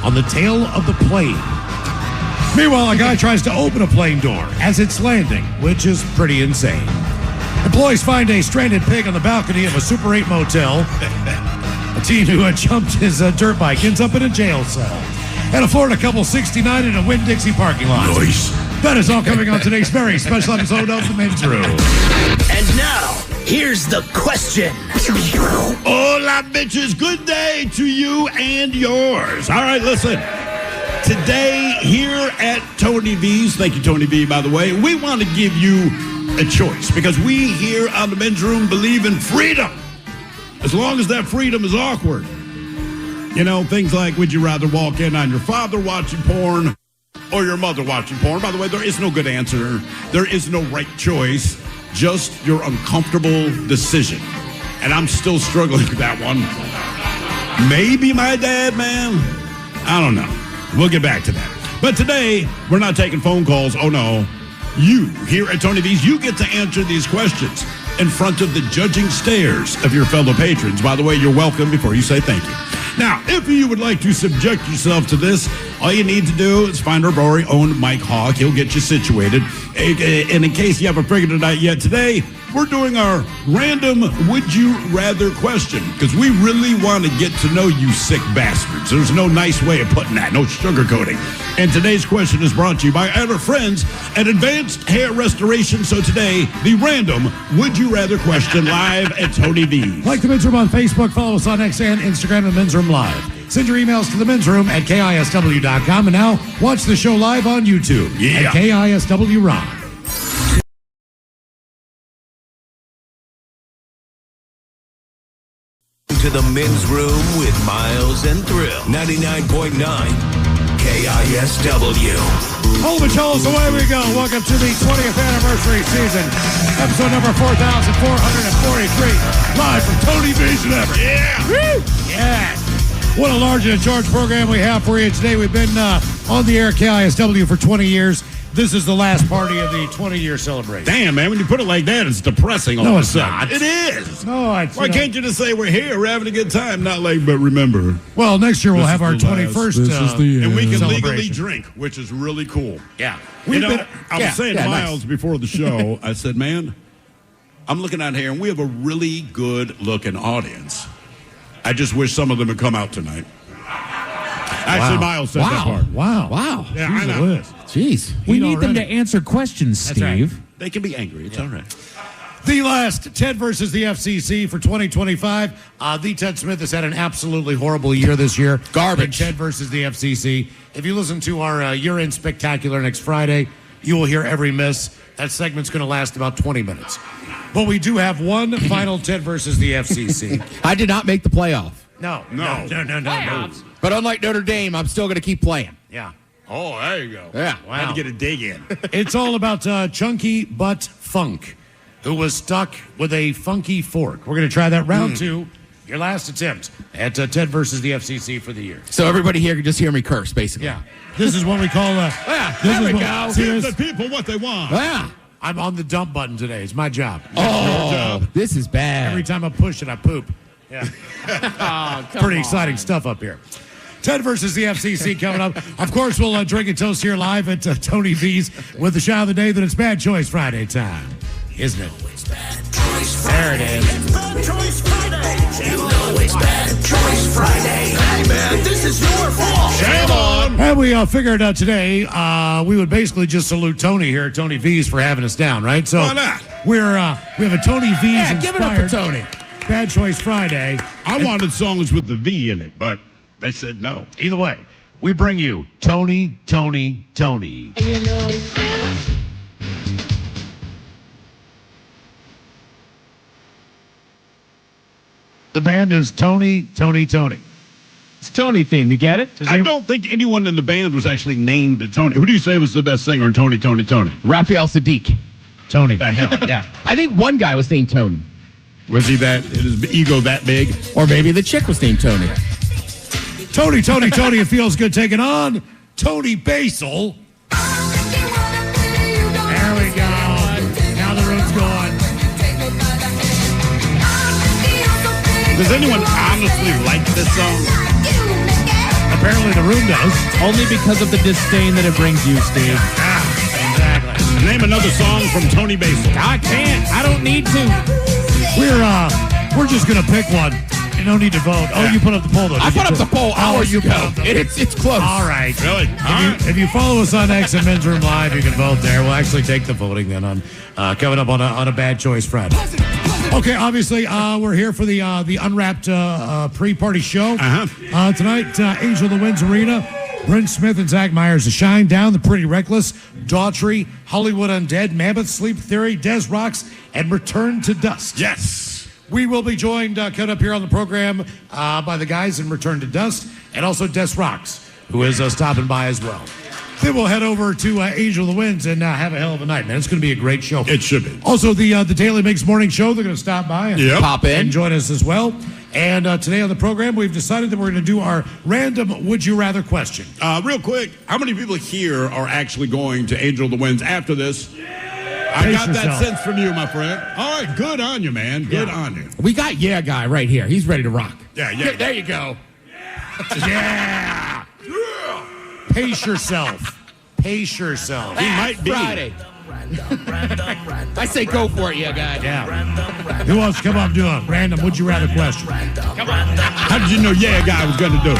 On the tail of the plane. Meanwhile, a guy tries to open a plane door as it's landing, which is pretty insane. Employees find a stranded pig on the balcony of a Super 8 motel. A teen who had jumped his dirt bike ends up in a jail cell. And a Florida couple 69 in a Winn-Dixie parking lot. Nice. That is all coming on today's very special episode of The Men's Room. And now, here's the question. Hola, bitches. Good day to you and yours. All right, listen. Today, here at Tony V's, thank you, Tony V, by the way, we want to give you a choice because we here on The Men's Room believe in freedom. As long as that freedom is awkward. You know, things like, would you rather walk in on your father watching porn or your mother watching porn? By the way, there is no good answer. There is no right choice. Just your uncomfortable decision. And I'm still struggling with that one. Maybe my dad, man. I don't know. We'll get back to that. But today, we're not taking phone calls. Oh, no. You, here at Tony V's, you get to answer these questions in front of the judging stares of your fellow patrons. By the way, you're welcome before you say thank you. Now, if you would like to subject yourself to this, all you need to do is find our very own Mike Hawk. He'll get you situated. And in case you haven't figured it out yet, today we're doing our random would you rather question because we really want to get to know you sick bastards. There's no nice way of putting that, no sugarcoating. And today's question is brought to you by our friends at Advanced Hair Restoration. So today, the random would you rather question live at Tony V's. Like The Men's Room on Facebook, follow us on X and Instagram at Men's Room Live. Send your emails to the Men's Room at KISW.com. And now, watch the show live on YouTube at KISW Rock. To the Men's Room with Miles and Thrill. 99.9 KISW. Hold the Charles, away we go. Welcome to the 20th anniversary season. Episode number 4,443. Live from Tony V's and Everett. Yeah. Woo! Yeah. What a large and in charge program we have for you today. We've been on the air at KISW for 20 years. This is the last party of the 20-year celebration. Damn, man, when you put it like that, it's depressing. No, it's not. It is. No, it's Why can't you just say we're here, we're having a good time, not like, but remember. Well, next year we'll have our the 21st and we can legally celebration. drink, which is really cool. Yeah. I was saying to Miles before the show, I said, man, I'm looking out here, and we have a really good-looking audience. I just wish some of them would come out tonight. Actually, Miles said that part. Wow. Yeah, I know. Jeez. We need them to answer questions, That's right. Steve. They can be angry. It's all right. The last Ted versus the FCC for 2025. The Ted Smith has had an absolutely horrible year this year. Garbage. The Ted versus the FCC. If you listen to our Year In Spectacular next Friday, you will hear every miss. That segment's going to last about 20 minutes. But we do have one final Ted versus the FCC. I did not make the playoff. No. But unlike Notre Dame, I'm still going to keep playing. Yeah. Oh, there you go. Yeah. Had to get a dig in. It's all about Chunky Butt Funk, who was stuck with a funky fork. We're going to try that round two. Your last attempt at Ted versus the FCC for the year. So everybody here can just hear me curse, basically. Yeah. This is what we call there we go. Give the people what they want. Yeah. I'm on the dump button today. It's my job. Oh, this is bad. Every time I push it, I poop. Yeah. Pretty exciting stuff up here. Ted versus the FCC coming up. Of course, we'll drink and toast here live at Tony V's with the shot of the day that it's Bad Choice Friday time, isn't it? There it is. Bad Choice Friday. You know it's Bad Choice Friday. Hey, man, this is your fault. Shame on. And we figured out today we would basically just salute Tony here at Tony V's for having us down, right? So why not? we have a Tony V's Yeah, give it up for Tony. Bad Choice Friday. I wanted songs with the V in it, but they said no. Either way, we bring you Tony. The band is Tony. It's Tony theme. You get it? I don't think anyone in the band was actually named Tony. Who do you say was the best singer in Tony? Raphael Sadiq. Tony. The hell? Yeah. I think one guy was named Tony. Was he that? Is his ego that big? Or maybe the chick was named Tony. Tony. It feels good taking on Tony Basil. There we go. Now the room's going. Does anyone honestly like this song? Apparently the room does. Only because of the disdain that it brings you, Steve. Exactly. Name another song from Tony Basil. I can't. I don't need to. We're just gonna pick one. You don't need to vote. Oh, you put up the poll though. I put up the poll hours ago. It's close. All right. Really? If you follow us on X and Men's Room Live, you can vote there. We'll actually take the voting then on coming up on a Bad Choice Friday. Okay, obviously we're here for the Unwrapped pre-party show tonight. Angel of the Winds Arena. Brent Smith and Zach Myers, The Shine Down, The Pretty Reckless, Daughtry, Hollywood Undead, Mammoth, Sleep Theory, Des Rocks, and Return to Dust. Yes. We will be joined coming up here on the program by the guys in Return to Dust and also Des Rocks, who is stopping by as well. Then we'll head over to Angel of the Winds and have a hell of a night, man. It's going to be a great show. It should be. Also, the Daily Mix Morning Show, they're going to stop by and pop in and join us as well. And today on the program, we've decided that we're going to do our random Would You Rather question. Real quick, how many people here are actually going to Angel of the Winds after this? I got that sense from you, my friend. All right, good on you, man. Good on you. We got Guy right here. He's ready to rock. Yeah. There you go. Yeah. Pace yourself. He might be. Friday. I say go for it, Guy. Yeah. Who wants to come up and do a random Would You Rather question? Come on. How did you know Guy was going to do it?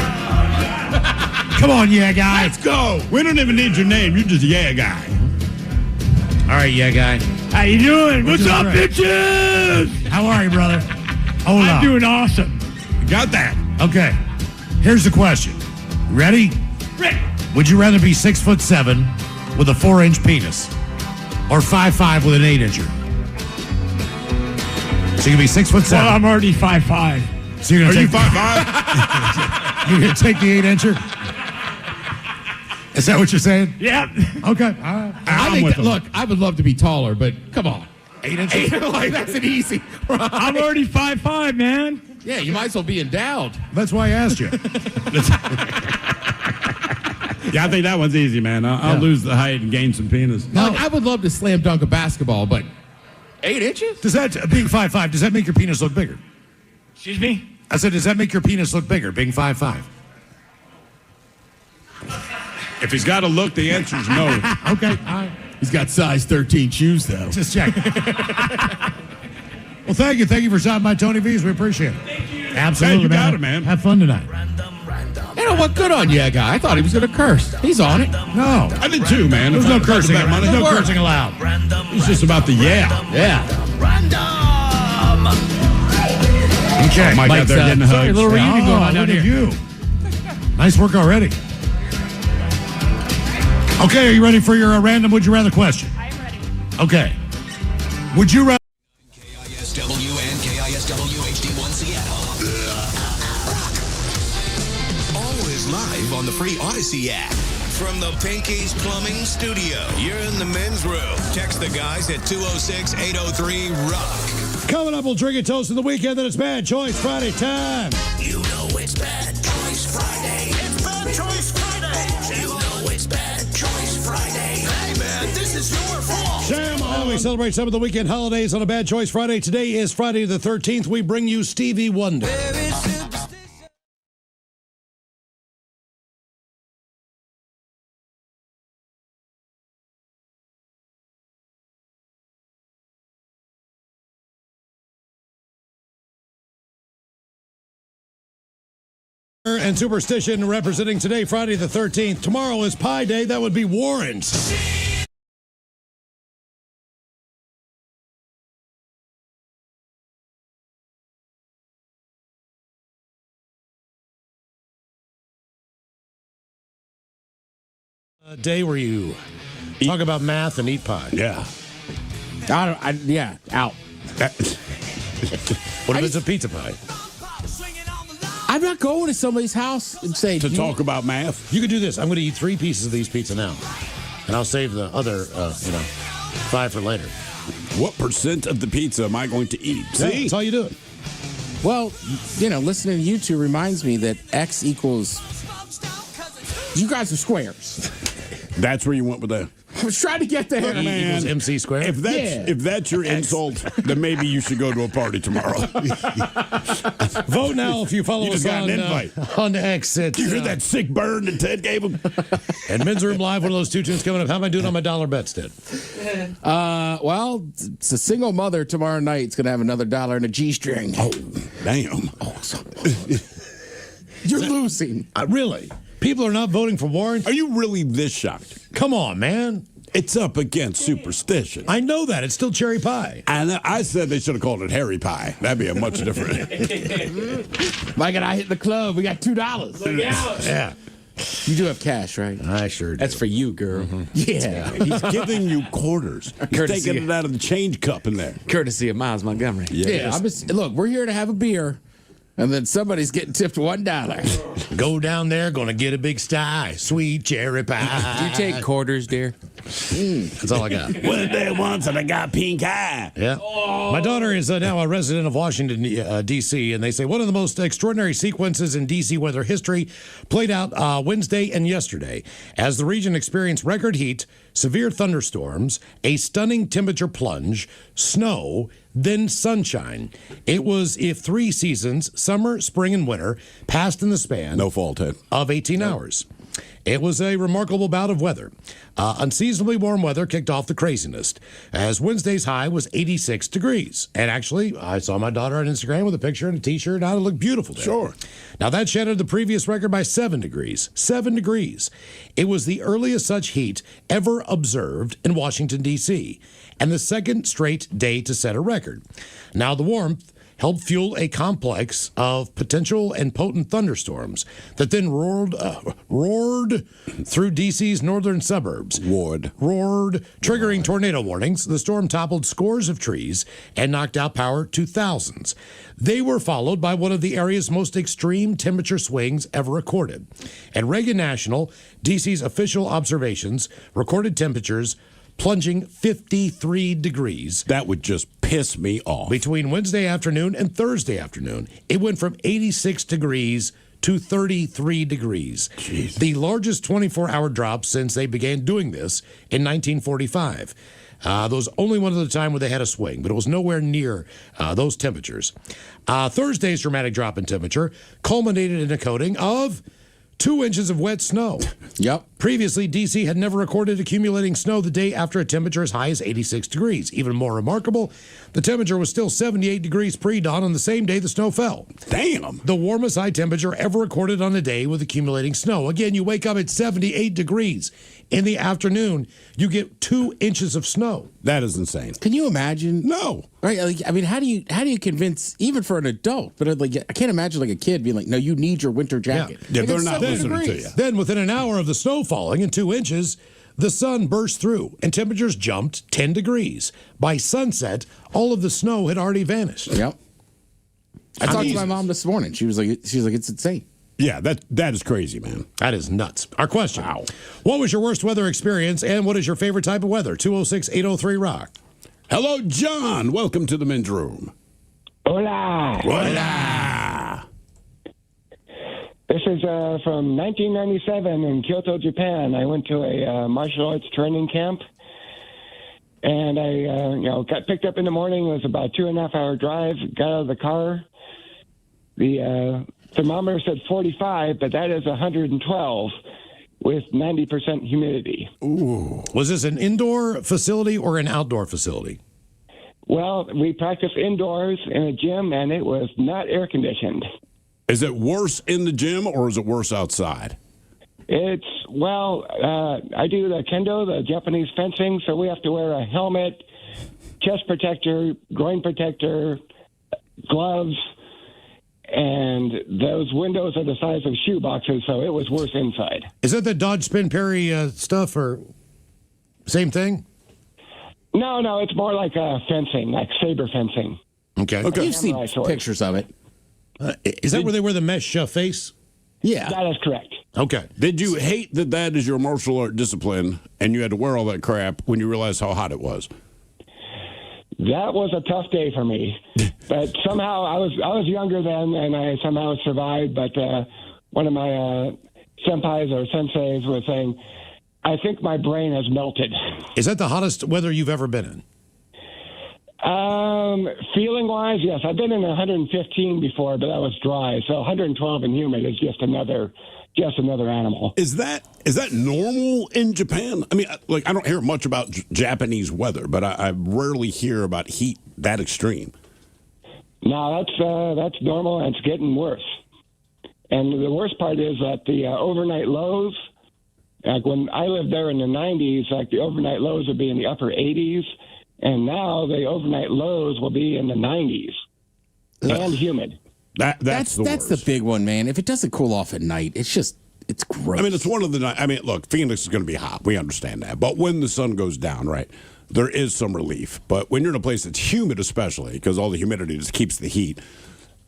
Come on, Guy. Let's go. We don't even need your name. You're just Guy. All right, Guy. How you doing? What's up, bitches? How are you, brother? Hola. I'm doing awesome. Got that. Okay. Here's the question. Ready? Ready. Would you rather be 6'7" with a 4-inch penis, or 5'5" with an 8-incher? So you can be 6'7". Well, I'm already 5'5". So you're gonna Are you take 5'5"? You're gonna take the 8-incher? Is that what you're saying? Yep. Okay. All right. I think look, I would love to be taller, but come on. 8 inches? Like, that's an easy. I'm already 5'5", man. Yeah, you might as well be endowed. That's why I asked you. Yeah, I think that one's easy, man. I'll lose the height and gain some penis. Now, I would love to slam dunk a basketball, but 8 inches? Does that, being 5'5", does that make your penis look bigger? Excuse me? I said, does that make your penis look bigger, being 5'5"? If he's got to look, the answer's no. Okay. All right. He's got size 13 shoes, though. Just check. Well, thank you. Thank you for stopping by Tony V's. We appreciate it. Thank you. Absolutely, Hey, you got it, man. Have fun tonight. You know what? Good on you, guy. I thought he was going to curse. He's on it. No. I did too, man. There's If no I heard cursing. about money, There's no no cursing allowed. It's just about the Yeah. Okay. Mike out there getting Sorry, a hugs. little reunion going on down look at here. you. Nice work already. Okay, are you ready for your random Would You Rather question? I'm ready. Okay. Would you rather... KISW and KISW HD1 Seattle. Always live on the free Odyssey app. From the Pinky's Plumbing Studio. You're in the men's room. Text the guys at 206-803-ROCK. Coming up, we'll drink a toast of the weekend, then it's Bad Choice Friday time. You know it's Bad Choice Friday. It's Bad Choice Friday. You know it's Bad Choice Friday. Hey, man, this is your fault. Sam always celebrate some of the weekend holidays on a Bad Choice Friday. Today is Friday the 13th. We bring you Stevie Wonder. And Superstition representing today, Friday the 13th. Tomorrow is Pie Day. That would be Warren's. A day where you talk about math and eat pie. Yeah. Out. What if it's a pizza pie? I'm not going to somebody's house and say... To talk about math? You could do this. I'm going to eat 3 pieces of these pizza now. And I'll save the other, 5 for later. What percent of the pizza am I going to eat? Yeah, See? that's all you do it. Well, listening to you two reminds me that X equals... You guys are squares. That's where you went with that. I was trying to get there. Equals MC squared. If that's your insult, then maybe you should go to a party tomorrow. Vote now if you follow You us just got on, an invite. On X. You hear that sick burn that Ted gave him? And Men's Room Live, one of those 2 tunes coming up. How am I doing on my dollar bets, Ted? Well, it's a single mother tomorrow night. It's going to have another dollar in a G-string. Oh, damn. You're losing. Really? People are not voting for Warren? Are you really this shocked? Come on, man. It's up against Superstition. I know that. It's still cherry pie. And I said they should have called it Harry Pie. That'd be a much different. Mike and I hit the club. We got $2. Yeah. You do have cash, right? I sure do. That's for you, girl. Yeah. He's giving you quarters. He's Courtesy. taking it out of the change cup in there. Courtesy of Miles Montgomery. Yeah. Look, we're here to have a beer, and then somebody's getting tipped $1. Go down there, gonna get a big sty. Sweet cherry pie. Do you take quarters, dear? That's all I got. Went there once and I got pink eye. Yeah. My daughter is now a resident of Washington, D.C., and they say one of the most extraordinary sequences in D.C. weather history played out Wednesday and yesterday as the region experienced record heat, severe thunderstorms, a stunning temperature plunge, snow, then sunshine. It was if 3 seasons, summer, spring, and winter, passed in the span No fault, Ted. of 18 hours. It was a remarkable bout of weather. Unseasonably warm weather kicked off the craziness, as Wednesday's high was 86 degrees. And actually, I saw my daughter on Instagram with a picture and a T-shirt, and it looked beautiful there. Sure. Now, that shattered the previous record by 7 degrees. 7 degrees. It was the earliest such heat ever observed in Washington, D.C., and the second straight day to set a record. Now, the warmth helped fuel a complex of potential and potent thunderstorms that then roared through D.C.'s northern suburbs. Roared, triggering tornado warnings. The storm toppled scores of trees and knocked out power to thousands. They were followed by one of the area's most extreme temperature swings ever recorded. At Reagan National, D.C.'s official observations recorded temperatures plunging 53 degrees. That would just piss me off. Between Wednesday afternoon and Thursday afternoon, it went from 86 degrees to 33 degrees. Jeez. The largest 24-hour drop since they began doing this in 1945. Those only one other time where they had a swing, but it was nowhere near those temperatures. Thursday's dramatic drop in temperature culminated in a coating of 2 inches of wet snow. Yep. Previously, D.C. had never recorded accumulating snow the day after a temperature as high as 86 degrees. Even more remarkable, the temperature was still 78 degrees pre-dawn on the same day the snow fell. Damn. The warmest high temperature ever recorded on a day with accumulating snow. Again, you wake up at 78 degrees. In the afternoon, you get 2 inches of snow. That is insane. Can you imagine? No. Right? Like, I mean, how do you convince, even for an adult, but like, I can't imagine like a kid being like, no, you need your winter jacket. Yeah, Like, they're it's not 70 listening to degrees. you. Then, within an hour of the snow falling and 2 inches, the sun burst through and temperatures jumped 10 degrees. By sunset, all of the snow had already vanished. Yep. I talked to my mom this morning. She was like, it's insane. Yeah, that is crazy, man. That is nuts. Our question. Wow. What was your worst weather experience and what is your favorite type of weather? 206-803-ROCK. Hello, John. Welcome to the men's room. Hola. Hola. This is from 1997 in Kyoto, Japan. I went to a martial arts training camp, and I got picked up in the morning. It was about a 2.5 hour drive. Got out of the car. The thermometer said 45, but that is 112 with 90% humidity. Ooh. Was this an indoor facility or an outdoor facility? Well, we practiced indoors in a gym, and it was not air conditioned. Is it worse in the gym or is it worse outside? It's, I do the kendo, the Japanese fencing, so we have to wear a helmet, chest protector, groin protector, gloves, and those windows are the size of shoe boxes, so it was worse inside. Is that the dodge, spin, parry stuff or same thing? No, it's more like fencing, like saber fencing. Okay. You've seen pictures of it. Is that where they wear the mesh face? Yeah. That is correct. Okay. Did you hate that is your martial art discipline and you had to wear all that crap when you realized how hot it was? That was a tough day for me, but somehow I was younger then, and I somehow survived. But one of my senpais or senseis was saying, "I think my brain has melted." Is that the hottest weather you've ever been in? Feeling wise, yes. I've been in 115 before, but that was dry. So 112 and humid is just another animal. Is that normal in Japan? I mean, like, I don't hear much about Japanese weather, but I rarely hear about heat that extreme. No, that's normal, and it's getting worse. And the worst part is that the overnight lows, like when I lived there in the 90s, like the overnight lows would be in the upper 80s, and now the overnight lows will be in the 90s and humid. That's the big one, man. If it doesn't cool off at night, it's gross. I mean, it's one of the. I mean, look, Phoenix is going to be hot. We understand that, but when the sun goes down, right, there is some relief. But when you're in a place that's humid, especially because all the humidity just keeps the heat.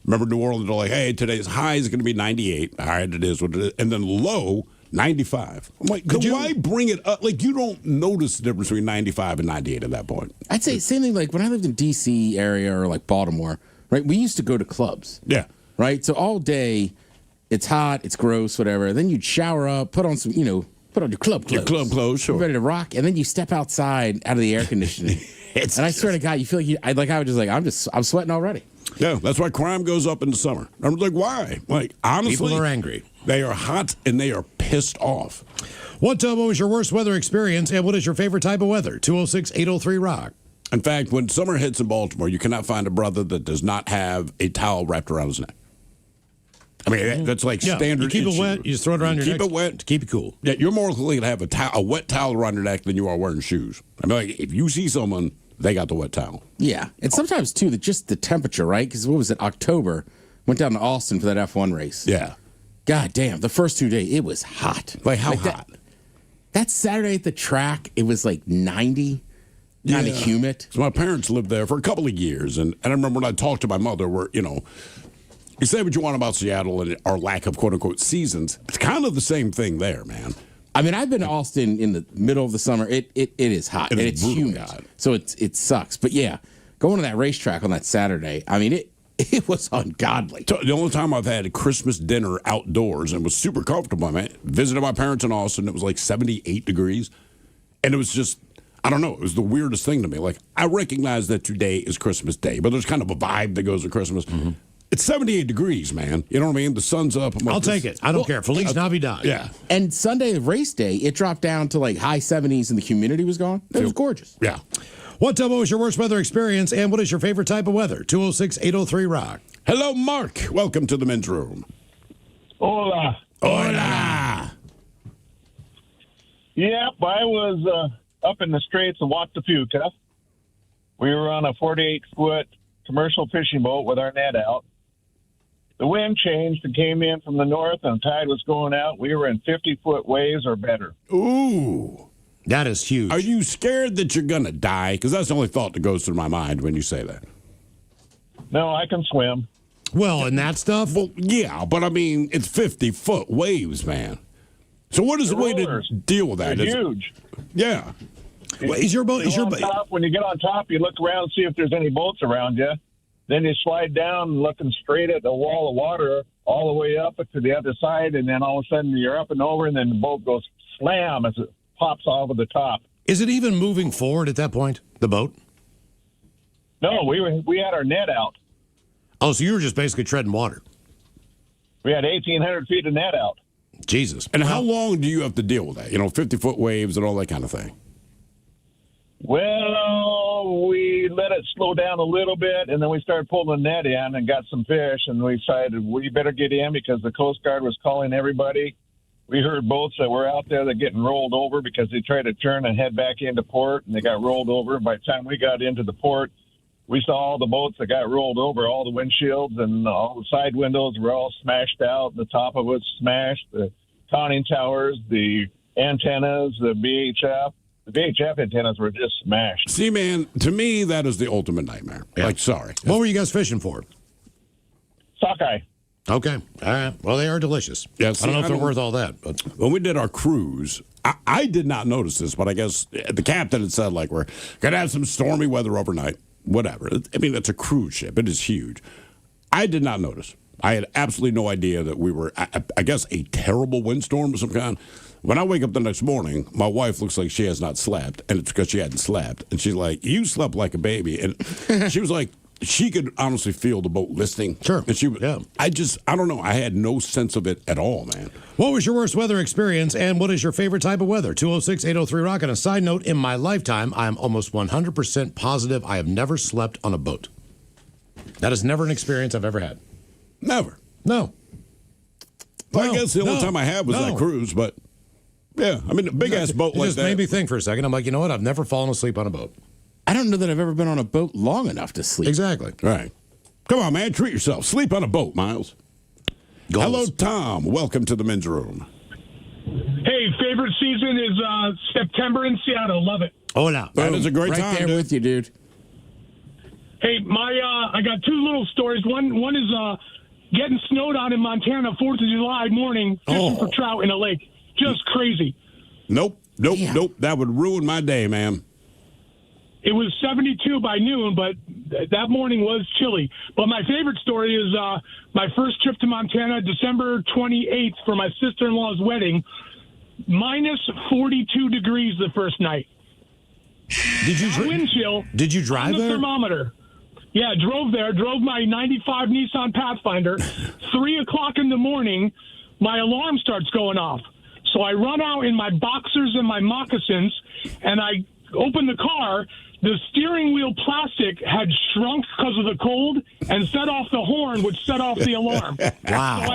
Remember, New Orleans are like, hey, today's high is going to be 98. All right, it is what it is, and then low 95. I'm like, why bring it up? Like, you don't notice the difference between 95 and 98 at that point. I'd say same thing. Like when I lived in D.C. area or like Baltimore. Right, we used to go to clubs. Yeah. Right, so all day, it's hot, it's gross, whatever. Then you'd shower up, put on your club clothes. Your club clothes, sure. Ready to rock, and then you step outside out of the air conditioning. And I swear to God, you feel I'm sweating already. Yeah, that's why crime goes up in the summer. I'm like, why? Like, honestly, people are angry. They are hot and they are pissed off. What was your worst weather experience, and what is your favorite type of weather? 206-803-ROCK. In fact, when summer hits in Baltimore, you cannot find a brother that does not have a towel wrapped around his neck. I mean, that's like standard. You keep it issue. wet, you just throw it around your neck. Keep it wet. To keep it cool. Yeah, you're more likely to have a wet towel around your neck than you are wearing shoes. I mean, like, if you see someone, they got the wet towel. Yeah, and sometimes, too, just the temperature, right? Because what was it, October, went down to Austin for that F1 race. Yeah. God damn, the first 2 days, it was hot. Like, how hot? That Saturday at the track, it was like 90. Kind of humid. So my parents lived there for a couple of years, and I remember when I talked to my mother, where, you say what you want about Seattle and our lack of quote-unquote seasons. It's kind of the same thing there, man. I mean, I've been to Austin in the middle of the summer. It is hot, and it's humid. God. So it sucks. But yeah, going to that racetrack on that Saturday, I mean, it was ungodly. So the only time I've had a Christmas dinner outdoors and was super comfortable, man, visited my parents in Austin. It was like 78 degrees. And it was just, I don't know, it was the weirdest thing to me. Like, I recognize that today is Christmas Day, but there's kind of a vibe that goes with Christmas. Mm-hmm. It's 78 degrees, man. You know what I mean? The sun's up. I'll take it. I don't care. Feliz Navidad. Yeah. And Sunday, race day, it dropped down to like high 70s and the humidity was gone. It was gorgeous. Yeah. What was your worst weather experience, and what is your favorite type of weather? 206-803-ROCK. Hello, Mark. Welcome to the men's room. Hola. Hola. Yep, I was up in the Straits of Huatafuca. We were on a 48-foot commercial fishing boat with our net out. The wind changed and came in from the north, and the tide was going out. We were in 50-foot waves or better. Ooh. That is huge. Are you scared that you're going to die? Because that's the only thought that goes through my mind when you say that. No, I can swim. Well, and that stuff? Well, yeah, but I mean, it's 50-foot waves, man. So what is the way to deal with that? They're huge. Yeah. Well, is your boat? When you get on top, you look around and see if there's any boats around you. Then you slide down looking straight at the wall of water all the way up to the other side, and then all of a sudden you're up and over, and then the boat goes slam as it pops over the top. Is it even moving forward at that point, the boat? No, we had our net out. Oh, so you were just basically treading water. We had 1,800 feet of net out. Jesus. And how long do you have to deal with that? 50-foot waves and all that kind of thing. Well, we let it slow down a little bit, and then we started pulling the net in and got some fish, and we decided we better get in because the Coast Guard was calling everybody. We heard boats that were out there that getting rolled over because they tried to turn and head back into port, and they got rolled over. By the time we got into the port, we saw all the boats that got rolled over, all the windshields and all the side windows were all smashed out. The top of it smashed, the conning towers, the antennas, the VHF. The VHF antennas were just smashed. See, man, to me, that is the ultimate nightmare. Yeah. Like, sorry. What were you guys fishing for? Sockeye. Okay. All right. Well, they are delicious. Yeah, I don't know if they're worth all that. But when we did our cruise, I did not notice this, but I guess the captain had said, like, we're going to have some stormy weather overnight. Whatever. I mean, it's a cruise ship. It is huge. I did not notice. I had absolutely no idea that we were, I guess, a terrible windstorm of some kind. When I wake up the next morning, my wife looks like she has not slept, and it's because she hadn't slept. And she's like, you slept like a baby. And she was like, she could honestly feel the boat listing. Sure. And she would, yeah. I don't know. I had no sense of it at all, man. What was your worst weather experience, and what is your favorite type of weather? 206-803-ROCK. And a side note, in my lifetime, I am almost 100% positive I have never slept on a boat. That is never an experience I've ever had. Never. No. Well, I guess the only time I had was that cruise, but yeah, I mean, a big-ass boat like that. It just made me think for a second. I'm like, you know what? I've never fallen asleep on a boat. I don't know that I've ever been on a boat long enough to sleep. Exactly. Right. Come on, man. Treat yourself. Sleep on a boat, Miles. Goals. Hello, Tom. Welcome to the men's room. Hey, favorite season is September in Seattle. Love it. Hola. That is a great right time, there dude. with you, dude. Hey, I got two little stories. One is getting snowed on in Montana 4th of July morning, fishing for trout in a lake. Just crazy. Nope. That would ruin my day, man. It was 72 by noon, but that morning was chilly. But my favorite story is my first trip to Montana, December 28th, for my sister-in-law's wedding. Minus 42 degrees the first night. Did you wind chill? Did you drive on the there? Thermometer. Yeah, drove my 95 Nissan Pathfinder. 3 o'clock in the morning, my alarm starts going off. So I run out in my boxers and my moccasins, and I open the car. The steering wheel plastic had shrunk because of the cold and set off the horn, which set off the alarm. Wow. So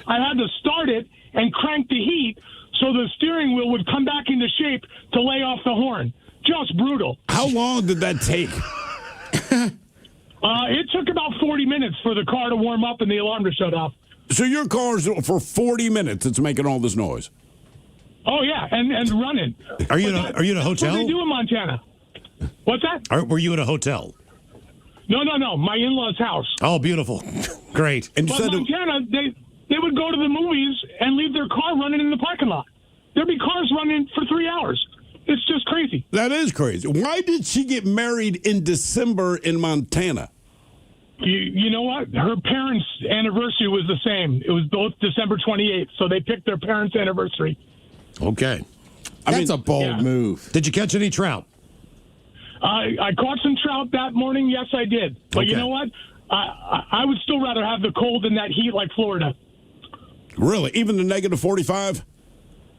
I had to start it and crank the heat so the steering wheel would come back into shape to lay off the horn. Just brutal. How long did that take? It took about 40 minutes for the car to warm up and the alarm to shut off. So your car's for 40 minutes, it's making all this noise. Oh, yeah, and running. Are you in a hotel? That's what they do in Montana. What's that? Were you at a hotel? No. My in-laws' house. Oh, beautiful. Great. And But Montana, they would go to the movies and leave their car running in the parking lot. There'd be cars running for 3 hours. It's just crazy. That is crazy. Why did she get married in December in Montana? You know what? Her parents' anniversary was the same. It was both December 28th, so they picked their parents' anniversary. Okay. That's a bold move. Did you catch any trout? I caught some trout that morning. Yes, I did. But you Okay. know what? I would still rather have the cold than that heat like Florida. Really? Even the negative 45?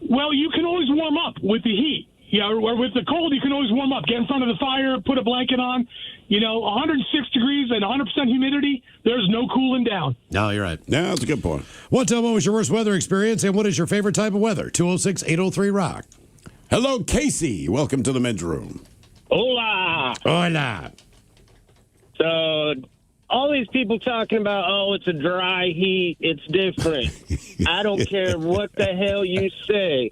Well, you can always warm up with the heat. Yeah, or with the cold, you can always warm up. Get in front of the fire, put a blanket on. 106 degrees and 100% humidity, there's no cooling down. No, you're right. Yeah, that's a good point. What was your worst weather experience, and what is your favorite type of weather? 206-803-ROCK. Hello, Casey. Welcome to the men's room. Hola. Hola. So, all these people talking about, oh, it's a dry heat, it's different. I don't care what the hell you say.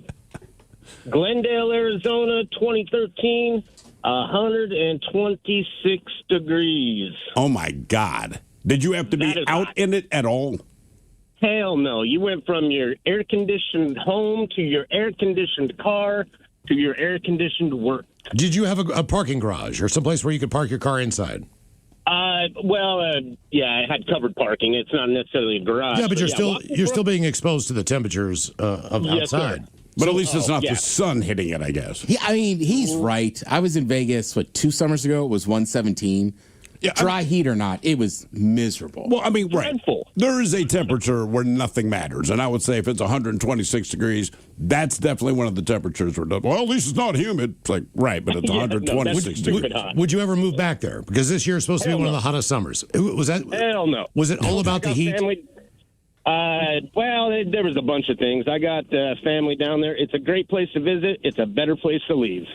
Glendale, Arizona, 2013, 126 degrees. Oh, my God. Did you have to be out in it at all? Hell no. You went from your air-conditioned home to your air-conditioned car to your air-conditioned work. Did you have a parking garage or someplace where you could park your car inside? Yeah, I had covered parking. It's not necessarily a garage. Yeah, but you're still being exposed to the temperatures of Yes, sir. outside. But at least it's not yeah. the sun hitting it, I guess. Yeah, I mean, he's right. I was in Vegas, 2 summers ago? It was 117. Yeah, Dry heat or not, it was miserable. Well, I mean, right. There is a temperature where nothing matters. And I would say if it's 126 degrees, that's definitely one of the temperatures where, well, at least it's not humid. It's like, right, but it's 126 degrees. Would you ever move back there? Because this year is supposed to be one of the hottest summers. Was that? Hell no. Was it all about the heat? There was a bunch of things. I got family down there. It's a great place to visit. It's a better place to leave.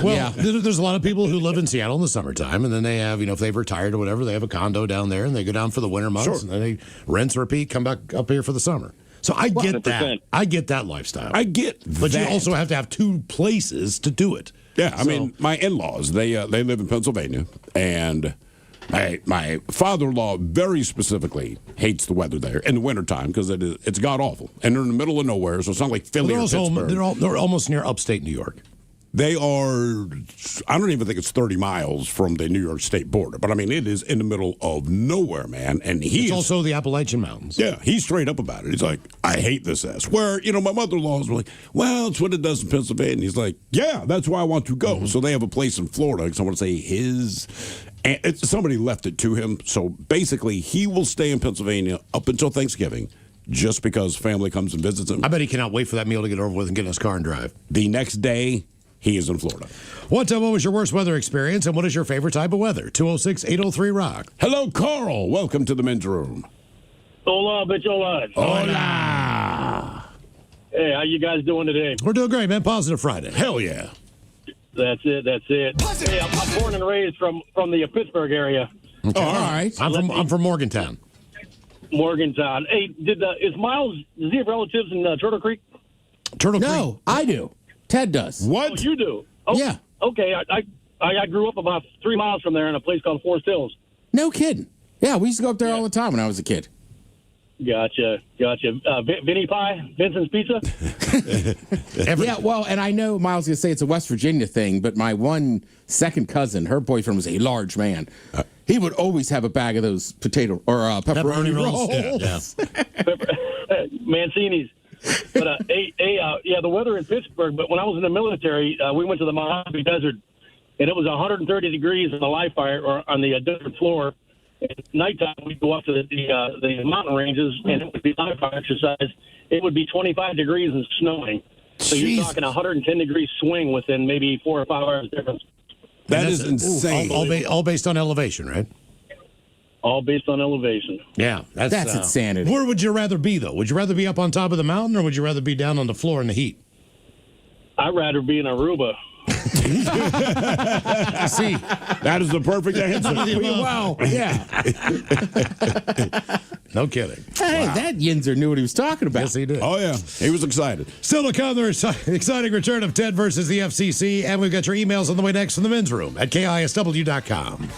Well, there's a lot of people who live in Seattle in the summertime, and then they have, if they've retired or whatever, they have a condo down there, and they go down for the winter months, and then they rinse, repeat, come back up here for the summer. So I get that. 100%. I get that lifestyle. I get But that. you also have to have two places to do it. Yeah, I mean, my in-laws, they live in Pennsylvania, and my father-in-law very specifically hates the weather there in the wintertime because it's god-awful. And they're in the middle of nowhere, so it's not like Philly or Pittsburgh. They're almost near upstate New York. They are, I don't even think it's 30 miles from the New York State border, but I mean, it is in the middle of nowhere, man. And It's also the Appalachian Mountains. Yeah, he's straight up about it. He's like, I hate this ass. Where, my mother-in-law was like, well, it's what it does in Pennsylvania. And he's like, yeah, that's where I want to go. So they have a place in Florida. I want to say somebody left it to him. So basically, he will stay in Pennsylvania up until Thanksgiving. Just because family comes and visits him. I bet he cannot wait for that meal to get over with and get in his car and drive. The next day, he is in Florida. What was your worst weather experience, and what is your favorite type of weather? 206-803-ROCK. Hello, Carl. Welcome to the men's room. Hola, bitch, hola. Hola. Hey, how you guys doing today? We're doing great, man. Positive Friday. Hell yeah. That's it. Hey, I'm born and raised from the Pittsburgh area. Okay. All right. I'm from Morgantown. Morgantown. Hey, is Miles, does he have relatives in Turtle Creek? No, I do. Ted does. What? Oh, you do? Oh, Yeah. Okay, I grew up about 3 miles from there in a place called Forest Hills. No kidding. Yeah, we used to go up there all the time when I was a kid. Gotcha. Vinny Pie, Vincent's Pizza? Yeah, well, and I know Miles is going to say it's a West Virginia thing, but my one second cousin, her boyfriend was a large man. He would always have a bag of those potato or pepperoni rolls. Yeah. Mancini's. But the weather in Pittsburgh. But when I was in the military, we went to the Mojave Desert, and it was 130 degrees in the live fire or on the desert floor. At nighttime, we'd go up to the mountain ranges, and it would be live fire exercise. It would be 25 degrees and snowing. So you're talking 110 degree swing within maybe 4 or 5 hours difference. That is insane. All based on elevation, right? All based on elevation. Yeah, that's insanity. Where would you rather be, though? Would you rather be up on top of the mountain, or would you rather be down on the floor in the heat? I'd rather be in Aruba. See, that is the perfect answer. Wow. Yeah. No kidding. Hey, that Yinzer knew what he was talking about. Yes, he did. Oh, yeah. He was excited. Still to come, the exciting return of Ted versus the FCC, and we've got your emails on the way next from the men's room at KISW.com.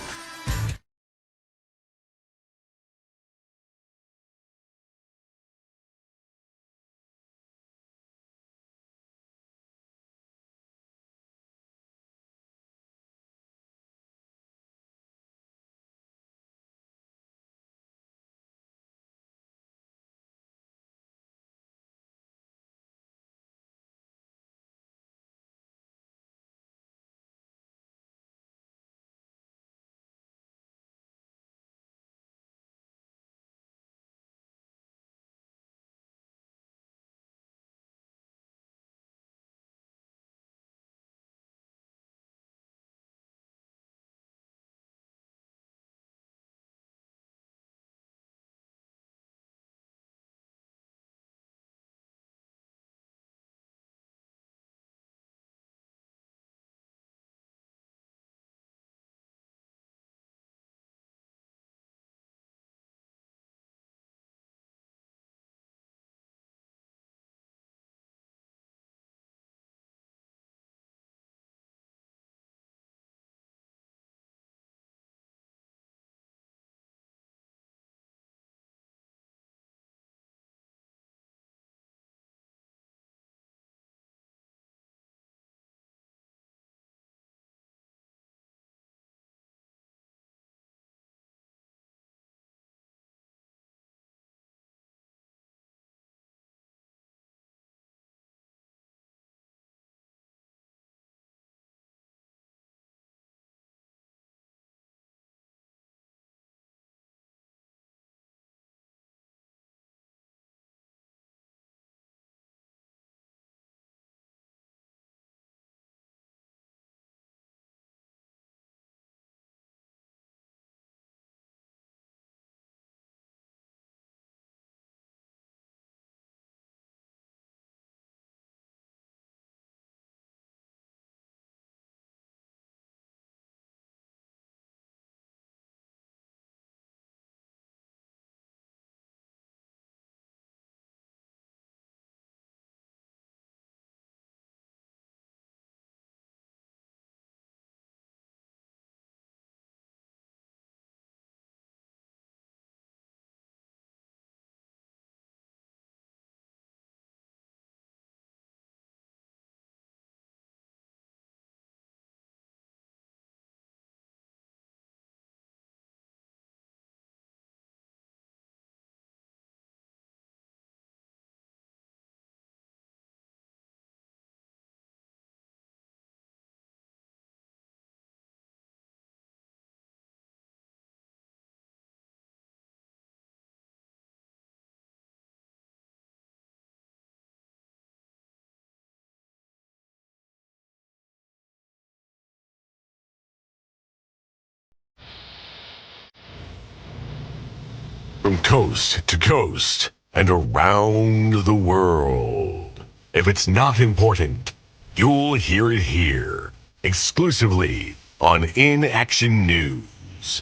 From coast to coast and around the world. If it's not important, you'll hear it here, exclusively on Inaction News.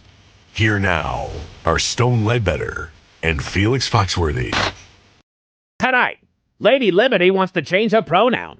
Here now are Stone Ledbetter and Felix Foxworthy. Tonight, Lady Liberty wants to change her pronoun.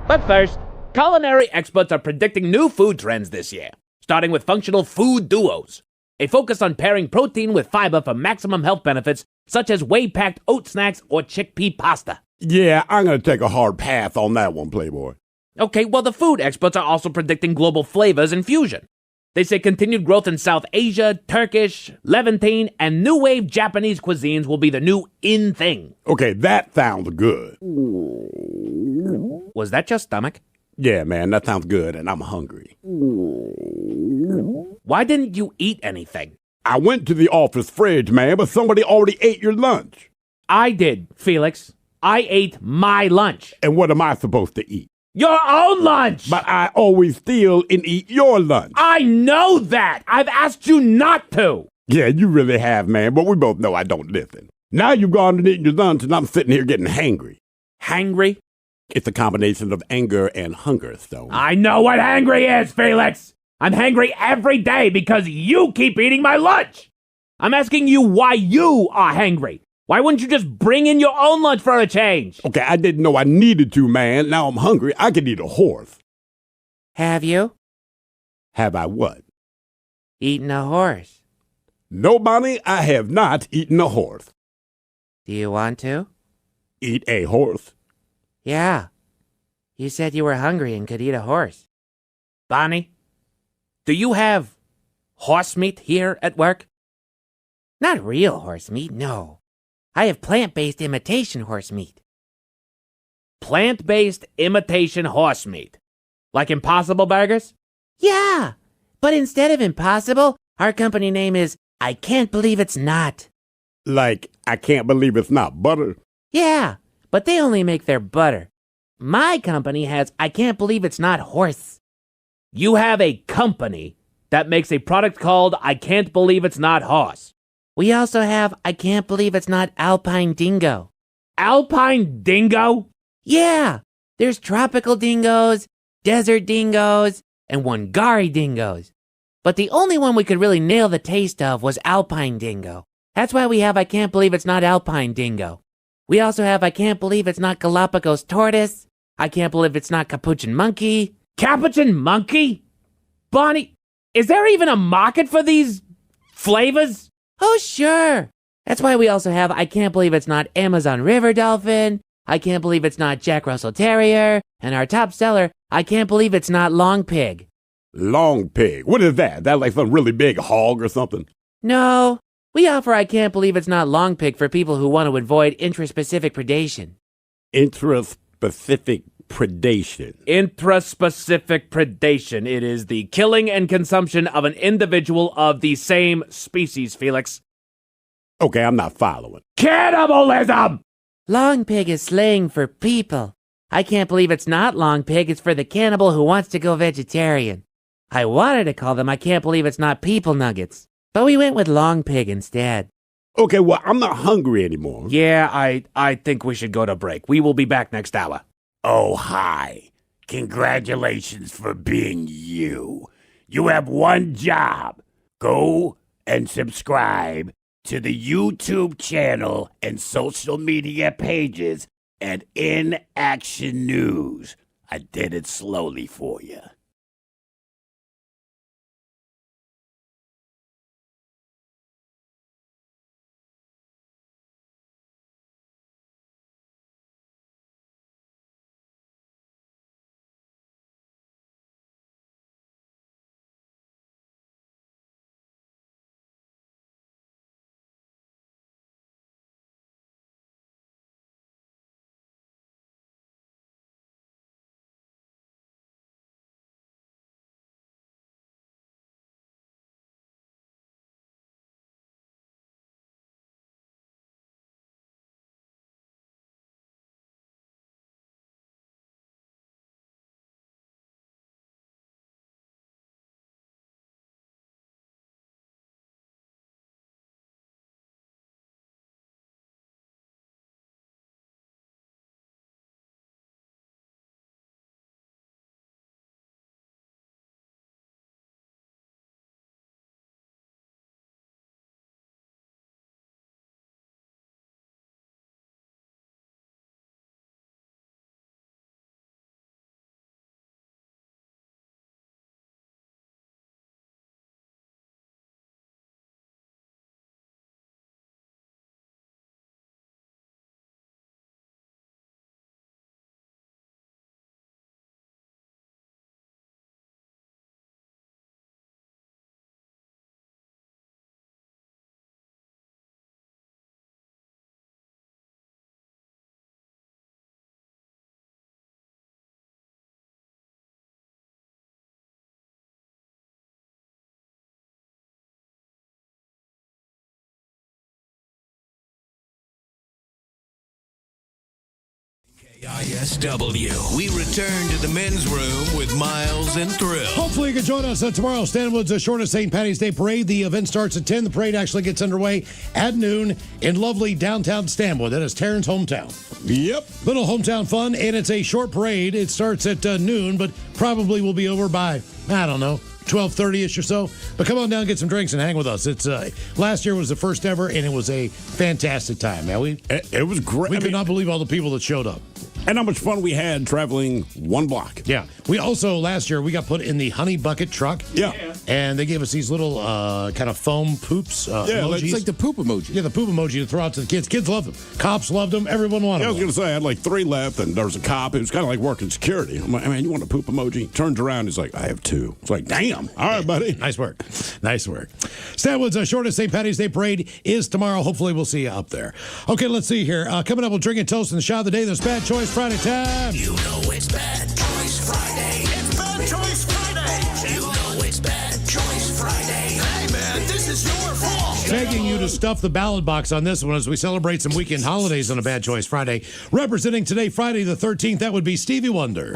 But first, culinary experts are predicting new food trends this year, starting with functional food duos, a focus on pairing protein with fiber for maximum health benefits, such as whey-packed oat snacks or chickpea pasta. Yeah, I'm going to take a hard pass on that one, Playboy. Okay, well, the food experts are also predicting global flavors and fusion. They say continued growth in South Asia, Turkish, Levantine, and new wave Japanese cuisines will be the new in thing. Okay, that sounds good. Was that your stomach? Yeah, man, that sounds good, and I'm hungry. Why didn't you eat anything? I went to the office fridge, man, but somebody already ate your lunch. I did, Felix. I ate my lunch. And what am I supposed to eat? Your own lunch! But I always steal and eat your lunch. I know that! I've asked you not to! Yeah, you really have, man, but we both know I don't listen. Now you've gone and eaten your lunch, and I'm sitting here getting hangry. Hangry? It's a combination of anger and hunger, Stone. I know what hangry is, Felix! I'm hangry every day because you keep eating my lunch! I'm asking you why you are hangry. Why wouldn't you just bring in your own lunch for a change? Okay, I didn't know I needed to, man. Now I'm hungry. I could eat a horse. Have you? Have I what? Eaten a horse. No, Bonnie, I have not eaten a horse. Do you want to? Eat a horse? Yeah. You said you were hungry and could eat a horse. Bonnie, do you have horse meat here at work? Not real horse meat, no. I have plant-based imitation horse meat. Plant-based imitation horse meat? Like Impossible Burgers? Yeah, but instead of Impossible, our company name is I Can't Believe It's Not. Like, I can't believe it's not butter? Yeah, but they only make their butter. My company has I Can't Believe It's Not Horse. You have a company that makes a product called I Can't Believe It's Not Horse. We also have I Can't Believe It's Not Alpine Dingo. Alpine Dingo? Yeah, there's tropical dingoes, desert dingoes, and Wangari dingoes. But the only one we could really nail the taste of was Alpine Dingo. That's why we have I Can't Believe It's Not Alpine Dingo. We also have I Can't Believe It's Not Galapagos Tortoise. I Can't Believe It's Not Capuchin Monkey. Capuchin Monkey? Bonnie, is there even a market for these flavors? Oh, sure. That's why we also have I Can't Believe It's Not Amazon River Dolphin. I Can't Believe It's Not Jack Russell Terrier. And our top seller, I Can't Believe It's Not Long Pig. Long pig? What is that? That like some really big hog or something? No. We offer I Can't Believe It's Not Long Pig for people who want to avoid intraspecific predation. Intraspecific predation. Intraspecific predation. It is the killing and consumption of an individual of the same species, Felix. Okay, I'm not following. Cannibalism! Long pig is slang for people. I Can't Believe It's Not Long Pig is for the cannibal who wants to go vegetarian. I wanted to call them I Can't Believe It's Not People Nuggets, but we went with Long Pig instead. Okay, well, I'm not hungry anymore. Yeah, I think we should go to break. We will be back next hour. Oh, hi. Congratulations for being you. You have one job. Go and subscribe to the YouTube channel and social media pages at Inaction News. I did it slowly for you. KISW. We return to the men's room with Miles and Thrill. Hopefully you can join us tomorrow. Stanwood's shortest St. Patty's Day Parade. The event starts at 10. The parade actually gets underway at noon in lovely downtown Stanwood. That is Taryn's hometown. Yep. Little hometown fun, and it's a short parade. It starts at noon, but probably will be over by, I don't know, 12:30-ish or so. But come on down, get some drinks, and hang with us. It's last year was the first ever, and it was a fantastic time, man. It was great. We could not believe all the people that showed up. And how much fun we had traveling one block. Yeah. We also, last year, we got put in the honey bucket truck. Yeah. And they gave us these little kind of foam poops emojis. It's like the poop emoji. Yeah, the poop emoji to throw out to the kids. Kids loved them. Cops loved them. Everyone wanted I them. was going to say, I had like 3 left, and there was a cop. It was kind of like working security. I'm like, man, you want a poop emoji? Turns around, he's like, I have 2. It's like, damn. All right, buddy. Nice work. Nice work. Stanwood's shortest St. Patty's Day Parade is tomorrow. Hopefully, we'll see you up there. Okay, let's see here. Coming up, we'll drink and toast in the shot of the day. There's Bad Choice Friday time. You know it's Bad Choice Friday. It's Bad Choice Friday. You know it's Bad Choice Friday. Hey, man, this is your fault. Begging you to stuff the ballot box on this one as we celebrate some weekend holidays on a Bad Choice Friday. Representing today, Friday the 13th, that would be Stevie Wonder.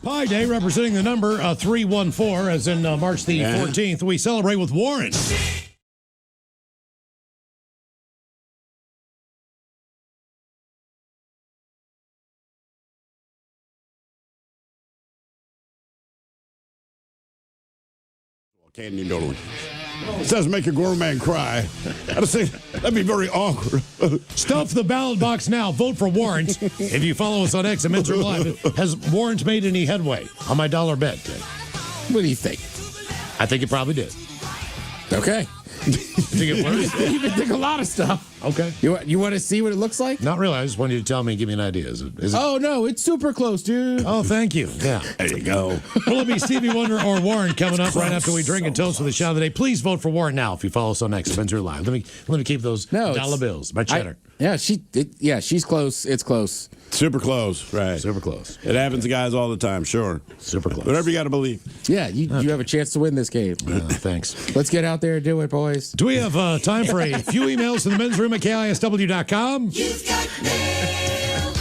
Pie Day, representing the number 314, as in March the 14th. We celebrate with Warren. Canyon doodling. It says make a grown man cry. I'd say that'd be very awkward. Stuff the ballot box now. Vote for Warrant. If you follow us on X and Mentor Live, has Warrant made any headway on my dollar bet? What do you think? I think it probably did. Okay. You think it works? You can think a lot of stuff. Okay. You want to see what it looks like? Not really. I just wanted you to tell me and give me an idea. Is it? Oh, no. It's super close, dude. Oh, thank you. Yeah. There you go. Well, it'll be Stevie Wonder or Warren coming up right after we drink and toast for the shot of the day. Please vote for Warren now if you follow us on X. Mentor Live. Let me keep those dollar bills. My cheddar. She's close. It's close. Super close, right? Super close. It happens to guys all the time, sure. Super close. Whatever you got to believe. Yeah, you have a chance to win this game. Thanks. Let's get out there and do it, boys. Do we have time for a few emails to the men's room at KISW.com? You've got mail.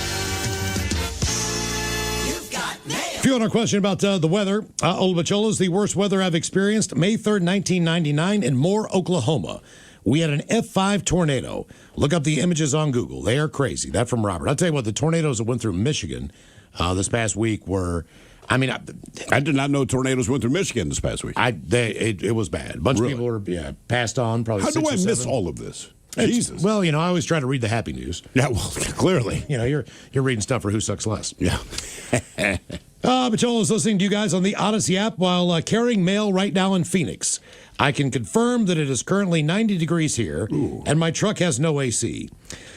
You've got mail. If you want a question about the weather, Old Bachola's the worst weather I've experienced. May 3rd, 1999 in Moore, Oklahoma. We had an F5 tornado. Look up the images on Google. They are crazy. That from Robert. I'll tell you what, the tornadoes that went through Michigan this past week were, I did not know tornadoes went through Michigan this past week. It was bad. A bunch of people were passed on. Probably. How 6 do or I 7. miss all of this? Jesus. Well, I always try to read the happy news. Yeah, well, clearly. You're reading stuff for Who Sucks Less. Yeah. Bachola's listening to you guys on the Odyssey app while carrying mail right now in Phoenix. I can confirm that it is currently 90 degrees here, and my truck has no AC.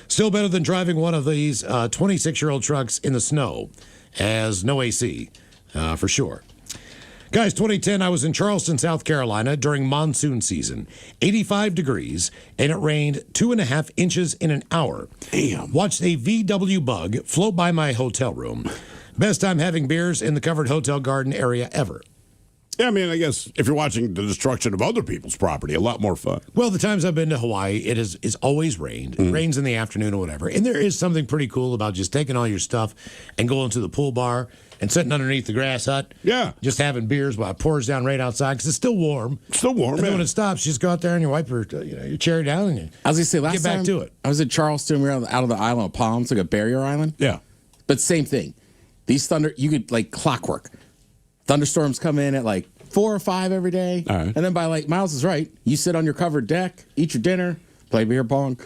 Still better than driving one of these 26-year-old trucks in the snow. Has no AC, for sure. Guys, 2010, I was in Charleston, South Carolina during monsoon season. 85 degrees, and it rained 2.5 inches in an hour. Damn. Watched a VW bug float by my hotel room. Best time having beers in the covered hotel garden area ever. Yeah, I guess if you're watching the destruction of other people's property, a lot more fun. Well, the times I've been to Hawaii, it's always rained. It rains in the afternoon or whatever. And there is something pretty cool about just taking all your stuff and going to the pool bar and sitting underneath the grass hut. Yeah. Just having beers while it pours down right outside because it's still warm. Still warm, And then when it stops, you just go out there and you wipe your chair down and I was going to say, last get back time to it. I was in Charleston. We were out of the island of Palms, like a barrier island. Yeah. But same thing. These you could like clockwork. Thunderstorms come in at like 4 or 5 every day. All right. And then by Miles is right. You sit on your covered deck, eat your dinner, play beer pong,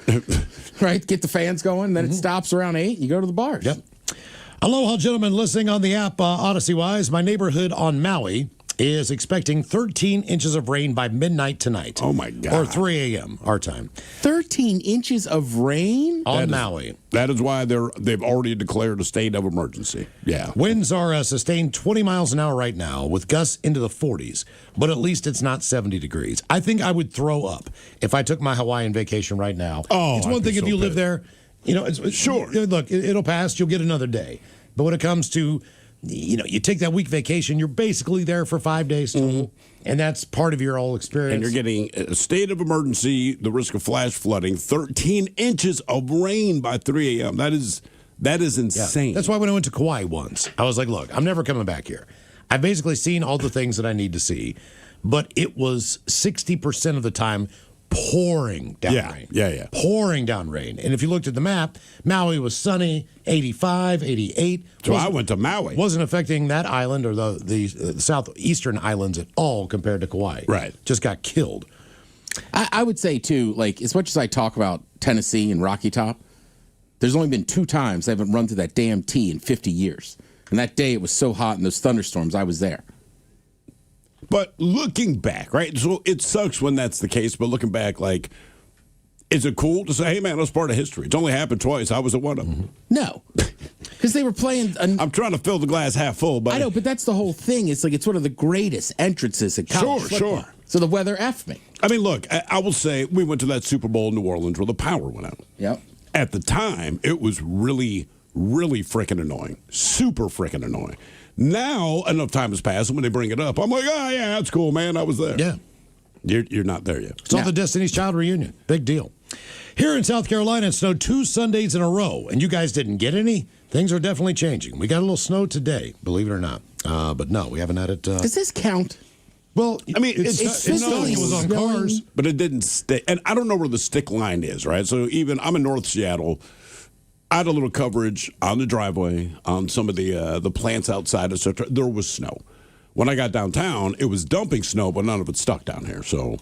right? Get the fans going. Then it stops around 8. You go to the bars. Yep. Aloha, gentlemen, listening on the app Odyssey-wise. My neighborhood on Maui is expecting 13 inches of rain by midnight tonight. Oh, my God. Or 3 a.m. our time. 13 inches of rain? On Maui. That is why they've already declared a state of emergency. Yeah. Winds are sustained 20 miles an hour right now with gusts into the 40s, but at least it's not 70 degrees. I think I would throw up if I took my Hawaiian vacation right now. Oh, it's one I'd be thing if so you live pissed. there Sure. Look, it'll pass. You'll get another day. But when it comes to, you take that week vacation, you're basically there for 5 days total. And that's part of your whole experience. And you're getting a state of emergency, the risk of flash flooding, 13 inches of rain by 3 a.m. That is insane. Yeah. That's why when I went to Kauai once, I was like, look, I'm never coming back here. I've basically seen all the things that I need to see. But it was 60% of the time pouring down rain. Yeah. Pouring down rain. And if you looked at the map, Maui was sunny, 85, 88. So I went to Maui. Wasn't affecting that island or the southeastern islands at all compared to Kauai. Right. Just got killed. I would say, too, like, as much as I talk about Tennessee and Rocky Top, there's only been 2 times I haven't run through that damn T in 50 years. And that day it was so hot in those thunderstorms, I was there. But looking back, right? So it sucks when that's the case, but looking back, like, is it cool to say, hey, man, that's part of history? It's only happened twice. I was at one of them. No. Because they were playing... I'm trying to fill the glass half full, but... I know, but that's the whole thing. It's like it's one of the greatest entrances in college football. Sure. So the weather effed me. I mean, look, I will say we went to that Super Bowl in New Orleans where the power went out. Yep. At the time, it was really, really freaking annoying. Super freaking annoying. Now, enough time has passed, and when they bring it up, I'm like, oh, yeah, that's cool, man. I was there. Yeah. You're not there yet. It's all the Destiny's Child reunion. Big deal. Here in South Carolina, it snowed 2 Sundays in a row, and you guys didn't get any. Things are definitely changing. We got a little snow today, believe it or not. But no, we haven't had it. Does this count? Well, I mean, it's snowing. It was on cars. But it didn't stay. And I don't know where the stick line is, right? So even I'm in North Seattle. I had a little coverage on the driveway, on some of the plants outside, etc. There was snow. When I got downtown, it was dumping snow, but none of it stuck down here. So,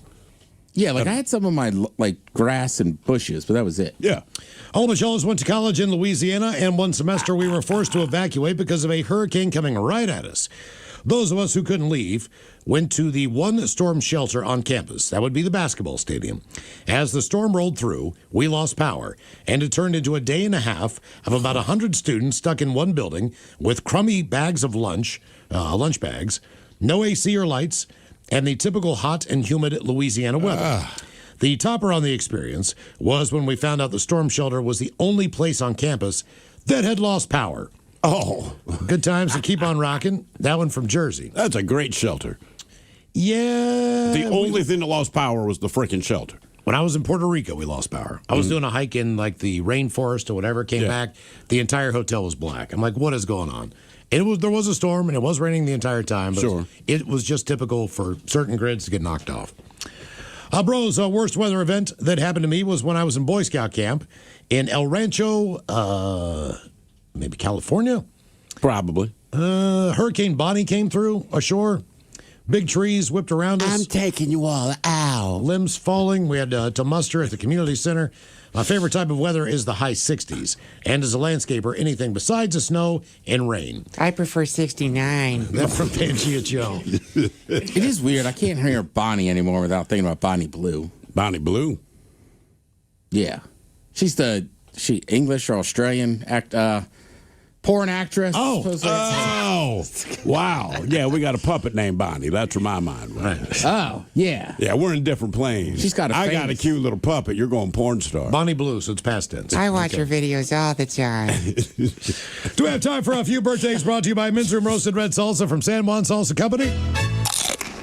yeah, like I had some of my grass and bushes, but that was it. Yeah. All of us went to college in Louisiana, and one semester we were forced to evacuate because of a hurricane coming right at us. Those of us who couldn't leave went to the one storm shelter on campus. That would be the basketball stadium. As the storm rolled through, we lost power, and it turned into a day and a half of about 100 students stuck in one building with crummy bags of lunch bags, no AC or lights, and the typical hot and humid Louisiana weather. The topper on the experience was when we found out the storm shelter was the only place on campus that had lost power. Oh. Good times to keep on rocking. That one from Jersey. That's a great shelter. Yeah. The only thing that lost power was the freaking shelter. When I was in Puerto Rico, we lost power. I was doing a hike in like the rainforest or whatever, came back. The entire hotel was black. I'm like, what is going on? There was a storm and it was raining the entire time. But it was just typical for certain grids to get knocked off. Bros, worst weather event that happened to me was when I was in Boy Scout camp in El Rancho, maybe California? Probably. Hurricane Bonnie came through ashore. Big trees whipped around us. I'm taking you all out. Limbs falling. We had to muster at the community center. My favorite type of weather is the high 60s. And as a landscaper, anything besides the snow and rain. I prefer 69. That from Pangea Joe. It is weird. I can't hear Bonnie anymore without thinking about Bonnie Blue. Bonnie Blue? Yeah. She's she English or Australian porn actress. Oh, wow. Yeah, we got a puppet named Bonnie. That's where my mind went. Oh, yeah. Yeah, we're in different planes. She's got I got a cute little puppet. You're going porn star. Bonnie Blue, so it's past tense. I watch her videos all the time. Do we have time for a few birthdays brought to you by Men's Room Roasted Red Salsa from San Juan Salsa Company?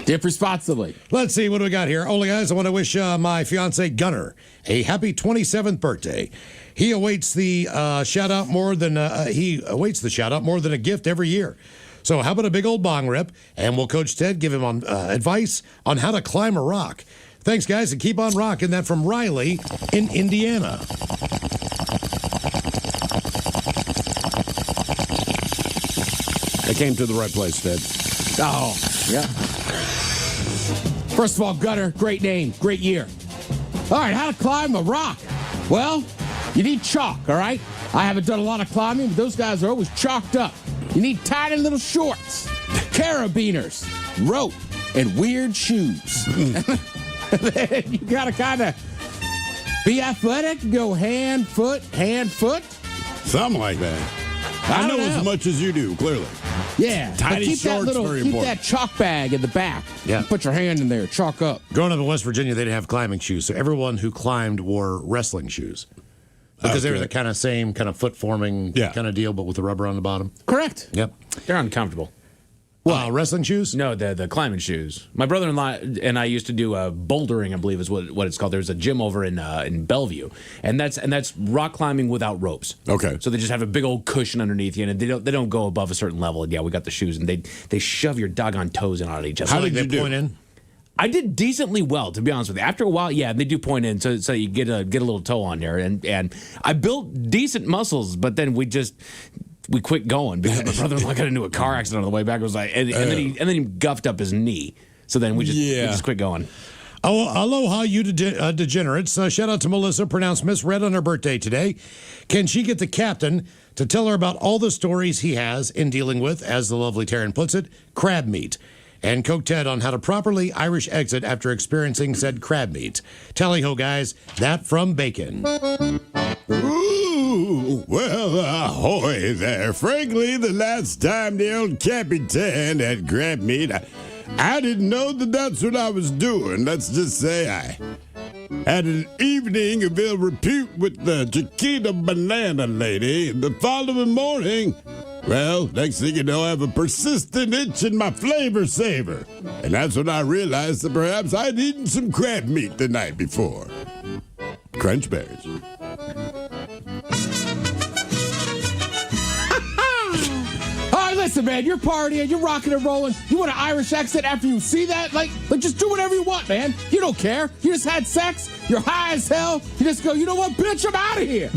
Dip responsibly. Let's see, what do we got here? Only guys, I want to wish my fiance Gunner a happy 27th birthday. He awaits the shout out more than a gift every year. So how about a big old bong rip, and will Coach Ted give him advice on how to climb a rock? Thanks, guys, and keep on rocking. That from Riley in Indiana. I came to the right place, Ted. Oh, yeah. First of all, Gunner, great name, great year. All right, how to climb a rock? Well, you need chalk, all right? I haven't done a lot of climbing, but those guys are always chalked up. You need tiny little shorts, carabiners, rope, and weird shoes. You got to kind of be athletic, go hand, foot. Something like that. I know as much as you do, clearly. Yeah. Tiny keep shorts, very important. Keep that chalk bag in the back. Yeah. Put your hand in there, chalk up. Growing up in West Virginia, they didn't have climbing shoes, so everyone who climbed wore wrestling shoes. Because they were the kind of same kind of foot forming kind of deal, but with the rubber on the bottom. Correct. Yep. They're uncomfortable. Wrestling shoes? No, the climbing shoes. My brother-in-law and I used to do bouldering, I believe is what it's called. There's a gym over in Bellevue, and that's rock climbing without ropes. Okay. So they just have a big old cushion underneath you, and they don't go above a certain level. And yeah, we got the shoes, and they shove your doggone toes in on each other. How did you do? Point in? I did decently well, to be honest with you. After a while, yeah, they do point in, so you get a little toe on there, and I built decent muscles, but then we quit going because my brother-in-law got into a car accident on the way back. It was like, and then he guffed up his knee, so then we just quit going. Oh, aloha, you degenerates. Shout out to Melissa, pronounced misread on her birthday today. Can she get the captain to tell her about all the stories he has in dealing with, as the lovely Taryn puts it, crab meat? And Coke Ted on how to properly Irish exit after experiencing said crab meat. Tally-ho, guys. That from Bacon. Ooh, well, ahoy there. Frankly, the last time the old Capitan had crab meat, I didn't know that's what I was doing. Let's just say I had an evening of ill repute with the Chiquita Banana Lady. The following morning, well, next thing you know, I have a persistent itch in my flavor saver. And that's when I realized that perhaps I'd eaten some crab meat the night before. Crunch berries. All right, listen, man, you're partying, you're rocking and rolling. You want an Irish exit after you see that? Like just do whatever you want, man. You don't care. You just had sex. You're high as hell. You just go, you know what, bitch, I'm out of here.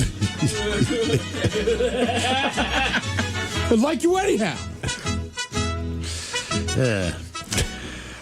I'd like you anyhow. Yeah.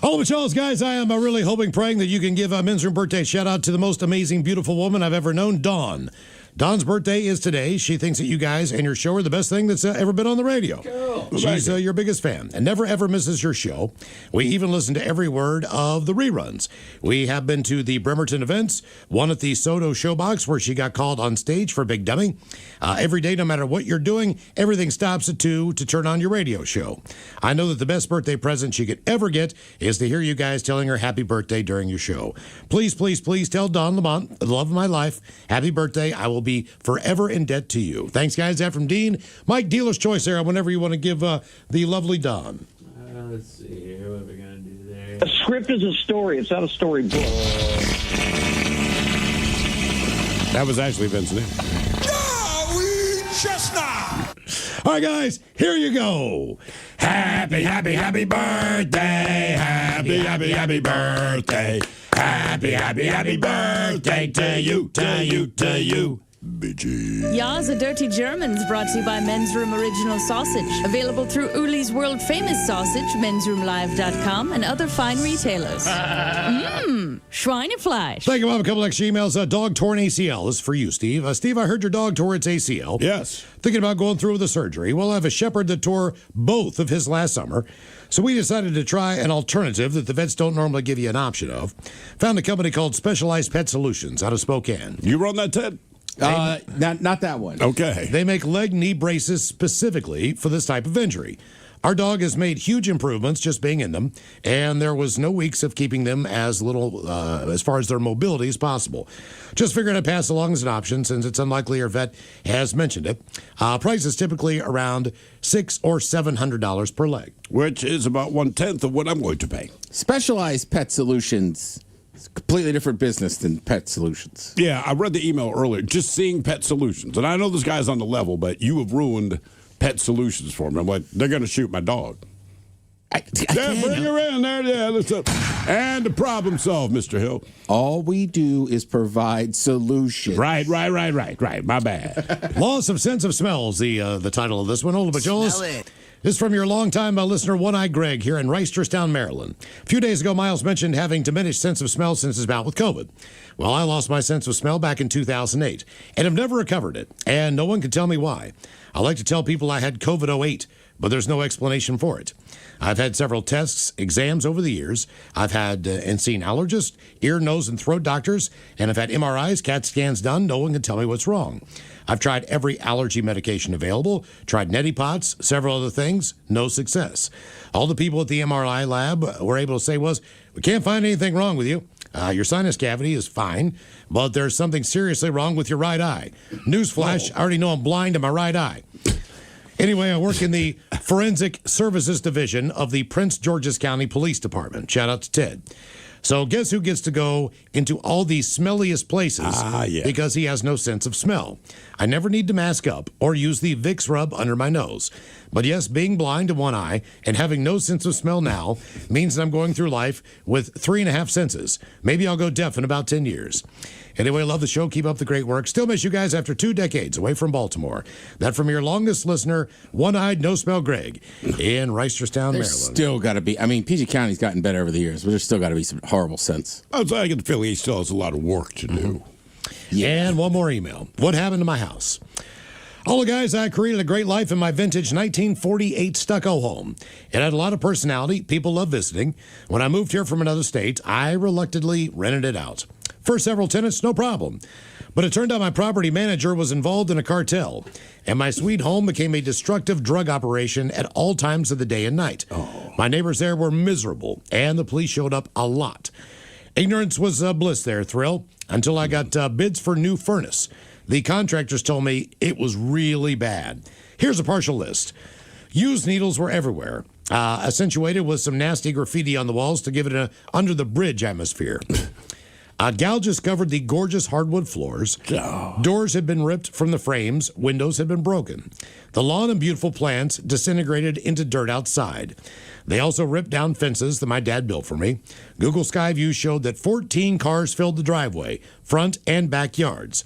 All of y'all, guys, I am really hoping, praying that you can give a men's room birthday shout out to the most amazing, beautiful woman I've ever known, Dawn. Dawn's birthday is today. She thinks that you guys and your show are the best thing that's ever been on the radio. Cool. She's your biggest fan and never, ever misses your show. We even listen to every word of the reruns. We have been to the Bremerton events, one at the Soto Showbox where she got called on stage for Big Dummy. Every day, no matter what you're doing, everything stops at 2 to turn on your radio show. I know that the best birthday present she could ever get is to hear you guys telling her happy birthday during your show. Please, please, please tell Dawn Lamont, the love of my life, happy birthday. I will be forever in debt to you. Thanks, guys. That from Dean. Mike, dealer's choice there whenever you want to give the lovely Dawn. Let's see here. What are we going to do there? A script is a story. It's not a storybook. That was actually Vincent. Chestnut. All right, guys, here you go. Happy, happy, happy birthday. Happy, happy, happy birthday. Happy, happy, happy birthday to you, to you, to you. Ya's a Dirty Germans brought to you by Men's Room Original Sausage. Available through Uli's world famous sausage, mensroomlive.com, and other fine retailers. Schweinefleisch. Thank you. I have a couple extra emails. Dog torn ACL. This is for you, Steve. Steve, I heard your dog tore its ACL. Yes. Thinking about going through with the surgery. Well, I have a shepherd that tore both of his last summer. So we decided to try an alternative that the vets don't normally give you an option of. Found a company called Specialized Pet Solutions out of Spokane. You run that, Ted? Not that one. Okay. They make leg knee braces specifically for this type of injury. Our dog has made huge improvements just being in them, and there was no weeks of keeping them as little, as far as their mobility as possible. Just figured I'd pass along as an option since it's unlikely your vet has mentioned it. Price is typically around $600 or $700 per leg. Which is about 1/10 of what I'm going to pay. Specialized Pet Solutions. It's a completely different business than Pet Solutions. Yeah, I read the email earlier. Just seeing Pet Solutions. And I know this guy's on the level, but you have ruined Pet Solutions for me. I'm like, they're going to shoot my dog. Bring her in there. Yeah, let's up. And the problem solved, Mr. Hill. All we do is provide solutions. Right. My bad. Loss of sense of smells, the title of this one. Hold it. This is from your longtime listener, One-Eye Greg, here in Reisterstown, Maryland. A few days ago, Miles mentioned having diminished sense of smell since his bout with COVID. Well, I lost my sense of smell back in 2008, and have never recovered it, and no one can tell me why. I like to tell people I had COVID-08, but there's no explanation for it. I've had several tests, exams over the years. I've had and seen allergists, ear, nose, and throat doctors, and I've had MRIs, CAT scans done. No one can tell me what's wrong. I've tried every allergy medication available, tried neti pots, several other things, no success. All the people at the MRI lab were able to say was, we can't find anything wrong with you. Your sinus cavity is fine, but there's something seriously wrong with your right eye. Newsflash, I already know I'm blind in my right eye. Anyway, I work in the Forensic Services Division of the Prince George's County Police Department. Shout out to Ted. So guess who gets to go into all the smelliest places because he has no sense of smell. I never need to mask up or use the Vicks rub under my nose. But yes, being blind in one eye and having no sense of smell now means that I'm going through life with 3.5 senses. Maybe I'll go deaf in about 10 years. Anyway, love the show. Keep up the great work. Still miss you guys after 2 decades away from Baltimore. That from your longest listener, one-eyed, no-smell Greg in Reisterstown, Maryland. Still got to be. I mean, PG County's gotten better over the years, but there's still got to be some horrible sense. I get the feeling he still has a lot of work to do. Yeah. And one more email. What happened to my house? Hello, guys. I created a great life in my vintage 1948 stucco home. It had a lot of personality. People love visiting. When I moved here from another state, I reluctantly rented it out. For several tenants, no problem. But it turned out my property manager was involved in a cartel, and my sweet home became a destructive drug operation at all times of the day and night. My neighbors there were miserable, and the police showed up a lot. Ignorance was bliss there, Thrill, until I got bids for new furnace. The contractors told me it was really bad. Here's a partial list. Used needles were everywhere, accentuated with some nasty graffiti on the walls to give it an under-the-bridge atmosphere. Gouges covered the gorgeous hardwood floors. Doors had been ripped from the frames. Windows had been broken. The lawn and beautiful plants disintegrated into dirt outside. They also ripped down fences that my dad built for me. Google Sky View showed that 14 cars filled the driveway, front and backyards.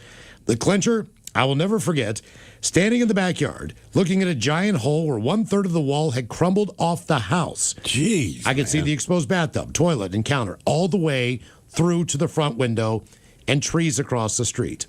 The clincher, I will never forget, standing in the backyard, looking at a giant hole where 1/3 of the wall had crumbled off the house. Jeez, I could see the exposed bathtub, toilet, and counter all the way through to the front window and trees across the street.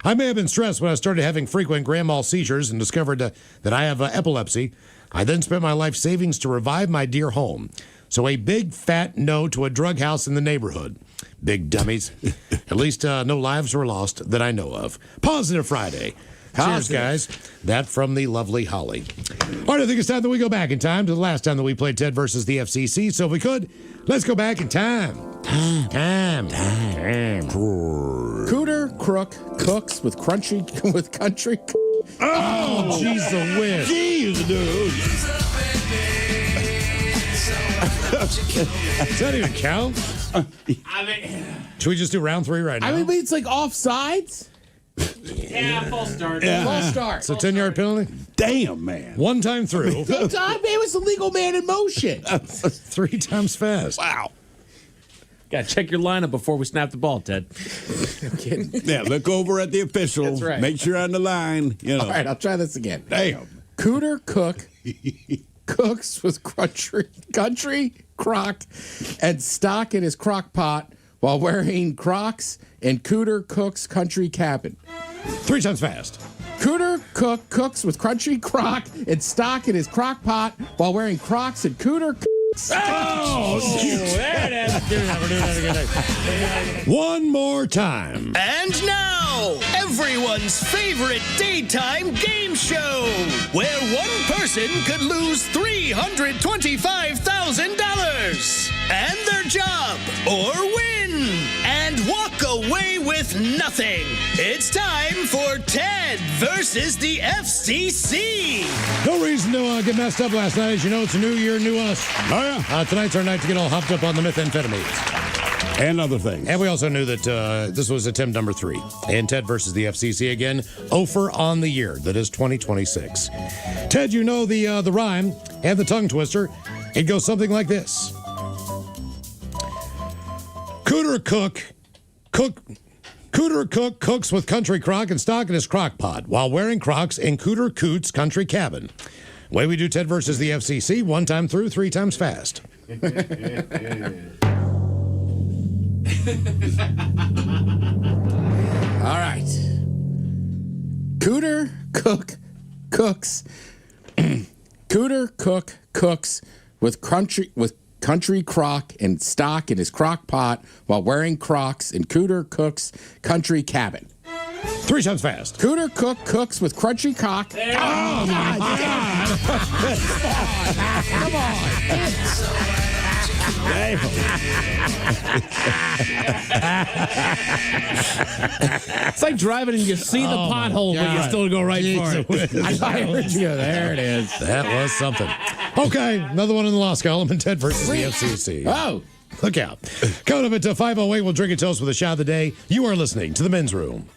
I may have been stressed when I started having frequent grand mal seizures and discovered that I have epilepsy. I then spent my life savings to revive my dear home. So a big fat no to a drug house in the neighborhood. Big dummies. At least no lives were lost that I know of. Positive Friday. Cheers, guys. That from the lovely Holly. All right, I think it's time that we go back in time to the last time that we played Ted versus the FCC. So if we could, let's go back in time. Time. Cooter Crook cooks with country. Oh, jeez, the wind. Jeez, dude. Does that even count? Should we just do round 3 right now? I mean, but it's like offsides. Yeah, false start. False start. So 10-yard penalty? Damn, man. 1 time through. Good time, man. It was the legal man in motion. 3 times fast. Wow. Got to check your lineup before we snap the ball, Ted. I'm kidding. Yeah, look over at the official. That's right. Make sure you're on the line. You know. All right, I'll try this again. Damn. Cooter Cook cooks with country crock and stock in his crock pot while wearing Crocs and Cooter Cook's country cabin. 3 times fast. Cooter Cook cooks with country crock and stock in his crock pot while wearing Crocs and Cooter Cooks. Oh, there it is. One more time. And now, everyone's favorite daytime game show, where one person could lose $325,000 and their job, or win and walk away with nothing. It's time for Ted versus the FCC. No reason to get messed up last night. As you know, it's a new year, new us. Oh, yeah. Tonight's our night to get all hopped up on the methamphetamines. And other things. And we also knew that this was attempt number 3. And Ted versus the FCC again. Over on the year. That is 2026. Ted, you know the rhyme and the tongue twister. It goes something like this. Cooter Cook cooks with country crock and stock in his crock pot while wearing Crocs in Cooter Coot's country cabin. Way we do Ted versus the FCC. 1 time through, 3 times fast. All right. Cooter Cook cooks. Cooter Cook cooks with country crock and stock in his crock pot while wearing Crocs in Cooter Cook's country cabin. 3 times fast. Cooter Cook cooks with crunchy cock. Oh, my God. Come on. It's like driving and you see the pothole, but you still go right for it. I heard you. There it is. That was something. Okay, another one in the lost column, and Ted versus the FCC. Oh. Look out. Coming up at 5:08, we'll drink a toast with a shot of the day. You are listening to The Men's Room.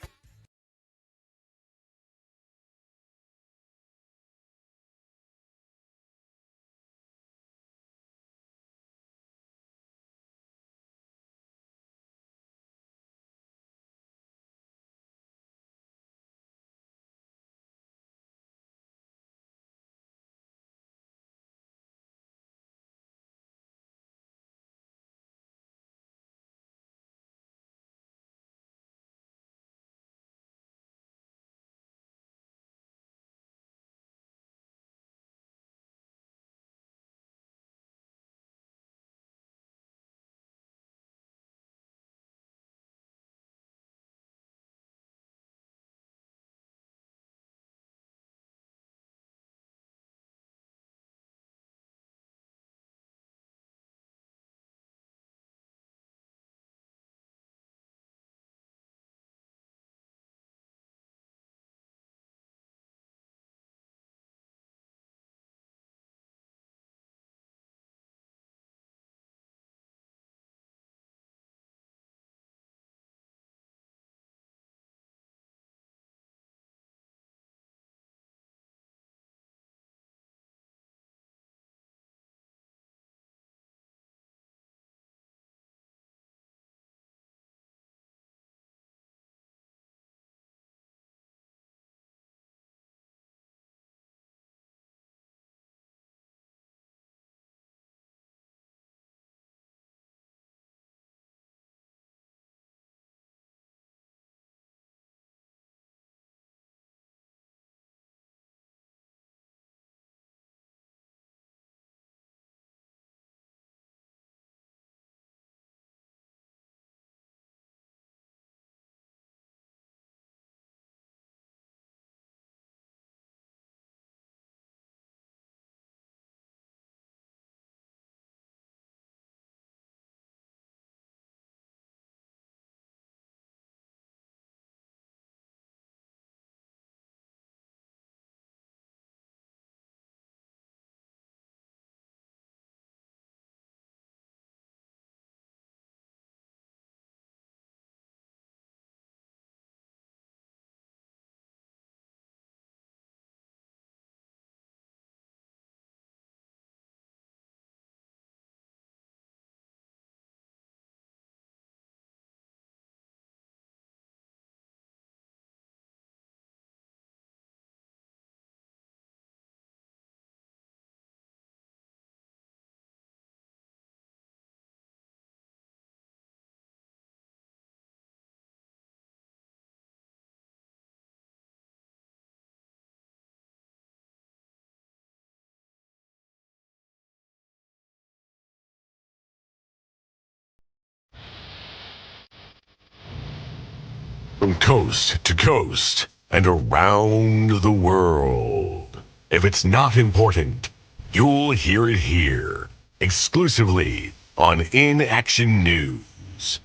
From coast to coast and around the world. If it's not important, you'll hear it here, exclusively on Inaction News.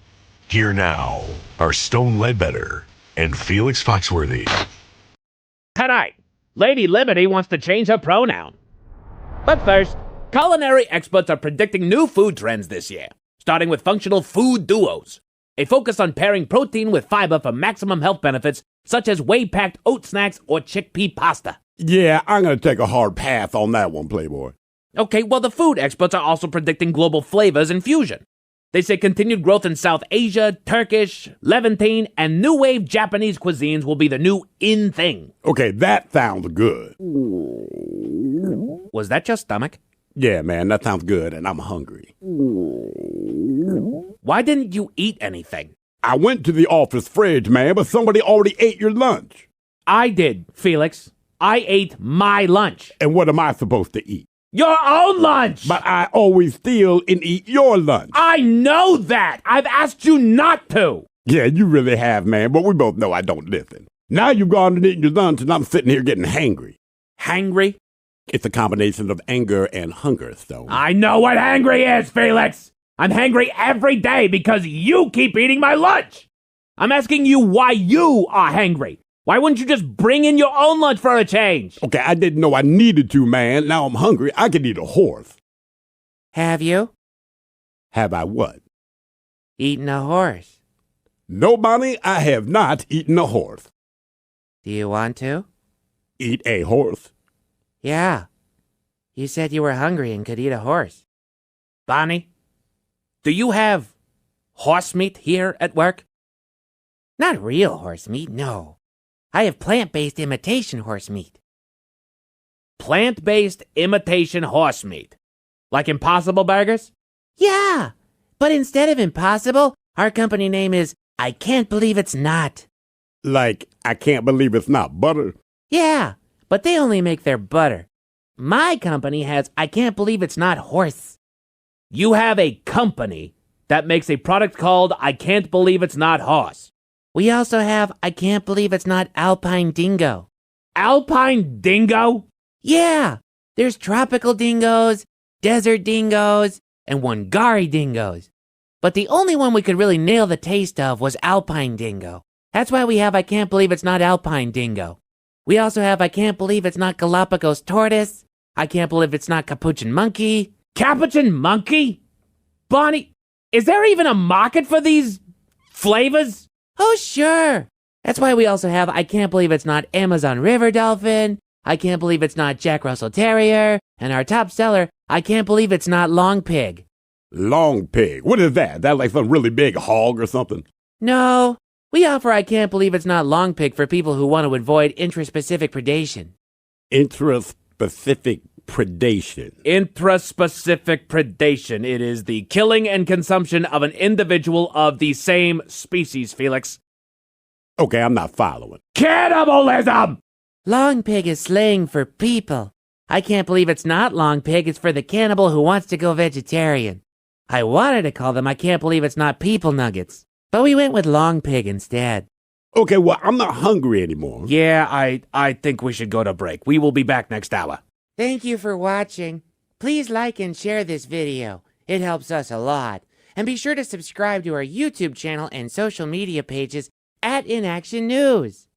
Here now are Stone Ledbetter and Felix Foxworthy. Tonight, Lady Liberty wants to change her pronoun. But first, culinary experts are predicting new food trends this year, starting with functional food duos, a focus on pairing protein with fiber for maximum health benefits, such as whey-packed oat snacks or chickpea pasta. Yeah, I'm going to take a hard pass on that one, Playboy. Okay, well, the food experts are also predicting global flavors and fusion. They say continued growth in South Asia, Turkish, Levantine, and new wave Japanese cuisines will be the new in thing. Okay, that sounds good. Was that your stomach? Yeah, man, that sounds good, and I'm hungry. Why didn't you eat anything? I went to the office fridge, man, but somebody already ate your lunch. I did, Felix. I ate my lunch. And what am I supposed to eat? Your own lunch! But I always steal and eat your lunch. I know that! I've asked you not to! Yeah, you really have, man, but we both know I don't listen. Now you've gone and eaten your lunch, and I'm sitting here getting hangry. Hangry? It's a combination of anger and hunger, Stone. I know what hangry is, Felix. I'm hangry every day because you keep eating my lunch. I'm asking you why you are hangry. Why wouldn't you just bring in your own lunch for a change? Okay, I didn't know I needed to, man. Now I'm hungry. I could eat a horse. Have you? Have I what? Eaten a horse. No, Bonnie, I have not eaten a horse. Do you want to? Eat a horse? Yeah. You said you were hungry and could eat a horse. Bonnie, do you have horse meat here at work? Not real horse meat, no. I have plant-based imitation horse meat. Plant-based imitation horse meat? Like Impossible Burgers? Yeah, but instead of Impossible, our company name is I Can't Believe It's Not. Like, I can't believe it's not butter. Yeah, but they only make their butter. My company has I Can't Believe It's Not Horse. You have a company that makes a product called I Can't Believe It's Not Horse. We also have I Can't Believe It's Not Alpine Dingo. Alpine Dingo? Yeah, there's tropical dingoes, desert dingoes, and Wangari dingoes. But the only one we could really nail the taste of was Alpine Dingo. That's why we have I Can't Believe It's Not Alpine Dingo. We also have I Can't Believe It's Not Galapagos Tortoise. I Can't Believe It's Not Capuchin Monkey. Capuchin Monkey? Bonnie, is there even a market for these flavors? Oh, sure. That's why we also have I Can't Believe It's Not Amazon River Dolphin. I Can't Believe It's Not Jack Russell Terrier. And our top seller, I Can't Believe It's Not Long Pig. Long pig? What is that? That like some really big hog or something? No. We offer I Can't Believe It's Not Long Pig for people who want to avoid intraspecific predation. Intraspecific predation. Intraspecific predation. It is the killing and consumption of an individual of the same species, Felix. Okay, I'm not following. Cannibalism! Long Pig is slang for people. I Can't Believe It's Not Long Pig. It's for the cannibal who wants to go vegetarian. I wanted to call them I Can't Believe It's Not People Nuggets, but we went with Long Pig instead. Okay, well, I'm not hungry anymore. Yeah, I think we should go to break. We will be back next hour. Thank you for watching. Please like and share this video. It helps us a lot. And be sure to subscribe to our YouTube channel and social media pages at Inaction News.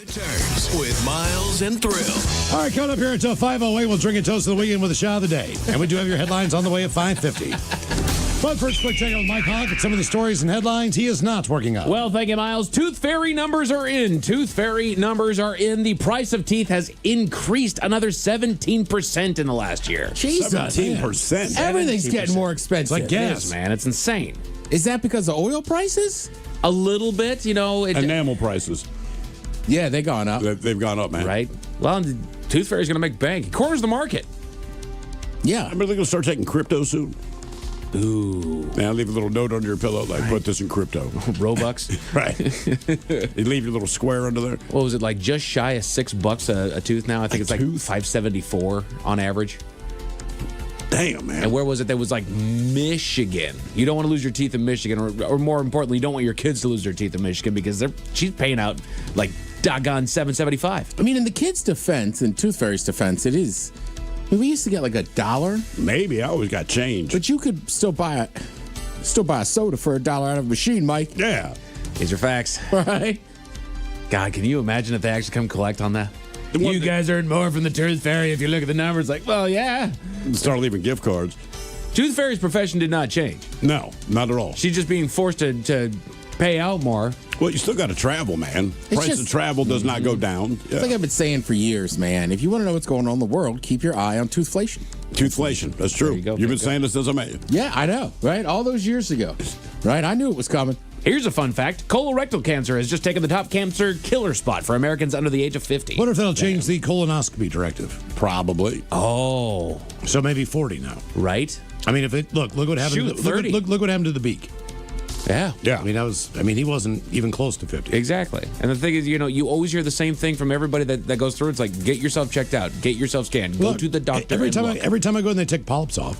Returns with Miles and Thrill. All right, coming up here until 5:08, we'll drink a toast of the weekend with a shot of the day. And we do have your headlines on the way at 5:50. But first, quick check out with Mike Hogg at some of the stories and headlines he is not working on. Well, thank you, Miles. Tooth Fairy numbers are in. Tooth Fairy numbers are in. The price of teeth has increased another 17% in the last year. Jesus. 17%. Everything's getting more expensive. Like gas, man. It's insane. Is that because of oil prices? A little bit, Enamel prices. Yeah, they've gone up. They've gone up, man. Right? Well, the Tooth Fairy's going to make bank. He corners the market. Yeah. I mean, they're going to start taking crypto soon. Ooh. Now leave a little note under your pillow, like, put this in crypto. Robux. Right. You leave your little square under there. What was it, like just shy of $6 a tooth now? I think it's like $5.74 on average. Damn, man. And where was it? That was like Michigan. You don't want to lose your teeth in Michigan, or more importantly, you don't want your kids to lose their teeth in Michigan because she's paying out like doggone $7.75. I mean, in the kids' defense, in Tooth Fairy's defense, it is. I mean, we used to get like $1. Maybe I always got change, but you could still buy a soda for $1 out of a machine, Mike. Yeah, these are facts, right? God, can you imagine if they actually come collect on that? You guys earn more from the Tooth Fairy if you look at the numbers. Like, well, yeah. Start leaving gift cards. Tooth Fairy's profession did not change. No, not at all. She's just being forced to pay out more. Well, you still got to travel, man. Price of travel does not go down. It's like I've been saying for years, man. If you want to know what's going on in the world, keep your eye on toothflation. Toothflation. That's true. You've been saying this since I met you. Yeah, I know, right? All those years ago. Right? I knew it was coming. Here's a fun fact. Colorectal cancer has just taken the top cancer killer spot for Americans under the age of 50. Wonder if that'll change the colonoscopy directive. Probably. Oh. So maybe 40 now. Right? I mean, if it look what happened. Look what happened to the beak. Yeah. Yeah. I mean, he wasn't even close to 50. Exactly. And the thing is, you always hear the same thing from everybody that goes through. It's like, get yourself checked out. Get yourself scanned. Go to the doctor. Every time I go in, they take polyps off.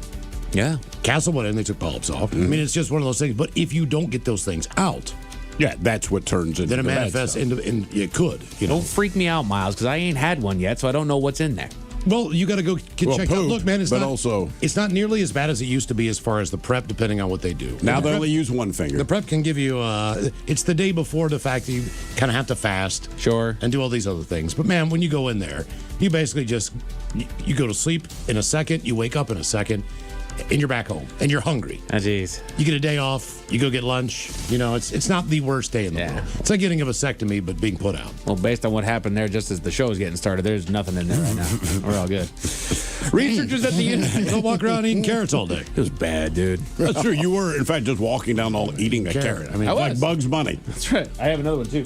Yeah. Castle went in, they took polyps off. I mean, it's just one of those things. But if you don't get those things out, yeah, that's what turns into. Then it manifests into. It could. Don't freak me out, Miles, because I ain't had one yet, so I don't know what's in there. Well, you got to go get checked out. Look, man, it's not nearly as bad as it used to be as far as the prep, depending on what they do. Now they only use one finger. The prep can give you. It's the day before the fact that you kind of have to fast, sure, and do all these other things. But man, when you go in there, you basically just you go to sleep in a second, you wake up in a second, and you're back home, and you're hungry. Oh, jeez. You get a day off, you go get lunch. It's not the worst day in the world. It's like getting a vasectomy, but being put out. Well, based on what happened there, just as the show is getting started, there's nothing in there right now. We're all good. Researchers at the don't walk around eating carrots all day. It was bad, dude. That's true. You were, in fact, just walking down the hall eating a carrot. I mean, like Bugs Bunny. That's right. I have another one too.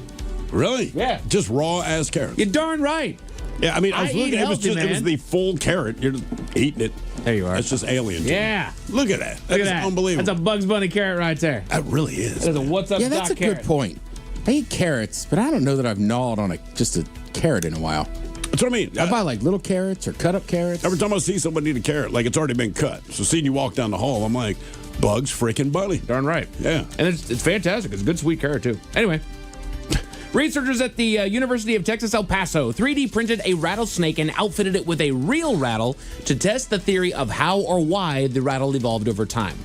Really? Yeah. Just raw as carrots. You're darn right. Yeah, I mean, I was looking. It was the full carrot. You're eating it. There you are. That's just alien. Yeah. Look at that. Look at that. Unbelievable. That's a Bugs Bunny carrot right there. That really is. That is a what's up. Yeah, that's a good point. I eat carrots, but I don't know that I've gnawed on just a carrot in a while. That's what I mean. I buy like little carrots or cut up carrots. Every time I see somebody eat a carrot, like it's already been cut. So seeing you walk down the hall, I'm like, Bugs freaking Bunny. Darn right. Yeah. And it's fantastic. It's a good sweet carrot too. Anyway. Researchers at the University of Texas El Paso 3D printed a rattlesnake and outfitted it with a real rattle to test the theory of how or why the rattle evolved over time.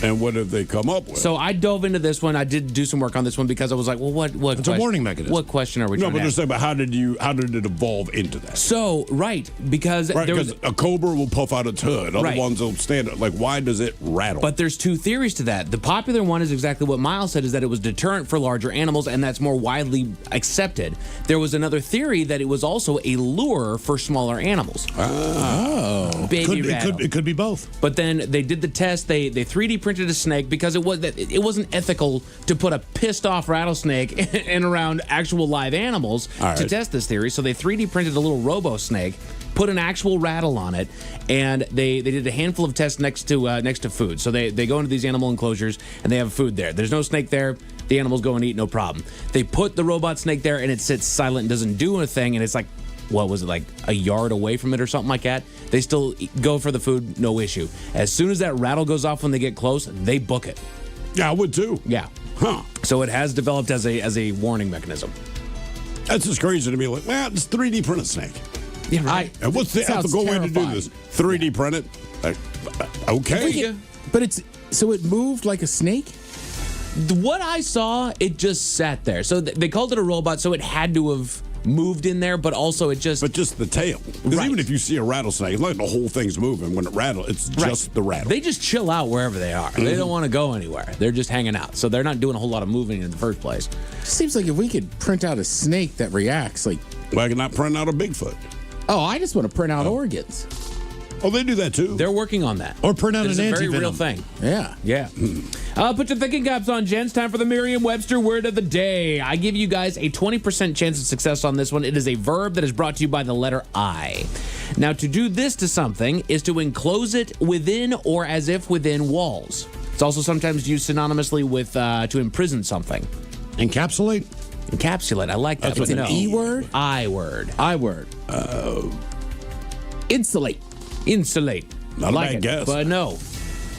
And what have they come up with? So I dove into this one. I did do some work on this one because I was like, well, what? It's a warning mechanism. What question are we No, trying but to they're ask? saying, but how did it evolve into that? So, right, because there was a cobra will puff out its hood. Other Right. ones will stand up. Like, why does it rattle? But there's two theories to that. The popular one is exactly what Miles said, is that it was deterrent for larger animals, and that's more widely accepted. There was another theory that it was also a lure for smaller animals. Oh. Baby rattle. It could be both. But then they did the test. They 3D printed a snake because it wasn't ethical to put a pissed off rattlesnake in around actual live animals to test this theory. So they 3D printed a little robo snake, put an actual rattle on it, and they did a handful of tests next to food. So they go into these animal enclosures and they have food there. There's no snake there. The animals go and eat, no problem. They put the robot snake there and it sits silent and doesn't do anything. And it's like, what was it, like a yard away from it or something like that? They still go for the food, no issue. As soon as that rattle goes off when they get close, they book it. Yeah, I would too. Yeah. Huh. So it has developed as a warning mechanism. That's just crazy to me. Like, well, it's 3D print a snake. Yeah, right. And what's the ethical way to do this? 3D print it? Okay. But it moved like a snake? What I saw, it just sat there. So they called it a robot, so it had to have moved in there, but also it just... But just the tail. Because even if you see a rattlesnake, it's like the whole thing's moving. When it rattles, it's just the rattle. They just chill out wherever they are. They don't want to go anywhere. They're just hanging out. So they're not doing a whole lot of moving in the first place. Seems like if we could print out a snake that reacts, like... Why can not print out a Bigfoot? Oh, I just want to print out organs. Oh, they do that too. They're working on that. Or print out It's an a very antivenom. real thing. Yeah. Yeah. Put your thinking caps on, gents. Time for the Merriam-Webster word of the day. I give you guys a 20% chance of success on this one. It is a verb that is brought to you by the letter I. Now, to do this to something is to enclose it within or as if within walls. It's also sometimes used synonymously with to imprison something. Encapsulate? Encapsulate. I like that. It's an E word? I word. I word. Insulate. Insulate. Not like a bad it, guess. but no.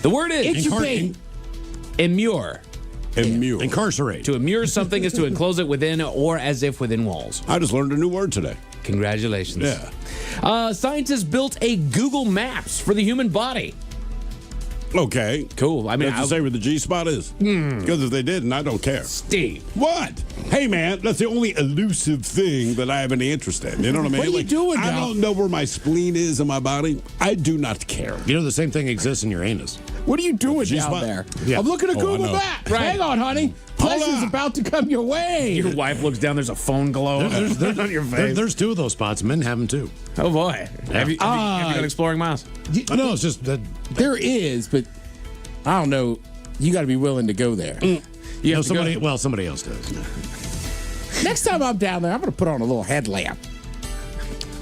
The word is Incubate. immure. Immure. Incarcerate. To immure something is to enclose it within or as if within walls. I just learned a new word today. Congratulations. Yeah. Scientists built a Google Maps for the human body. Okay. Cool. I mean, That's to say where the G spot is. Because if they didn't, I don't care. Steve. What? Hey, man, that's the only elusive thing that I have any interest in. You know what I mean? What are you doing I now? don't know where my spleen is in my body. I do not care. You know the same thing exists in your anus. What are you doing G-spot? down there? Yeah. I'm looking at Oh, I Google know. Maps. Right. Hang on, honey. Pleasure's about to come your way. Your wife looks down, there's a phone glow on your face. There's two of those spots. Men have them too. Oh, boy. Have you gone exploring, Miles? No, it's just that There is, but I don't know. You got to be willing to go there. You have to somebody. go- Well, somebody else does. Next time I'm down there, I'm going to put on a little headlamp.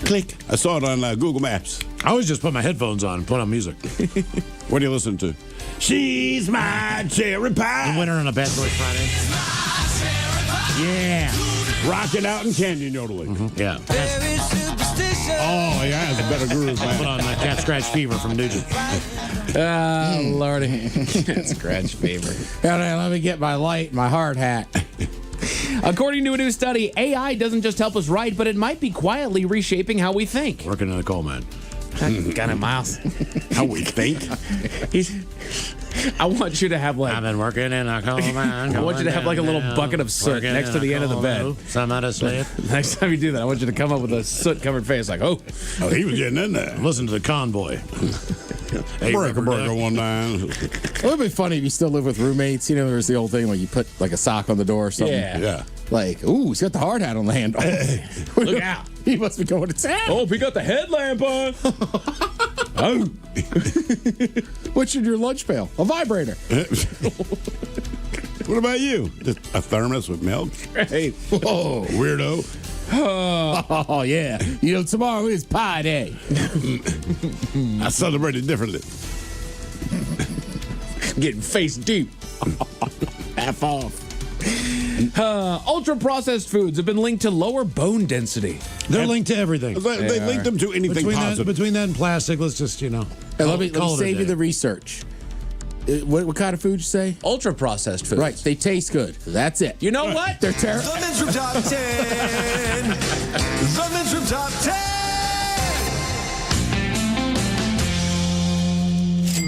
Click. I saw it on Google Maps. I always just put my headphones on and put on music. What are you listening to? She's my cherry pie. The winter on a Bad Boy Friday. Yeah. Rocking out and candy yodeling. Yeah. Oh, yeah, it's a better groove, Put man. on Cat Scratch Fever from Nugent. Oh, Lordy. Scratch fever. Hold on, let me get my light, my hard hat. According to a new study, AI doesn't just help us write, but it might be quietly reshaping how we think. Working in a coal mine. Got it, Miles. How we think? I want you to have I've been working in a coal mine. I want you to have like a little bucket of soot next to the end of the bed. Somebody sleep. Next time you do that, I want you to come up with a soot-covered face, like, oh. Oh, he was getting in there. Listen to the convoy. Break a burger one time. It would be funny if you still live with roommates. You know, there's the old thing like you put like a sock on the door or something. Yeah. Like, ooh, he's got the hard hat on the handle. Look out. He must be going to town. Oh, he got the headlamp on. Oh. What's in your lunch pail? A vibrator. What about you? Just a thermos with milk? Hey. Whoa, weirdo. Oh, yeah. You know, tomorrow is Pie Day. I celebrate it differently. Getting face deep. Half off. Ultra-processed foods have been linked to lower bone density. They're linked to everything. They link them to anything positive. Between that and plastic, let's just, Hey, let me save you the research. What kind of food you say? Ultra-processed foods. Right. They taste good. That's it. You know what? They're terrible. The Men's Room Top 10. The Men's Room Top 10.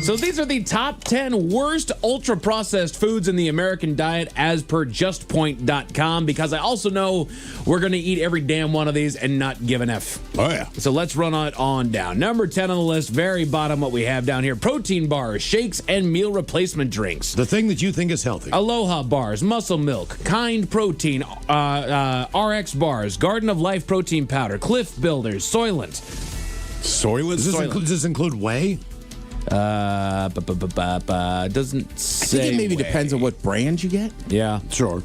So these are the top 10 worst ultra-processed foods in the American diet as per justpoint.com, because I also know we're going to eat every damn one of these and not give an F. Oh, yeah. So let's run it on down. Number 10 on the list, very bottom, what we have down here: protein bars, shakes, and meal replacement drinks. The thing that you think is healthy. Aloha bars, muscle milk, Kind protein, RX bars, Garden of Life protein powder, Cliff Builders, Soylent. Soylent? Does this include whey? Doesn't say. I think it maybe whey. depends on what brand you get. Yeah. Sure.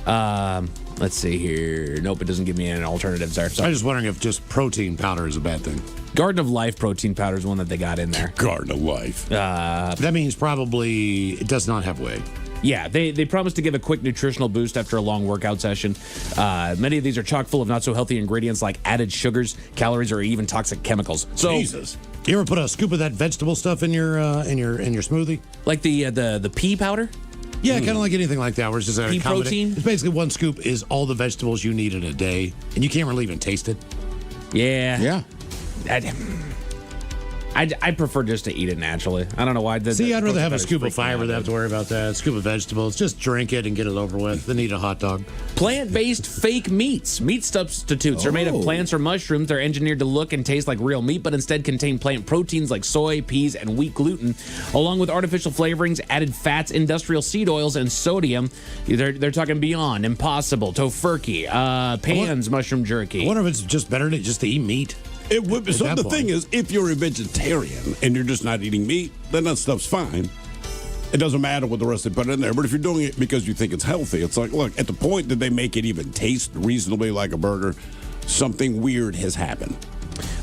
Let's see here. Nope, it doesn't give me any alternatives there. So I'm just wondering if just protein powder is a bad thing. Garden of Life protein powder is one that they got in there. Garden of Life. That means probably it does not have whey. Yeah, they promise to give a quick nutritional boost after a long workout session. Many of these are chock full of not so healthy ingredients like added sugars, calories, or even toxic chemicals. So, Jesus. You ever put a scoop of that vegetable stuff in your smoothie? Like the pea powder? Yeah, kind of like anything like that, where it's just a Pea combination. protein? It's basically one scoop is all the vegetables you need in a day, and you can't really even taste it. Yeah. Yeah. I prefer just to eat it naturally. I don't know why. See, I'd rather have a scoop of fiber than have to worry about that. Scoop of vegetables. Just drink it and get it over with, than eat a hot dog. Plant-based fake meats. Meat substitutes are made of plants or mushrooms. They're engineered to look and taste like real meat, but instead contain plant proteins like soy, peas, and wheat gluten, along with artificial flavorings, added fats, industrial seed oils, and sodium. They're talking Beyond, Impossible, Tofurkey, Pan's mushroom jerky. I wonder if it's just better just to eat meat. It would. So the thing is, if you're a vegetarian and you're just not eating meat, then that stuff's fine. It doesn't matter what the rest they put in there. But if you're doing it because you think it's healthy, it's like, look, at the point that they make it even taste reasonably like a burger, something weird has happened.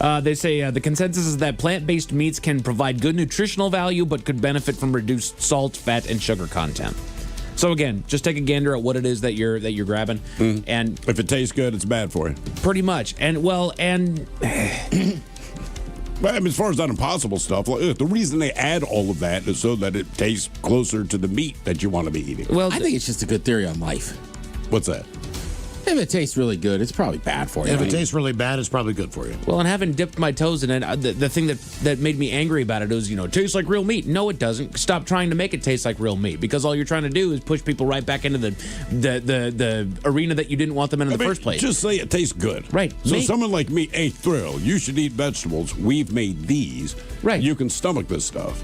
They say the consensus is that plant-based meats can provide good nutritional value, but could benefit from reduced salt, fat, and sugar content. So again, just take a gander at what it is that you're grabbing, and if it tastes good, it's bad for you. Pretty much, and But I mean, as far as that Impossible stuff, look, the reason they add all of that is so that it tastes closer to the meat that you want to be eating. Well, I think it's just a good theory on life. What's that? If it tastes really good, it's probably bad for you. If it tastes really bad, it's probably good for you. Well, and having dipped my toes in it, the thing that made me angry about it was, it tastes like real meat. No, it doesn't. Stop trying to make it taste like real meat, because all you're trying to do is push people right back into the arena that you didn't want them in the first place. Just say it tastes good. Right. So someone like me, a thrill. You should eat vegetables. We've made these. Right. You can stomach this stuff.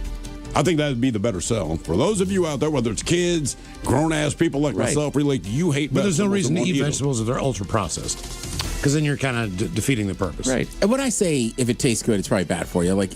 I think that would be the better sell. For those of you out there, whether it's kids, grown-ass people like myself, really, you hate But vegetables. there's no reason to and eat won't vegetables if they're ultra-processed. Because then you're kind of defeating the purpose. Right. And when I say if it tastes good, it's probably bad for you, like,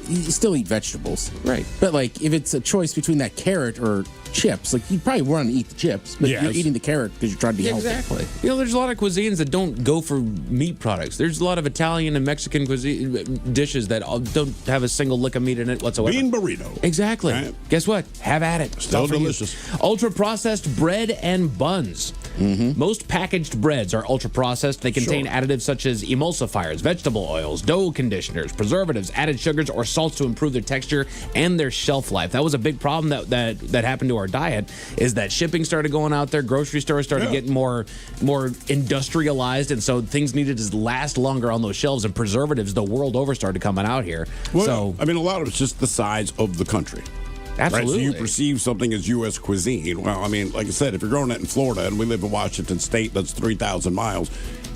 you still eat vegetables. Right. But, like, if it's a choice between that carrot or chips, like, you probably want to eat the chips, but you're eating the carrot because you're trying to be healthy. Exactly. There's a lot of cuisines that don't go for meat products. There's a lot of Italian and Mexican cuisine dishes that don't have a single lick of meat in it whatsoever. Bean burrito. Exactly. Right. Guess what? Have at it. Still delicious. Ultra-processed bread and buns. Most packaged breads are ultra-processed. They contain additives such as emulsifiers, vegetable oils, dough conditioners, preservatives, added sugars, or salts to improve their texture and their shelf life. That was a big problem that happened to our diet, is that shipping started going out there, grocery stores started getting more industrialized, and so things needed to last longer on those shelves, and preservatives the world over started coming out here. Well, I mean, a lot of it's just the size of the country. Absolutely. Right? So you perceive something as U.S. cuisine. Well, I mean, like I said, if you're growing it in Florida and we live in Washington State, that's 3,000 miles,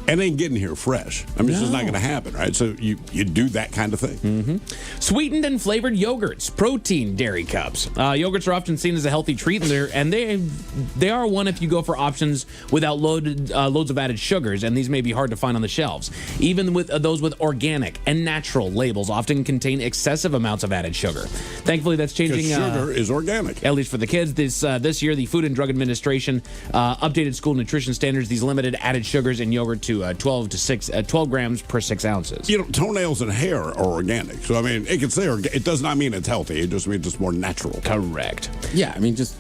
it ain't getting here fresh. I mean, it's just not going to happen, right? So you do that kind of thing. Sweetened and flavored yogurts, protein dairy cups. Yogurts are often seen as a healthy treat, and they are one if you go for options without loads of added sugars, and these may be hard to find on the shelves. Even with those with organic and natural labels often contain excessive amounts of added sugar. Thankfully, that's changing. Sugar is organic. At least for the kids. This year, the Food and Drug Administration updated school nutrition standards. These limited added sugars in yogurt to 12 grams per 6 ounces. Toenails and hair are organic. So, I mean, it can say it does not mean it's healthy. It just means it's more natural. Correct. Yeah, I mean, just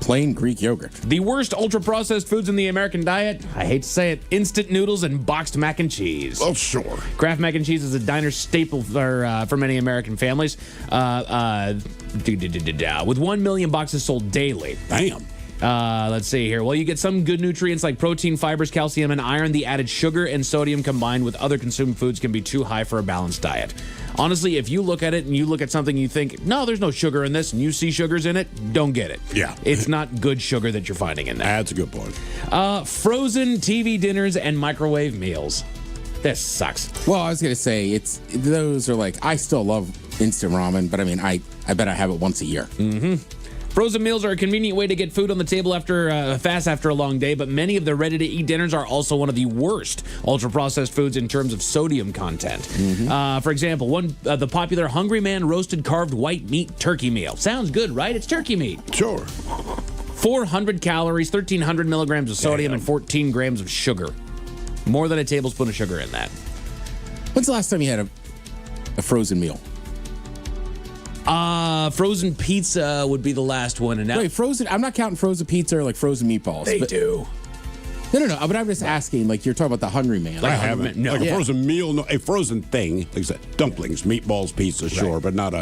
plain Greek yogurt. The worst ultra-processed foods in the American diet, I hate to say it, instant noodles and boxed mac and cheese. Oh, sure. Kraft mac and cheese is a diner staple for many American families. With 1 million boxes sold daily. Damn. Let's see here. Well, you get some good nutrients like protein, fibers, calcium, and iron. The added sugar and sodium combined with other consumed foods can be too high for a balanced diet. Honestly, if you look at it and you look at something you think, no, there's no sugar in this, and you see sugars in it, don't get it. Yeah. It's not good sugar that you're finding in there. That's a good point. Frozen TV dinners and microwave meals. This sucks. Well, I was going to say, those are like, I still love instant ramen, but I mean, I bet I have it once a year. Frozen meals are a convenient way to get food on the table after a long day, but many of the ready-to-eat dinners are also one of the worst ultra-processed foods in terms of sodium content. For example, the popular Hungry Man roasted carved white meat turkey meal. Sounds good, right? It's turkey meat. Sure. 400 calories, 1,300 milligrams of sodium, and 14 grams of sugar. More than a tablespoon of sugar in that. When's the last time you had a frozen meal? Frozen pizza would be the last one. And now, wait, frozen? I'm not counting frozen pizza or like frozen meatballs. They do. No. But I'm just asking, like, you're talking about the Hungry Man. I haven't. No. Like a frozen meal, no, a frozen thing. Like I said, dumplings, meatballs, pizza, sure, but not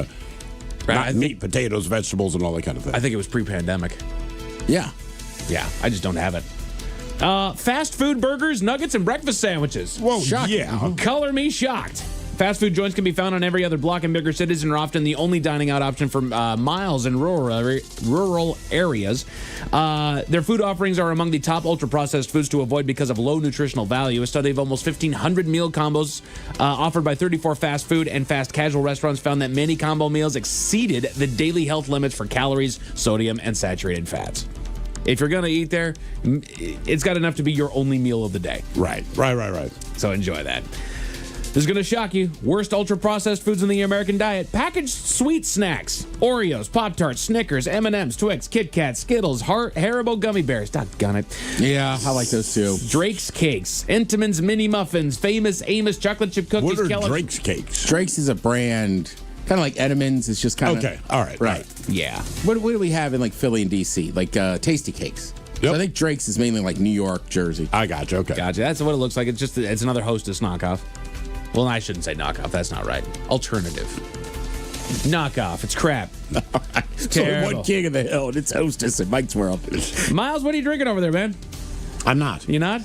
meat, potatoes, vegetables, and all that kind of thing. I think it was pre-pandemic. Yeah. Yeah, I just don't have it. Fast food burgers, nuggets, and breakfast sandwiches. Whoa, yeah. Color me shocked. Fast food joints can be found on every other block in bigger cities and are often the only dining out option for miles in rural areas. Their food offerings are among the top ultra-processed foods to avoid because of low nutritional value. A study of almost 1,500 meal combos offered by 34 fast food and fast casual restaurants found that many combo meals exceeded the daily health limits for calories, sodium, and saturated fats. If you're going to eat there, it's got enough to be your only meal of the day. Right. So enjoy that. This is going to shock you. Worst ultra-processed foods in the American diet. Packaged sweet snacks. Oreos, Pop-Tarts, Snickers, M&M's, Twix, Kit Kat, Skittles, Haribo gummy bears. Doggone it. Yeah, I like those too. Drake's Cakes. Entenmann's Mini Muffins. Famous Amos Chocolate Chip Cookies. What are Drake's Cakes? Drake's is a brand, kind of like Edmonds. It's just kind of... Okay, all right. Right. Yeah. What do we have in like Philly and D.C.? Like Tasty Cakes. Yep. So I think Drake's is mainly like New York, Jersey. I got you. Okay. Gotcha. That's what it looks like. It's another Hostess knockoff. Well, I shouldn't say knockoff. That's not right. Alternative. Knockoff. It's crap. It's only one king of the hill, and it's Hostess in Mike's world. Miles, what are you drinking over there, man? I'm not. You not?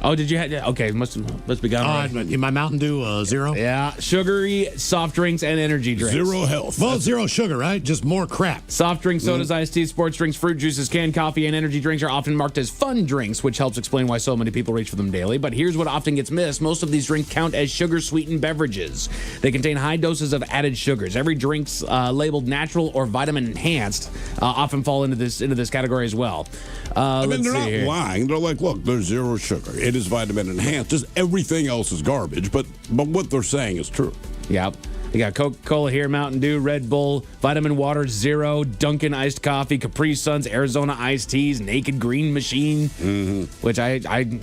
Oh, did you have... Okay, must be gone. In my Mountain Dew, zero? Yeah, sugary soft drinks and energy drinks. Zero health. Well, zero sugar, right? Just more crap. Soft drinks, sodas, iced teas, sports drinks, fruit juices, canned coffee, and energy drinks are often marked as fun drinks, which helps explain why so many people reach for them daily. But here's what often gets missed. Most of these drinks count as sugar-sweetened beverages. They contain high doses of added sugars. Every drink's labeled natural or vitamin-enhanced often fall into this category as well. I mean, they're not lying. They're like, look, there's zero sugar. It is vitamin enhanced. Just everything else is garbage. But what they're saying is true. Yep. You got Coca-Cola here, Mountain Dew, Red Bull, Vitamin Water, Zero, Dunkin' Iced Coffee, Capri Suns, Arizona Iced Teas, Naked Green Machine, which I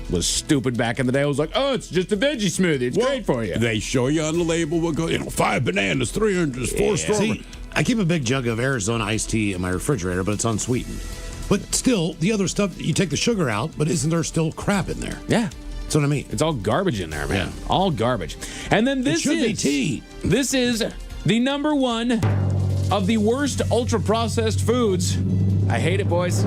was stupid back in the day. I was like, oh, it's just a veggie smoothie. It's great for you. They show you on the label what goes, 5 bananas, 3 oranges, 4 strawberries. See, I keep a big jug of Arizona iced tea in my refrigerator, but it's unsweetened. But still, the other stuff, you take the sugar out, but isn't there still crap in there? Yeah. That's what I mean. It's all garbage in there, man. Yeah. All garbage. And then this should be tea. This is the number one of the worst ultra-processed foods. I hate it, boys.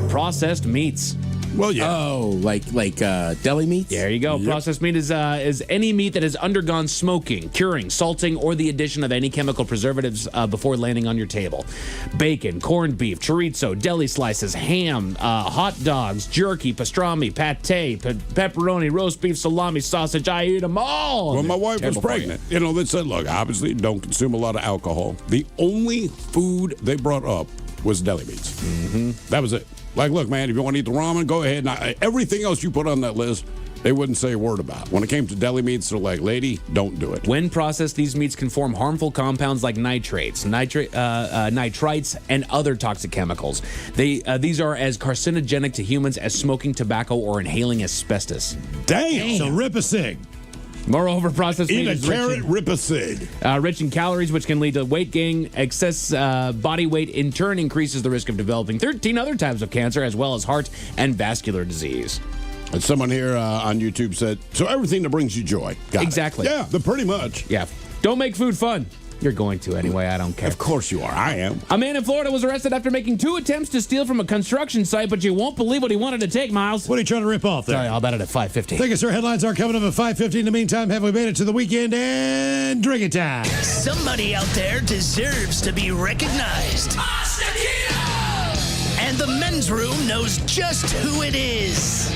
Processed meats. Well, yeah. Oh, like deli meats? There you go. Yep. Processed meat is any meat that has undergone smoking, curing, salting, or the addition of any chemical preservatives before landing on your table. Bacon, corned beef, chorizo, deli slices, ham, hot dogs, jerky, pastrami, pate, pepperoni, roast beef, salami, sausage. I eat them all. When my wife was pregnant, they said, look, obviously don't consume a lot of alcohol. The only food they brought up was deli meats. That was it. Like, look, man, if you want to eat the ramen, go ahead. And everything else you put on that list, they wouldn't say a word about. When it came to deli meats, they're like, lady, don't do it. When processed, these meats can form harmful compounds like nitrates, nitrites, and other toxic chemicals. These are as carcinogenic to humans as smoking tobacco or inhaling asbestos. Damn. So rip a cig. Moreover, processed meat Eat a carrot, rip a cig. Rich in calories, which can lead to weight gain. Excess body weight, in turn, increases the risk of developing 13 other types of cancer, as well as heart and vascular disease. And someone here on YouTube said, so everything that brings you joy. Got exactly. It. Yeah, pretty much. Yeah. Don't make food fun. You're going to anyway. I don't care. Of course you are. I am. A man in Florida was arrested after making 2 attempts to steal from a construction site, but you won't believe what he wanted to take, Miles. What are you trying to rip off there? Sorry, I'll bet it at 5:50. Thank you, sir. Headlines are coming up at 5:50. In the meantime, have we made it to the weekend and drinking time? Somebody out there deserves to be recognized. And the men's room knows just who it is.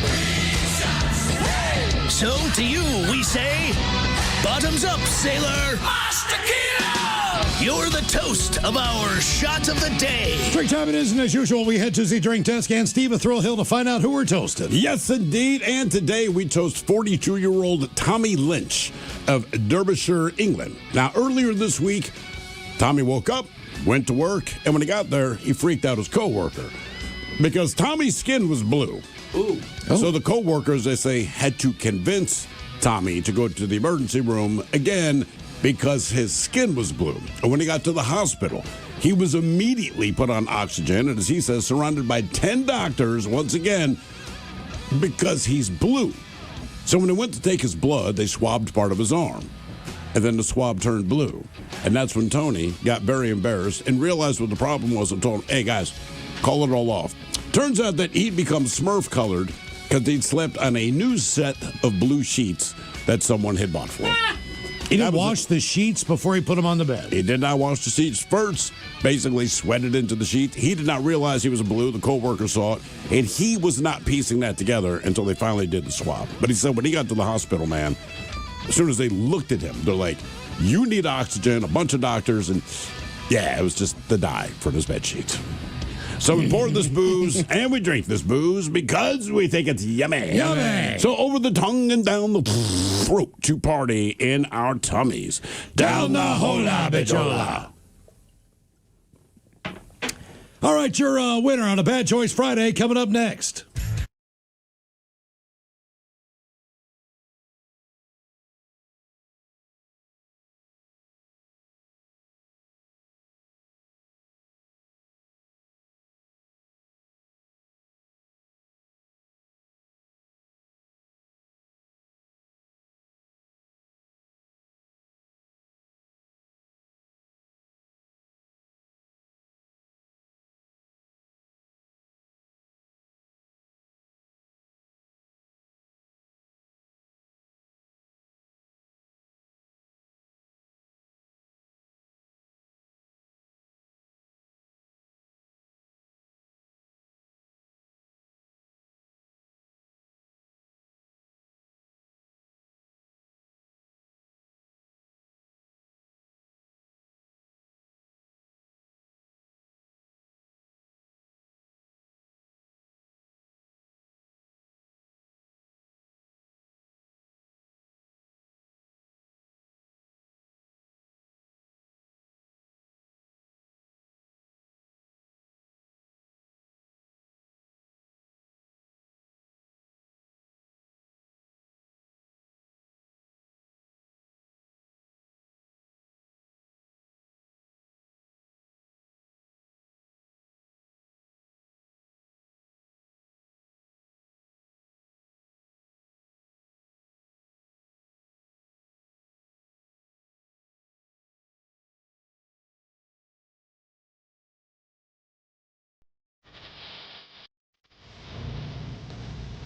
So to you, we say, bottoms up, sailor. You're the toast of our shot of the day. Drink time it is, and as usual, we head to the drink desk and Steve at Thrill Hill to find out who we're toasting. Yes, indeed. And today we toast 42-year-old Tommy Lynch of Derbyshire, England. Now, earlier this week, Tommy woke up, went to work, and when he got there, he freaked out his coworker because Tommy's skin was blue. Ooh. So the coworkers, they say, had to convince Tommy to go to the emergency room again because his skin was blue. And when he got to the hospital, he was immediately put on oxygen, and as he says, surrounded by 10 doctors, once again, because he's blue. So when they went to take his blood, they swabbed part of his arm. And then the swab turned blue. And that's when Tony got very embarrassed and realized what the problem was and told him, hey, guys, call it all off. Turns out that he'd become Smurf-colored because he'd slept on a new set of blue sheets that someone had bought for him. He didn't wash the sheets before he put them on the bed. He did not wash the sheets first. Basically sweated into the sheet. He did not realize he was blue. The co-worker saw it, and he was not piecing that together until they finally did the swap. But he said when he got to the hospital, man, as soon as they looked at him, they're like, you need oxygen, a bunch of doctors, and yeah, it was just the dye from his bed sheets. So we pour this booze and we drink this booze because we think it's yummy. Yummy. So over the tongue and down the throat to party in our tummies. Down the hola bichola. All right, your winner on a Bad Choice Friday coming up next.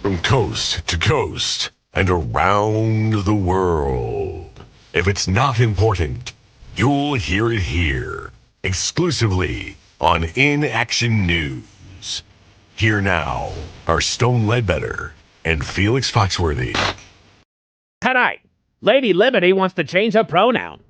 From coast to coast and around the world. If it's not important, you'll hear it here, exclusively on Inaction News. Here now are Stone Ledbetter and Felix Foxworthy. Tonight, Lady Liberty wants to change her pronoun.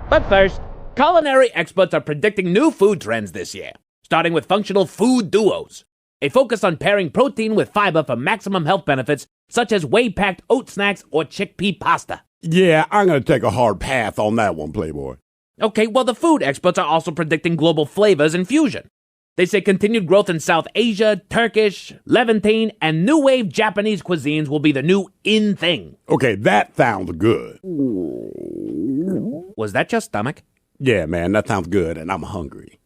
But first, culinary experts are predicting new food trends this year, starting with functional food duos. A focus on pairing protein with fiber for maximum health benefits, such as whey-packed oat snacks or chickpea pasta. Yeah, I'm going to take a hard path on that one, Playboy. Okay, well, the food experts are also predicting global flavors and fusion. They say continued growth in South Asia, Turkish, Levantine, and new wave Japanese cuisines will be the new in thing. Okay, that sounds good. Was that your stomach? Yeah, man, that sounds good, and I'm hungry.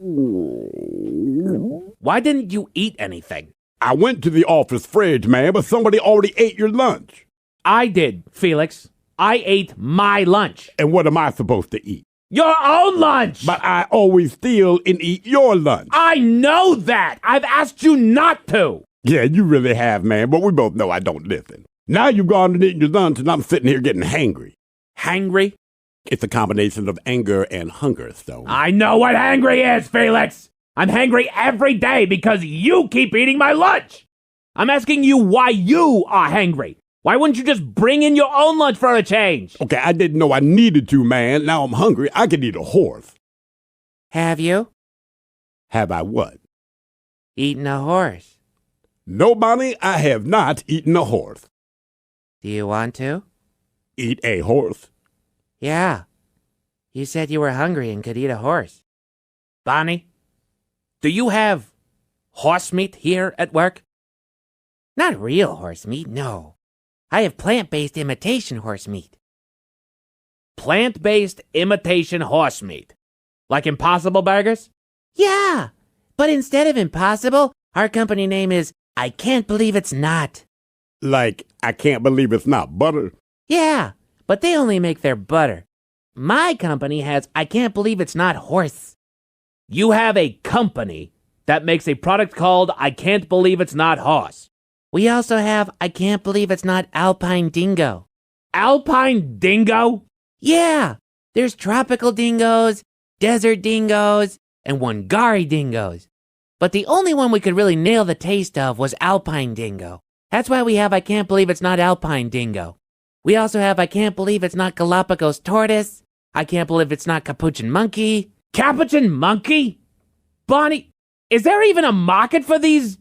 Why didn't you eat anything? I went to the office fridge, man, but somebody already ate your lunch. I did, Felix. I ate my lunch. And what am I supposed to eat? Your own lunch! But I always steal and eat your lunch. I know that! I've asked you not to! Yeah, you really have, man, but we both know I don't listen. Now you've gone and eaten your lunch, and I'm sitting here getting hangry. Hangry? It's a combination of anger and hunger, Stone. I know what hangry is, Felix! I'm hangry every day because you keep eating my lunch! I'm asking you why you are hangry. Why wouldn't you just bring in your own lunch for a change? Okay, I didn't know I needed to, man. Now I'm hungry. I could eat a horse. Have you? Have I what? Eaten a horse. No, Bonnie, I have not eaten a horse. Do you want to? Eat a horse? Yeah. You said you were hungry and could eat a horse. Bonnie, do you have horse meat here at work? Not real horse meat, no. I have plant-based imitation horse meat. Plant-based imitation horse meat? Like Impossible Burgers? Yeah, but instead of Impossible, our company name is I Can't Believe It's Not. Like, I can't believe it's not butter? Yeah, but they only make their butter. My company has I Can't Believe It's Not Horse. You have a company that makes a product called I Can't Believe It's Not Horse. We also have I Can't Believe It's Not Alpine Dingo. Alpine Dingo? Yeah, there's tropical dingoes, desert dingoes, and Wangari dingoes. But the only one we could really nail the taste of was alpine dingo. That's why we have I Can't Believe It's Not Alpine Dingo. We also have I Can't Believe It's Not Galapagos Tortoise. I Can't Believe It's Not Capuchin Monkey. Capuchin Monkey? Bonnie, is there even a market for these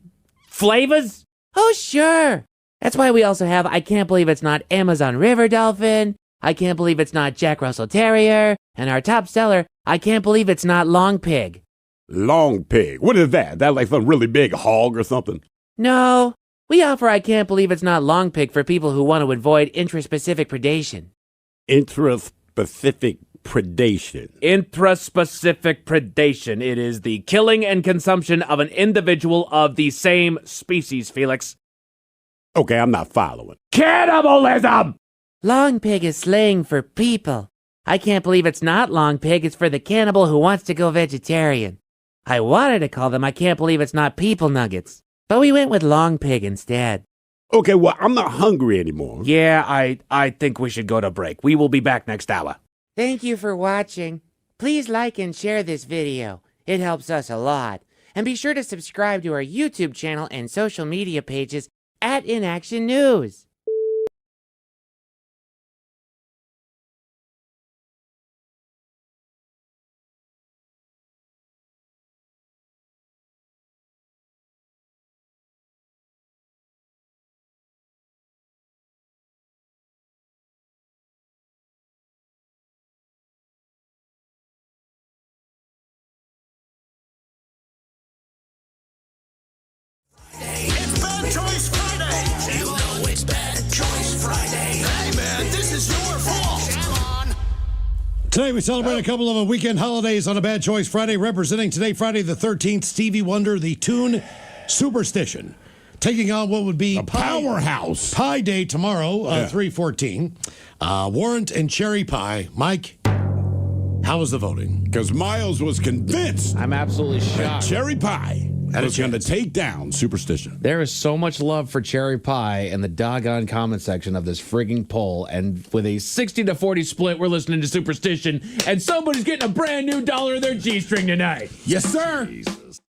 flavors? Oh, sure. That's why we also have I Can't Believe It's Not Amazon River Dolphin. I Can't Believe It's Not Jack Russell Terrier. And our top seller, I Can't Believe It's Not Long Pig. Long pig. What is that? That like some really big hog or something? No, we offer I Can't Believe It's Not Long Pig for people who want to avoid intraspecific predation. Intraspecific predation. Intraspecific predation. It is the killing and consumption of an individual of the same species, Felix. Okay, I'm not following. Cannibalism! Long Pig is slang for people. I Can't Believe It's Not Long Pig is for the cannibal who wants to go vegetarian. I wanted to call them I Can't Believe It's Not People Nuggets, but we went with Long Pig instead. Okay, well, I'm not hungry anymore. Yeah, I think we should go to break. We will be back next hour. Thank you for watching. Please like and share this video. It helps us a lot. And be sure to subscribe to our YouTube channel and social media pages at Inaction News. It's Bad Choice Friday. You know it's Bad Choice Friday. Hey, man, this is your fault. Come on. Today we celebrate a couple of weekend holidays on a Bad Choice Friday. Representing today, Friday the 13th, Stevie Wonder, the tune Superstition. Taking on what would be powerhouse Pie Day tomorrow, 3/14. Warrant and Cherry Pie. Mike, how was the voting? Because Miles was convinced. I'm absolutely shocked. Cherry Pie was going to take down Superstition. There is so much love for Cherry Pie in the doggone comment section of this frigging poll. And with a 60-40 split, we're listening to Superstition. And somebody's getting a brand new dollar in their G-string tonight. Yes, sir. Jesus.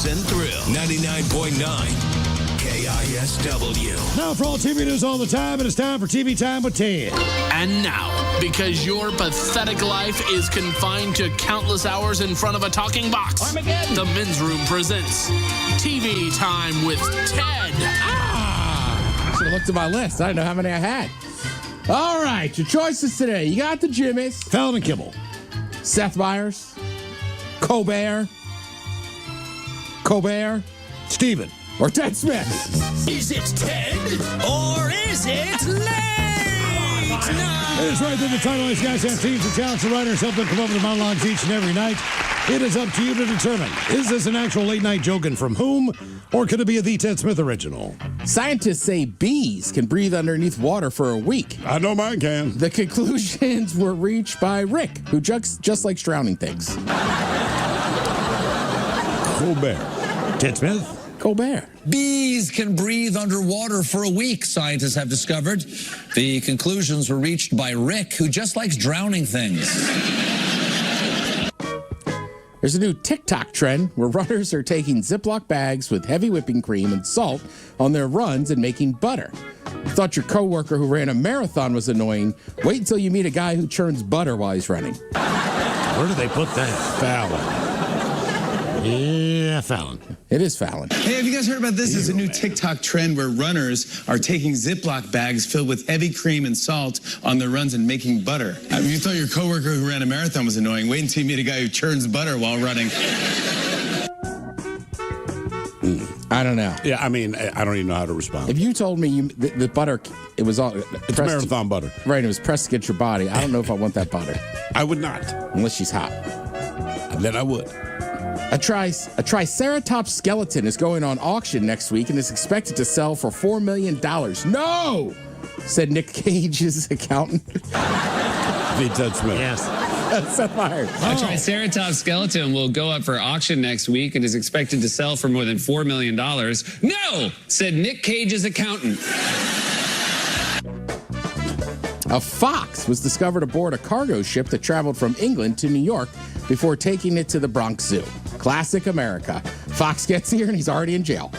news and thrill. 99.9 KISW. Now for all TV news all the time, it is time for TV Time with Ted. And now, because your pathetic life is confined to countless hours in front of a talking box, the Men's Room presents TV Time with Ted. Should have looked at my list. I didn't know how many I had. All right, your choices today. You got the Jimmys. Fallon and Kimmel. Seth Meyers. Colbert. Steven. Or Ted Smith. Is it Ted or is it late? It is right there. The title is guys have teams and talents and writers help them come up with monologues each and every night. It is up to you to determine, is this an actual late night joke and from whom, or could it be a The Ted Smith original? Scientists say bees can breathe underneath water for a week. I know mine can. The conclusions were reached by Rick, who just likes drowning things. Colbert. Ted Smith. Colbert. Bees can breathe underwater for a week, scientists have discovered. The conclusions were reached by Rick, who just likes drowning things. There's a new TikTok trend where runners are taking Ziploc bags with heavy whipping cream and salt on their runs and making butter. You thought your coworker who ran a marathon was annoying? Wait until you meet a guy who churns butter while he's running. Where do they put that? Fallon. Yeah, Fallon. It is Fallon. Hey, have you guys heard about this? There's a new TikTok trend where runners are taking Ziploc bags filled with heavy cream and salt on their runs and making butter. You thought your coworker who ran a marathon was annoying. Wait until you meet a guy who churns butter while running. I don't know. Yeah, I mean, I don't even know how to respond. If you told me the butter, it was all... It's marathon butter. Right, it was pressed against your body. I don't know if I want that butter. I would not. Unless she's hot. Then I would. A Triceratops skeleton is going on auction next week and is expected to sell for $4 million. No! Said Nick Cage's accountant. The Ted Smith. Yes. Seth Meyers. A Triceratops skeleton will go up for auction next week and is expected to sell for more than $4 million. No! Said Nick Cage's accountant. A fox was discovered aboard a cargo ship that traveled from England to New York before taking it to the Bronx Zoo. Classic America. Fox gets here and he's already in jail.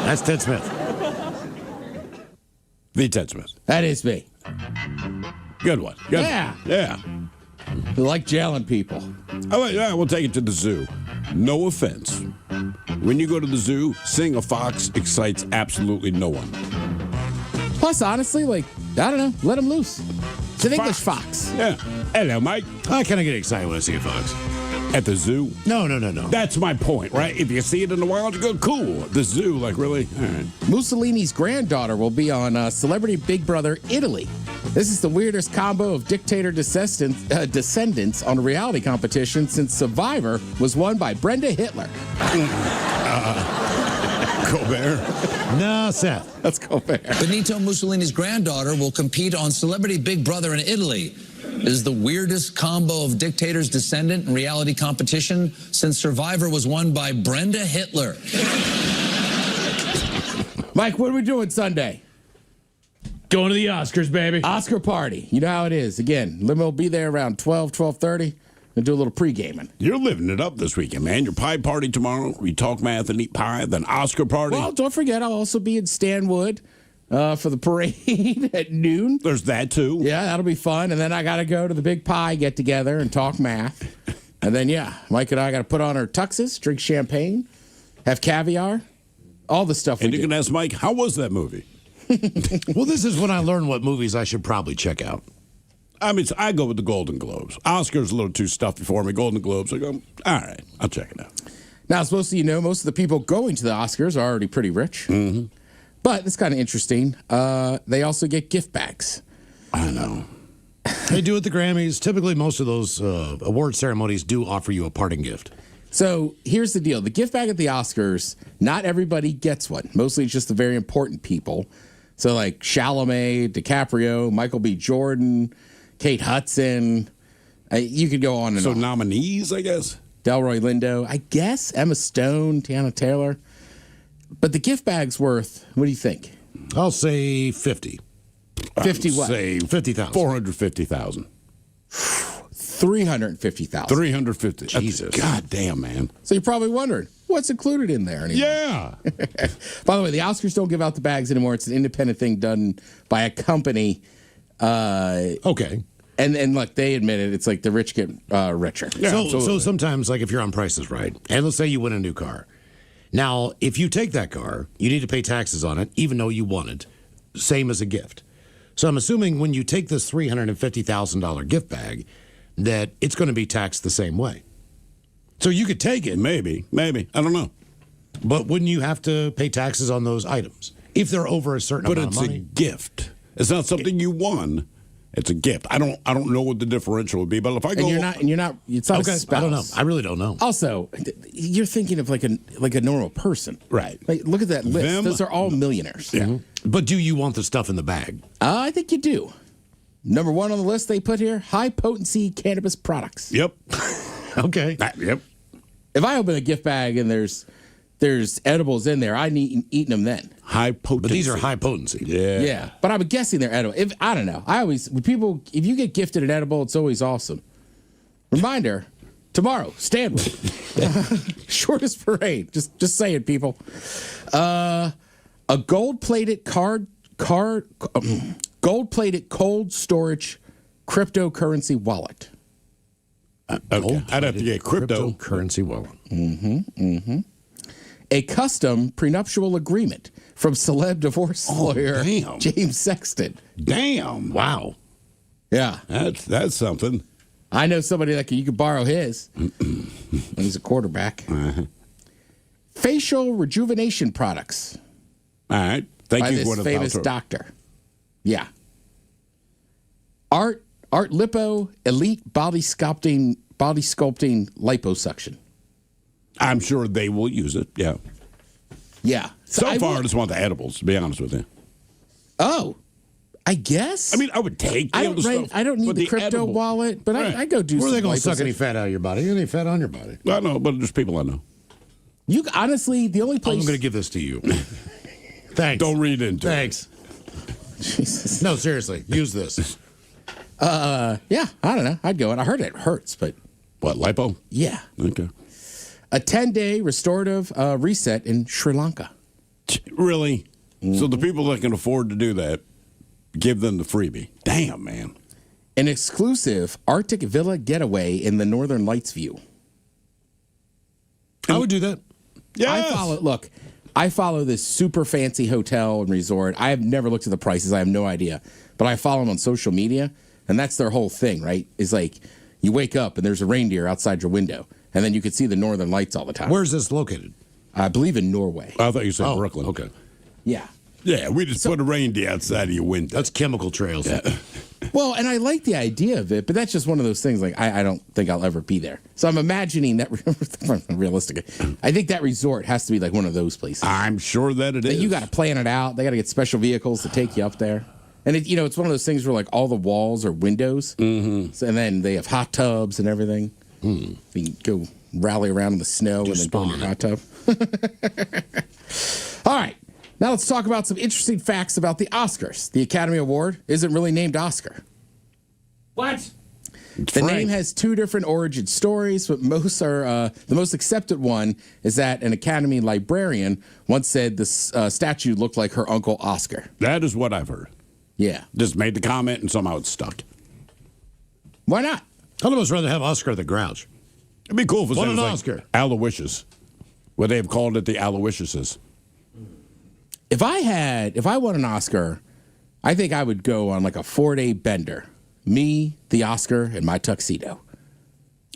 That's Ted Smith. The Ted Smith. That is me. Good one. Good Yeah. one. Yeah. You like jailing people. Oh, yeah, we'll take it to the zoo. No offense. When you go to the zoo, seeing a fox excites absolutely no one. Plus, honestly, I don't know, let him loose. It's an English fox. Yeah. Hello, Mike. I kind of get excited when I see a fox. At the zoo? No. That's my point, right? If you see it in the wild, you go, cool. At the zoo, really? All right. Mussolini's granddaughter will be on Celebrity Big Brother Italy. This is the weirdest combo of dictator descendants on a reality competition since Survivor was won by Brenda Hitler. Colbert. No, Seth. Let's Colbert. Benito Mussolini's granddaughter will compete on Celebrity Big Brother in Italy. It is the weirdest combo of dictator's descendant in reality competition since Survivor was won by Brenda Hitler. Mike, what are we doing Sunday? Going to the Oscars, baby. Oscar party. You know how it is. Again, limo will be there around 12:30. And do a little pre-gaming. You're living it up this weekend, man. Your pie party tomorrow. We talk math and eat pie. Then Oscar party. Well, don't forget, I'll also be in Stanwood for the parade at noon. There's that, too. Yeah, that'll be fun. And then I got to go to the big pie get-together and talk math. And then, Mike and I got to put on our tuxes, drink champagne, have caviar, all the stuff And you can ask Mike, how was that movie? Well, this is when I learned what movies I should probably check out. I mean, I go with the Golden Globes. Oscars a little too stuffy for me. Golden Globes, I go, all right, I'll check it out. Now, as most of you know, most of the people going to the Oscars are already pretty rich. Mm-hmm. But it's kind of interesting. They also get gift bags. I know. They do at the Grammys. Typically, most of those award ceremonies do offer you a parting gift. So here's the deal. The gift bag at the Oscars, not everybody gets one. Mostly it's just the very important people. So like Chalamet, DiCaprio, Michael B. Jordan, Kate Hudson. You could go on and on. So nominees, I guess? Delroy Lindo. I guess Emma Stone, Tiana Taylor. But the gift bag's worth, what do you think? I'll say 50. 50 what? Say 50,000. 450,000. $350,000. 350. Jesus. God damn, man. So you're probably wondering, what's included in there anymore? Yeah. By the way, the Oscars don't give out the bags anymore. It's an independent thing done by a company. Okay. And look, they admit it. It's like the rich get richer. Yeah, so sometimes, like if you're on Price is Right, and let's say you win a new car. Now, if you take that car, you need to pay taxes on it, even though you won it. Same as a gift. So I'm assuming when you take this $350,000 gift bag, that it's going to be taxed the same way. So you could take it. Maybe. I don't know. But wouldn't you have to pay taxes on those items if they're over a certain amount of money? But it's a gift. It's not something you won. It's a gift. I don't know what the differential would be, but if I go and you're not it's not okay, a spouse. I don't know. I really don't know. Also, you're thinking of like a normal person. Right. Like, look at that list. Those are all millionaires. Yeah. Mm-hmm. But do you want the stuff in the bag? I think you do. Number 1 on the list they put here, high potency cannabis products. Yep. Okay. Yep. If I open a gift bag and there's edibles in there, I need eating them then. High potency. But these are high potency. Yeah. Yeah. But I'm guessing they're edible. I don't know. If you get gifted an edible, it's always awesome. Reminder, tomorrow, Stanwood. Shortest parade. Just saying, people. A gold-plated gold-plated cold storage cryptocurrency wallet. Okay. I'd have to get cryptocurrency wallet. A custom prenuptial agreement from celeb divorce lawyer James Sexton. Damn. Wow. Yeah. That's something. I know somebody that you could borrow his when he's a quarterback. Facial rejuvenation products. All right. Thank by you, this Gwyneth famous Paltrow. doctor. Yeah. Art Lipo Elite Body Sculpting Liposuction. I'm sure they will use it. Yeah. Yeah. So far, I just want the edibles, to be honest with you. Oh, I guess. I mean, I would take the other stuff. I don't need but the crypto edible- wallet, but Right. I go do Where are some they going to suck liposuction. any fat out of your body? Any fat on your body? I know, but there's people I know. You honestly, the only place I'm going to give this to you. Thanks. Don't read into it. Thanks. Jesus. No, seriously. Use this. Yeah, I don't know. I'd go and I heard it hurts, but What, lipo? yeah. Okay. A 10-day restorative reset in Sri Lanka. Really? So the people that can afford to do that, give them the freebie. Damn, man. An exclusive Arctic villa getaway in the Northern Lights view. I would do that. Yes. I follow this super fancy hotel and resort. I have never looked at the prices. I have no idea. But I follow them on social media, and that's their whole thing, right? Is like you wake up and there's a reindeer outside your window, and then you can see the Northern Lights all the time. Where's this located? I believe in Norway. I thought you said Brooklyn. Okay. Yeah. Yeah, we just put a reindeer outside of your window. That's chemical trails. Yeah. Well, and I like the idea of it, but that's just one of those things. Like I don't think I'll ever be there. So I'm imagining that realistically, I think that resort has to be like one of those places. I'm sure that it is. You got to plan it out. They got to get special vehicles to take you up there. And it's one of those things where like all the walls are windows, so, and then they have hot tubs and everything. You can go rally around in the snow and then go in your hot tub. All right, now let's talk about some interesting facts about the Oscars. The Academy Award isn't really named Oscar. What? The name has two different origin stories, but most are the most accepted one is that an Academy librarian once said the statue looked like her uncle Oscar. That is what I've heard. Yeah. Just made the comment and somehow it's stuck. Why not? I'd almost rather have Oscar the Grouch. It'd be cool if it What was an like Oscar. Aloysius. Where they've called it the Aloysiuses. If I won an Oscar, I think I would go on like a 4-day bender. Me, the Oscar, and my tuxedo.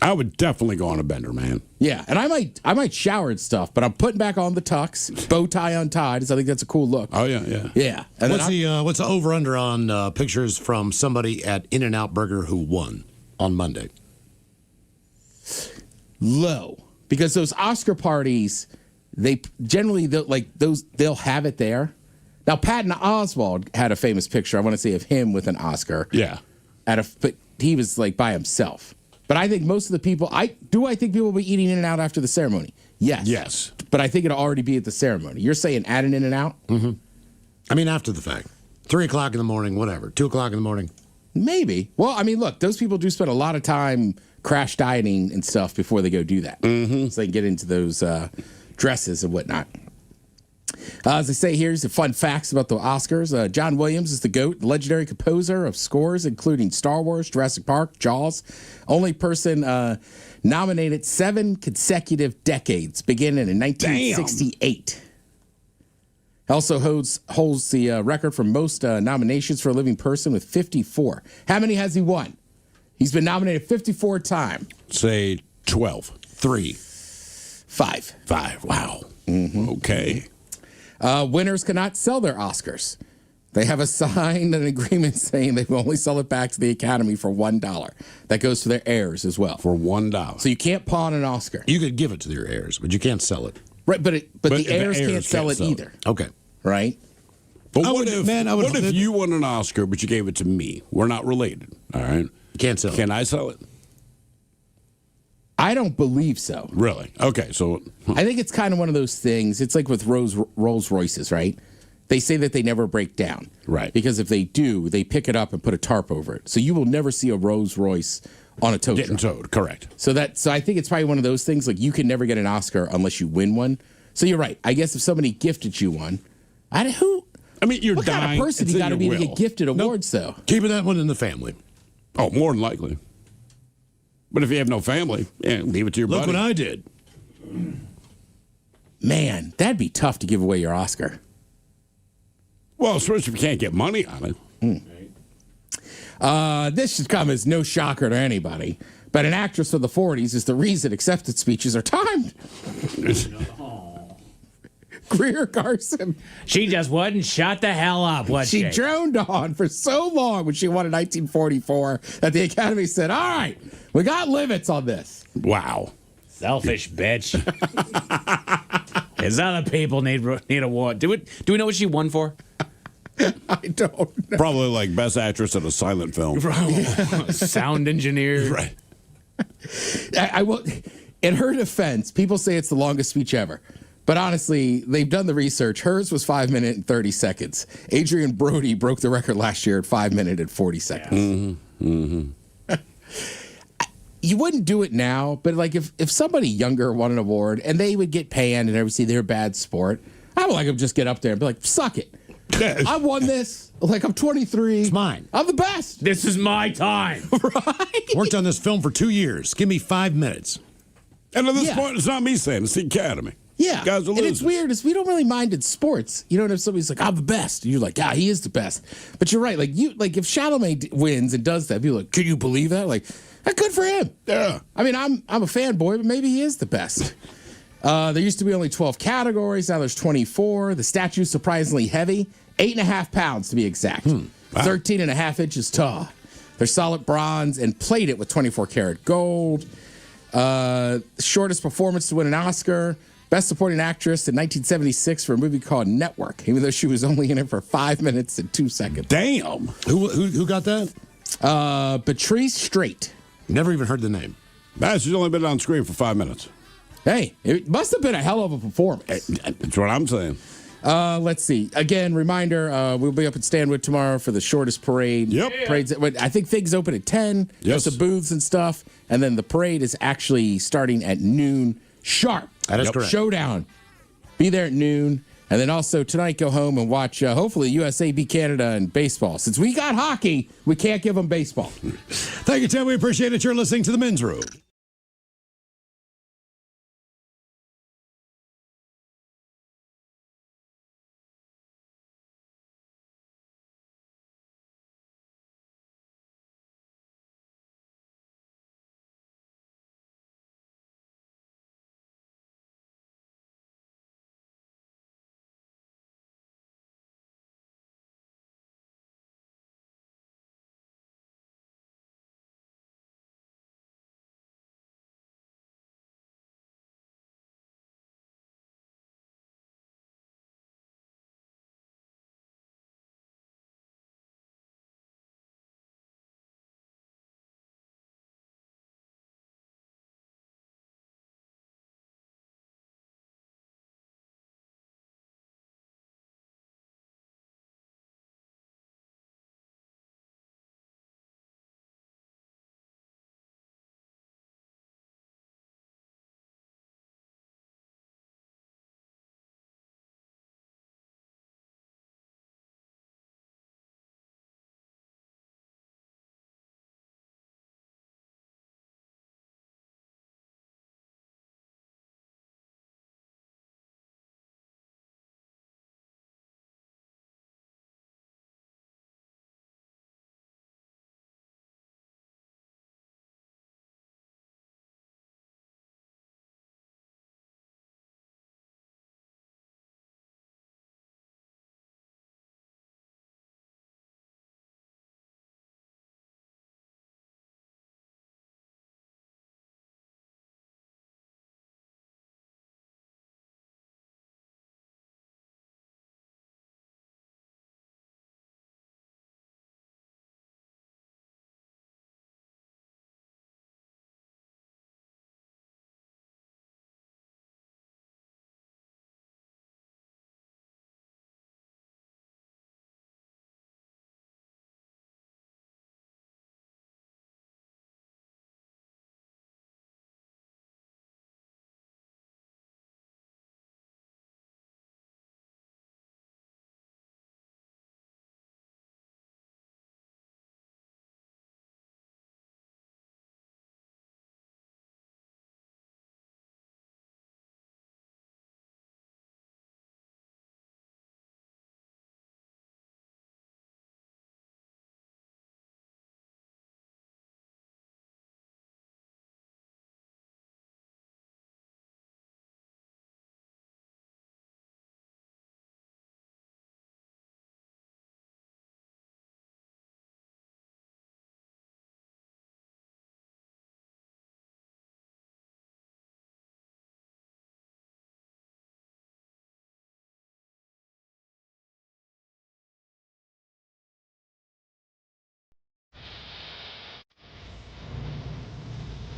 I would definitely go on a bender, man. Yeah, and I might shower and stuff, but I'm putting back on the tux, bow tie untied, so I think that's a cool look. Oh yeah, yeah. Yeah. And What's the over under on pictures from somebody at In-N-Out Burger who won on Monday? Low, because those Oscar parties, they generally they'll have it there. Now Patton Oswalt had a famous picture. I want to say of him with an Oscar. Yeah. But he was like by himself. But I think most of the people, I think people will be eating In-N-Out after the ceremony. Yes. Yes. But I think it'll already be at the ceremony. You're saying at an In-N-Out? Mm-hmm. I mean, after the fact. 3 o'clock in the morning, whatever. 2 o'clock in the morning. Maybe. Well, I mean, look, those people do spend a lot of time crash dieting and stuff before they go do that. Mm-hmm. So they can get into those dresses and whatnot. As I say, here's the fun facts about the Oscars. John Williams is the GOAT, the legendary composer of scores, including Star Wars, Jurassic Park, Jaws. Only person nominated 7 consecutive decades, beginning in 1968. Also holds the record for most nominations for a living person with 54. How many has he won? He's been nominated 54 times. Say 12. 3. 5. 5. Wow. Mm-hmm. Okay. Winners cannot sell their Oscars. They have signed an agreement saying they will only sell it back to the Academy for $1. That goes to their heirs as well. For $1. So you can't pawn an Oscar. You could give it to your heirs, but you can't sell it. Right, but the heirs can't sell it either. Okay. Right? But what if you won an Oscar, but you gave it to me? We're not related, all right? You can't sell it. Can I sell it? I don't believe so. Really? Okay, so... I think it's kind of one of those things. It's like with Rolls Royces, right? They say that they never break down. Right. Because if they do, they pick it up and put a tarp over it. So you will never see a Rolls Royce on a tow Getting truck. towed, correct. So I think it's probably one of those things, like you can never get an Oscar unless you win one. So you're right. I guess if somebody gifted you one, I mean, you're what dying. kind of person It's you in got to your be to will. get gifted awards, though? Keeping that one in the family. Oh, more than likely. But if you have no family, leave it to your buddy. Look what I did. Man, that'd be tough to give away your Oscar. Well, especially if you can't get money on it. This should come as no shocker to anybody, but an actress of the 40s is the reason acceptance speeches are timed. Greer Garson. She just wouldn't shut the hell up, was she? She droned on for so long when she won in 1944 that the Academy said, all right, we got limits on this. Wow. Selfish bitch. His other people need award. Do we know what she won for? I don't know. Probably like Best Actress in a Silent Film. Sound engineer. Right. I will. In her defense, people say it's the longest speech ever. But honestly, they've done the research. Hers was 5 minutes and 30 seconds. Adrian Brody broke the record last year at 5 minutes and 40 seconds. You wouldn't do it now, but like if somebody younger won an award and they would get panned and everything, they're a bad sport, I would like them just get up there and be like, suck it. I won this. Like, I'm 23. It's mine. I'm the best. This is my time. Right? Worked on this film for 2 years. Give me 5 minutes. And at this point, it's not me saying, it's the Academy. Yeah. Guys are and it's losers. weird is we don't really mind in sports. You know, if somebody's like, I'm the best. And you're like, yeah, he is the best. But you're right. Like if Chalamet wins and does that, people are like, can you believe that? Like, good for him. Yeah. I mean, I'm a fanboy, but maybe he is the best. There used to be only 12 categories. Now there's 24. The statue's surprisingly heavy. 8.5 pounds to be exact. Wow. 13.5 inches tall. They're solid bronze and plated with 24 karat gold. Shortest performance to win an Oscar. Best Supporting Actress in 1976 for a movie called Network, even though she was only in it for 5 minutes and 2 seconds. Damn. Who got that? Patrice Straight. Never even heard the name. She's only been on screen for 5 minutes. Hey, it must have been a hell of a performance. That's what I'm saying. Let's see. Again, reminder, we'll be up at Stanwood tomorrow for the shortest parade. Yep. Parades, I think things open at 10. Yes. There's some booths and stuff. And then the parade is actually starting at noon sharp. That is correct. Showdown. Be there at noon. And then also tonight, go home and watch, hopefully, USA beat Canada in baseball. Since we got hockey, we can't give them baseball. Thank you, Tim. We appreciate it. You're listening to The Men's Room.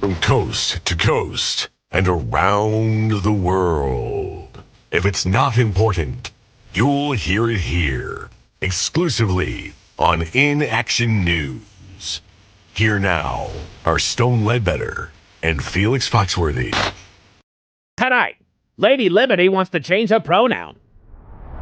From coast to coast and around the world. If it's not important, you'll hear it here. Exclusively on Inaction News. Here now are Stone Ledbetter and Felix Foxworthy. Tonight, Lady Liberty wants to change her pronoun.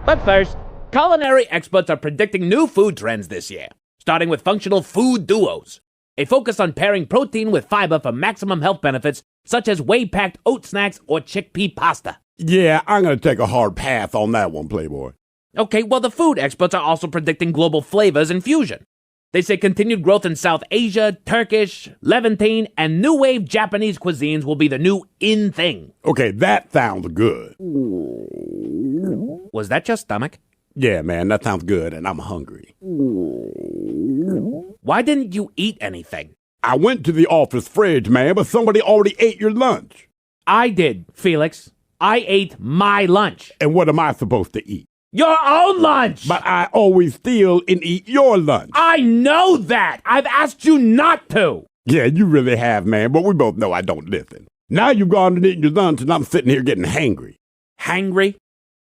But first, culinary experts are predicting new food trends this year, starting with functional food duos, a focus on pairing protein with fiber for maximum health benefits, such as whey-packed oat snacks or chickpea pasta. Yeah, I'm going to take a hard pass on that one, Playboy. Okay, well, the food experts are also predicting global flavors and fusion. They say continued growth in South Asia, Turkish, Levantine, and new wave Japanese cuisines will be the new in thing. Okay, that sounds good. Was that your stomach? Yeah, man, that sounds good, and I'm hungry. Why didn't you eat anything? I went to the office fridge, man, but somebody already ate your lunch. I did, Felix. I ate my lunch. And what am I supposed to eat? Your own lunch! But I always steal and eat your lunch. I know that! I've asked you not to! Yeah, you really have, man, but we both know I don't listen. Now you've gone and eaten your lunch, and I'm sitting here getting hangry. Hangry?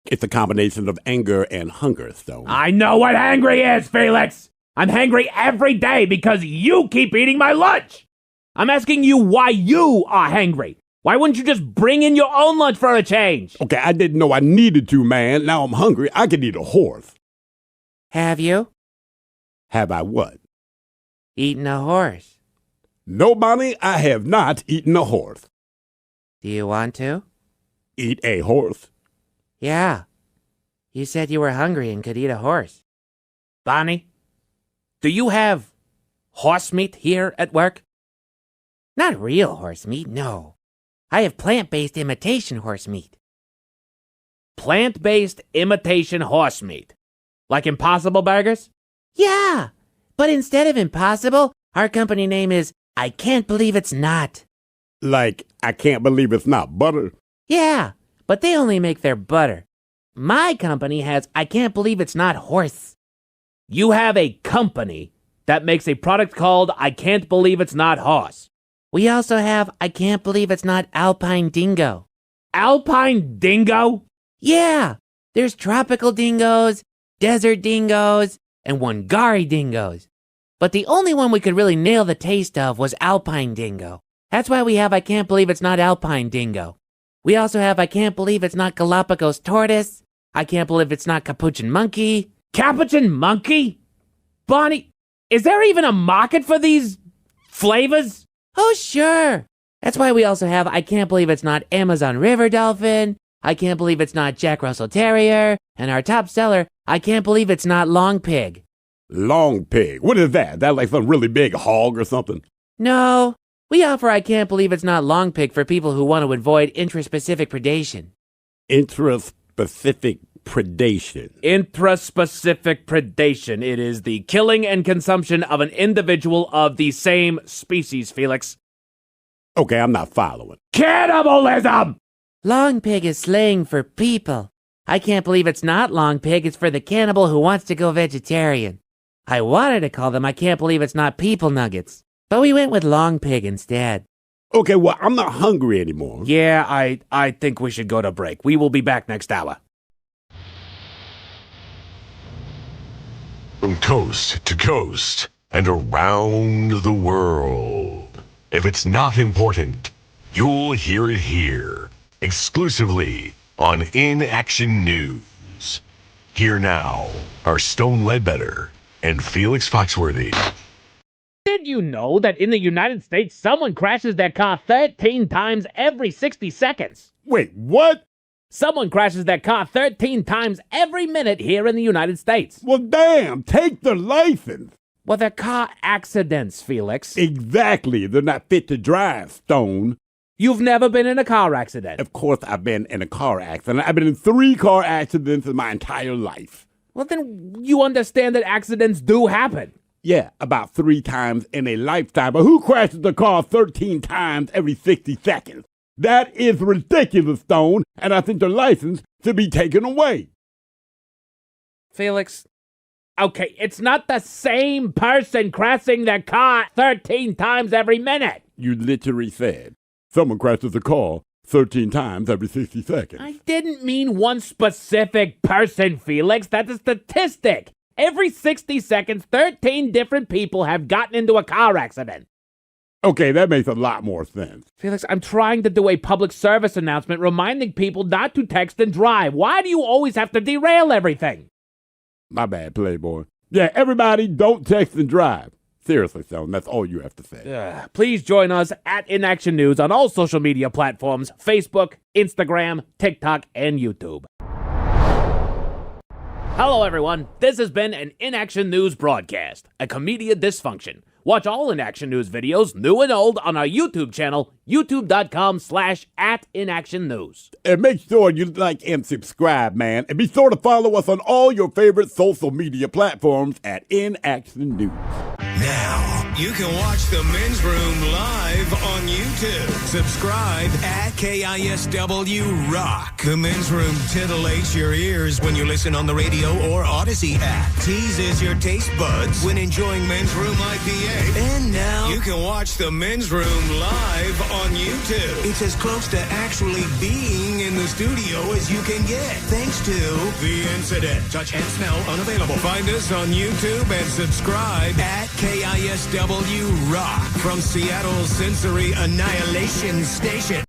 It's a combination of anger and hunger, Stone. I know what hangry is, Felix! I'm hangry every day because you keep eating my lunch! I'm asking you why you are hangry. Why wouldn't you just bring in your own lunch for a change? Okay, I didn't know I needed to, man. Now I'm hungry. I could eat a horse. Have you? Have I what? Eaten a horse. No, Bonnie, I have not eaten a horse. Do you want to? Eat a horse? Yeah. You said you were hungry and could eat a horse. Bonnie, do you have horse meat here at work? Not real horse meat, no. I have plant-based imitation horse meat. Plant-based imitation horse meat? Like Impossible Burgers? Yeah, but instead of Impossible, our company name is I Can't Believe It's Not. Like, I can't believe it's not butter? Yeah, but they only make their butter. My company has I Can't Believe It's Not Horse. You have a company that makes a product called I Can't Believe It's Not Horse. We also have I Can't Believe It's Not Alpine Dingo. Alpine Dingo? Yeah, there's tropical dingoes, desert dingoes, and Wangari dingoes. But the only one we could really nail the taste of was Alpine Dingo. That's why we have I Can't Believe It's Not Alpine Dingo. We also have I Can't Believe It's Not Galapagos Tortoise. I Can't Believe It's Not Capuchin Monkey. Capuchin Monkey? Bonnie, is there even a market for these flavors? Oh, sure. That's why we also have I Can't Believe It's Not Amazon River Dolphin. I Can't Believe It's Not Jack Russell Terrier. And our top seller, I Can't Believe It's Not Long Pig. Long pig? What is that? That like some really big hog or something? No. We offer I Can't Believe It's Not Long Pig for people who want to avoid intraspecific predation. Intraspecific predation. Intraspecific predation. It is the killing and consumption of an individual of the same species, Felix. Okay, I'm not following. Cannibalism! Long pig is slang for people. I Can't Believe It's Not Long Pig. It's for the cannibal who wants to go vegetarian. I wanted to call them I Can't Believe It's Not People Nuggets, but we went with Long Pig instead. Okay, well, I'm not hungry anymore. Yeah, I think we should go to break. We will be back next hour. From coast to coast and around the world. If it's not important, you'll hear it here. Exclusively on Inaction News. Here now are Stone Ledbetter and Felix Foxworthy. Did you know that in the United States, someone crashes their car 13 times every 60 seconds? Wait, what? Someone crashes their car 13 times every minute here in the United States. Well, damn, take the license. Well, they're car accidents, Felix. Exactly. They're not fit to drive, Stone. You've never been in a car accident. Of course I've been in a car accident. I've been in 3 car accidents in my entire life. Well, then you understand that accidents do happen. Yeah, about 3 times in a lifetime. But who crashes the car 13 times every 60 seconds? That is ridiculous, Stone, and I think the license should be taken away. Felix, Okay, it's not the same person crashing their car 13 times every minute. You literally said someone crashes a car 13 times every 60 seconds. I didn't mean one specific person, Felix. That's a statistic. Every 60 seconds, 13 different people have gotten into a car accident. Okay, that makes a lot more sense. Felix, I'm trying to do a public service announcement reminding people not to text and drive. Why do you always have to derail everything? My bad, Playboy. Yeah, everybody don't text and drive. Seriously, Sheldon, that's all you have to say. Please join us at Inaction News on all social media platforms, Facebook, Instagram, TikTok, and YouTube. Hello, everyone. This has been an Inaction News broadcast, a Comedia Dysfunction. Watch all Inaction News videos, new and old, on our YouTube channel, youtube.com/@inactionnews. And make sure you like and subscribe, man. And be sure to follow us on all your favorite social media platforms at Inaction News. Now, you can watch the Men's Room live on YouTube. Subscribe at KISW Rock. The Men's Room titillates your ears when you listen on the radio or Odyssey app. Teases your taste buds when enjoying Men's Room IPA. And now, you can watch the Men's Room live on YouTube. It's as close to actually being in the studio as you can get. Thanks to The Incident. Touch and smell unavailable. Find us on YouTube and subscribe at KISW Rock from Seattle's Sensory Annihilation Station.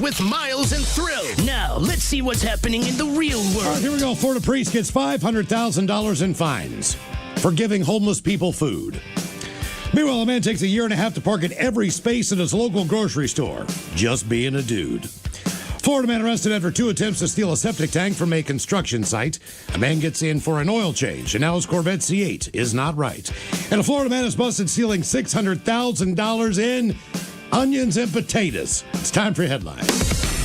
With Miles and Thrill. Now, let's see what's happening in the real world. All right, here we go. Florida priest gets $500,000 in fines for giving homeless people food. Meanwhile, a man takes a year and a half to park at every space in his local grocery store. Just being a dude. Florida man arrested after 2 attempts to steal a septic tank from a construction site. A man gets in for an oil change, and now his Corvette C8 is not right. And a Florida man is busted stealing $600,000 in onions and potatoes. It's time for headlines.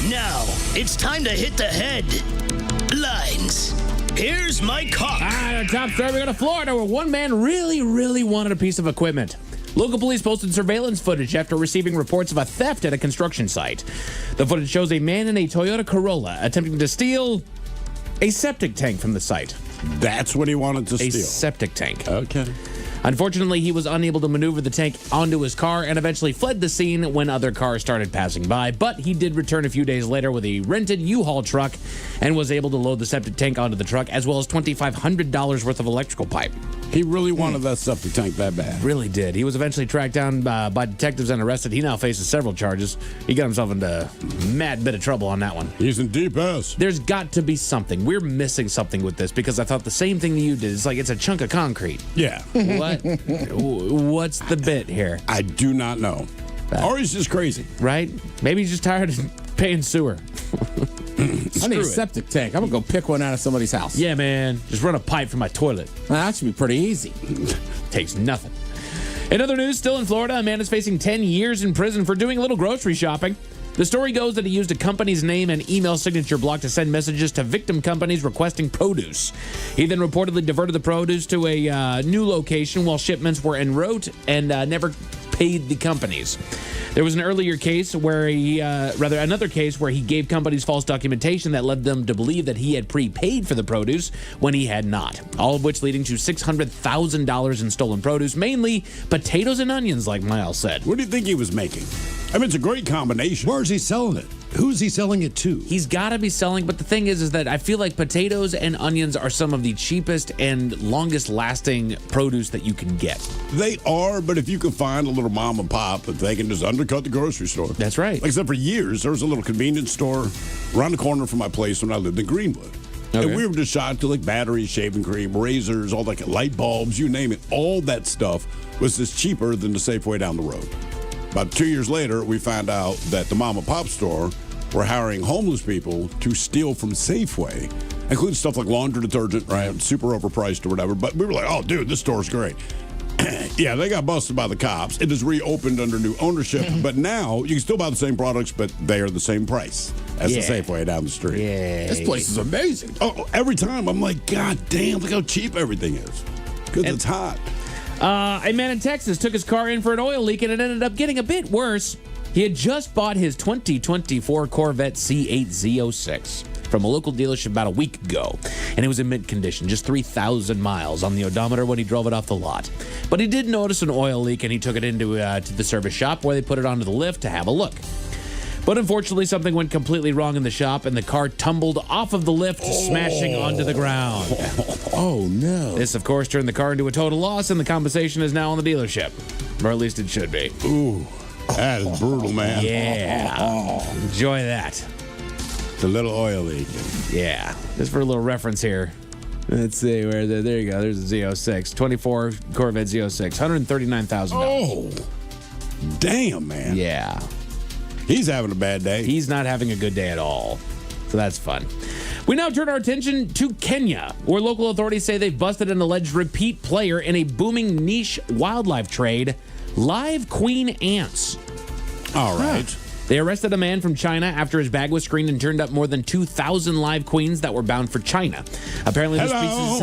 Now, it's time to hit the headlines. Here's my cop. Our top story, we go to Florida, where one man really wanted a piece of equipment. Local police posted surveillance footage after receiving reports of a theft at a construction site. The footage shows a man in a Toyota Corolla attempting to steal a septic tank from the site. That's what he wanted to steal. A septic tank. Okay. Unfortunately, he was unable to maneuver the tank onto his car and eventually fled the scene when other cars started passing by. But he did return a few days later with a rented U-Haul truck and was able to load the septic tank onto the truck, as well as $2,500 worth of electrical pipe. He really wanted that septic tank that bad. Really did. He was eventually tracked down by detectives and arrested. He now faces several charges. He got himself into a mad bit of trouble on that one. He's in deep ass. There's got to be something. We're missing something with this, because I thought the same thing that you did. It's like it's a chunk of concrete. Yeah. What? What's the bit here? I do not know. Or he's just crazy. Right? Maybe he's just tired of paying sewer. I need a septic tank. I'm going to go pick one out of somebody's house. Yeah, man. Just run a pipe from my toilet. That should be pretty easy. Takes nothing. In other news, still in Florida, a man is facing 10 years in prison for doing a little grocery shopping. The story goes that he used a company's name and email signature block to send messages to victim companies requesting produce. He then reportedly diverted the produce to a new location while shipments were en route and never paid the companies. There was an earlier case where another case where he gave companies false documentation that led them to believe that he had prepaid for the produce when he had not. All of which leading to $600,000 in stolen produce, mainly potatoes and onions, like Miles said. What do you think he was making? I mean, it's a great combination. Where's he selling it? Who's he selling it to? He's got to be selling, but the thing is that I feel like potatoes and onions are some of the cheapest and longest lasting produce that you can get. They are, but if you can find a little mom and pop that they can just undercut the grocery store. That's right. Like I said, for years, there was a little convenience store around the corner from my place when I lived in Greenwood. Okay. And we were just shot to like batteries, shaving cream, razors, all that, light bulbs, you name it. All that stuff was just cheaper than the Safeway down the road. About 2 years later, we found out that the mom and pop store were hiring homeless people to steal from Safeway, including stuff like laundry detergent, right? Super overpriced or whatever. But we were like, oh, dude, this store's great. Yeah, they got busted by the cops. It is reopened under new ownership. But now you can still buy the same products, but they are the same price as the Safeway down the street. Yeah. This place is amazing. Oh, every time I'm like, God damn, look how cheap everything is. Because it's hot. A man in Texas took his car in for an oil leak, and it ended up getting a bit worse. He had just bought his 2024 Corvette C8 Z06 from a local dealership about a week ago, and it was in mint condition, just 3,000 miles on the odometer when he drove it off the lot. But he did notice an oil leak, and he took it into to the service shop where they put it onto the lift to have a look. But unfortunately, something went completely wrong in the shop, and the car tumbled off of the lift, smashing onto the ground. Oh, no. This, of course, turned the car into a total loss, and the compensation is now on the dealership. Or at least it should be. Ooh, that is brutal, man. Yeah. Enjoy that. The little oil leak. Yeah. Just for a little reference here. Let's see. There you go. There's a Z06. 24 Corvette Z06. $139,000. Oh, damn, man. Yeah. He's having a bad day. He's not having a good day at all. So that's fun. We now turn our attention to Kenya, where local authorities say they've busted an alleged repeat player in a booming niche wildlife trade, live queen ants. All right. They arrested a man from China after his bag was screened and turned up more than 2,000 live queens that were bound for China. Apparently, the species.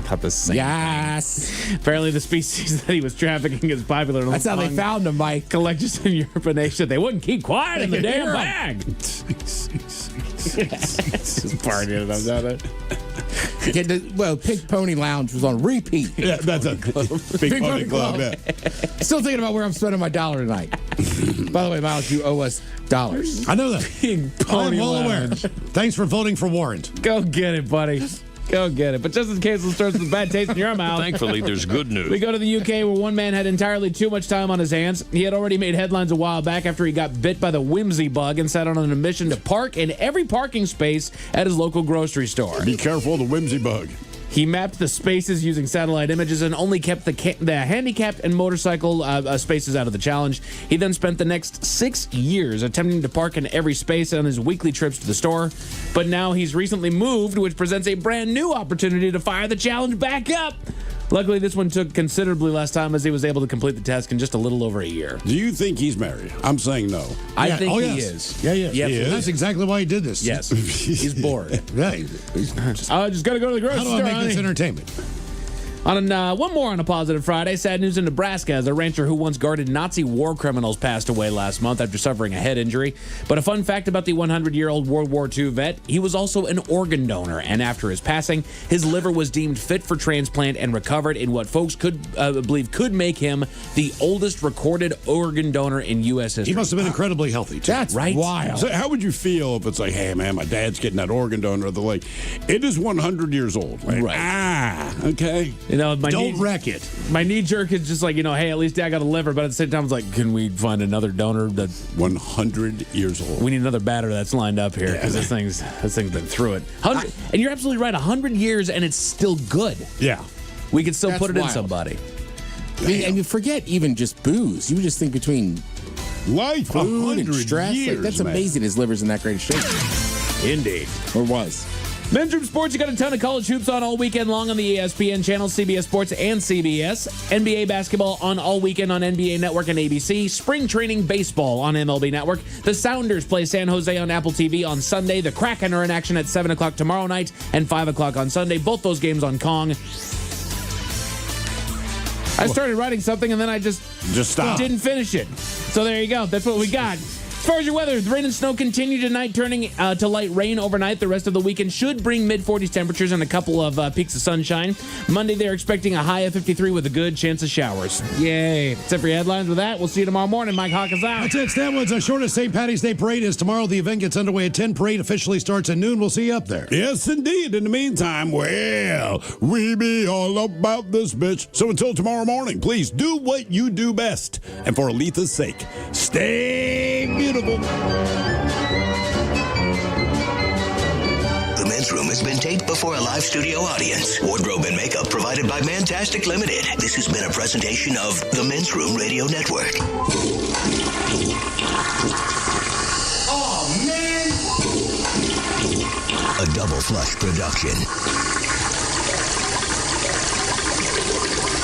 About the same. Yes. Apparently, the species that he was trafficking is popular. That's how they found him, Mike. Collectors in Europe and Asia. They wouldn't keep quiet in the damn bag. Just partying it up, down it. Well, Pink Pony Lounge was on repeat. Yeah, that's a Big Pony Club. Yeah. Still thinking about where I'm spending my dollar tonight. By the way, Miles, you owe us dollars. I know that. Pink Pony I'm well aware. Lounge. Thanks for voting for Warrant. Go get it, buddy. Go get it. But just in case it starts with a bad taste in your mouth. Thankfully, there's good news. We go to the UK where one man had entirely too much time on his hands. He had already made headlines a while back after he got bit by the whimsy bug and set on an mission to park in every parking space at his local grocery store. Be careful of the whimsy bug. He mapped the spaces using satellite images and only kept the handicapped and motorcycle spaces out of the challenge. He then spent the next 6 years attempting to park in every space on his weekly trips to the store. But now he's recently moved, which presents a brand new opportunity to fire the challenge back up. Luckily, this one took considerably less time as he was able to complete the task in just a little over a year. Do you think he's married? I'm saying no. I think he yes. is. Yeah. Yep. He is. That's exactly why he did this. Yes. He's bored. Yeah. I just got to go to the grocery How do store. I make this entertainment? On one more on a positive Friday, sad news in Nebraska as a rancher who once guarded Nazi war criminals passed away last month after suffering a head injury. But a fun fact about the 100-year-old World War II vet, he was also an organ donor, and after his passing, his liver was deemed fit for transplant and recovered in what folks could believe could make him the oldest recorded organ donor in U.S. history. He must have been incredibly healthy, too. That's right. Wild. So how would you feel if it's like, hey, man, my dad's getting that organ donor of the lake. It is 100 years old. Like, okay. You know, Don't wreck it. My knee jerk is just like, hey, at least Dad got a liver, but at the same time, it's like, can we find another donor that's 100 years old? We need another batter that's lined up here because this thing's been through it. And you're absolutely right, 100 years and it's still good. Yeah. We could still That's put it in wild. somebody. And you forget even just booze. You just think between life, food and 100 stress. years, That's man. amazing his liver's in that great shape. Indeed. Or was. Men's Room Sports, you got a ton of college hoops on all weekend long on the ESPN channel, CBS Sports and CBS. NBA basketball on all weekend on NBA Network and ABC. Spring training baseball on MLB Network. The Sounders play San Jose on Apple TV on Sunday. The Kraken are in action at 7 o'clock tomorrow night and 5 o'clock on Sunday. Both those games on Kong. I started writing something and then I just stopped. Didn't finish it. So there you go. That's what we got. As far as your weather, the rain and snow continue tonight, turning to light rain overnight. The rest of the weekend should bring mid-40s temperatures and a couple of peaks of sunshine. Monday, they're expecting a high of 53 with a good chance of showers. Yay. Except for your headlines with that. We'll see you tomorrow morning. Mike Hawk is out. That's it. Stanwood's our shortest St. Patty's Day parade is tomorrow. The event gets underway at 10. Parade officially starts at noon. We'll see you up there. Yes, indeed. In the meantime, well, we be all about this bitch. So until tomorrow morning, please do what you do best. And for Aletha's sake, stay beautiful. The Men's Room has been taped before a live studio audience. Wardrobe and makeup provided by Mantastic Limited. This has been a presentation of the Men's Room Radio Network. Oh, man! A Double Flush production.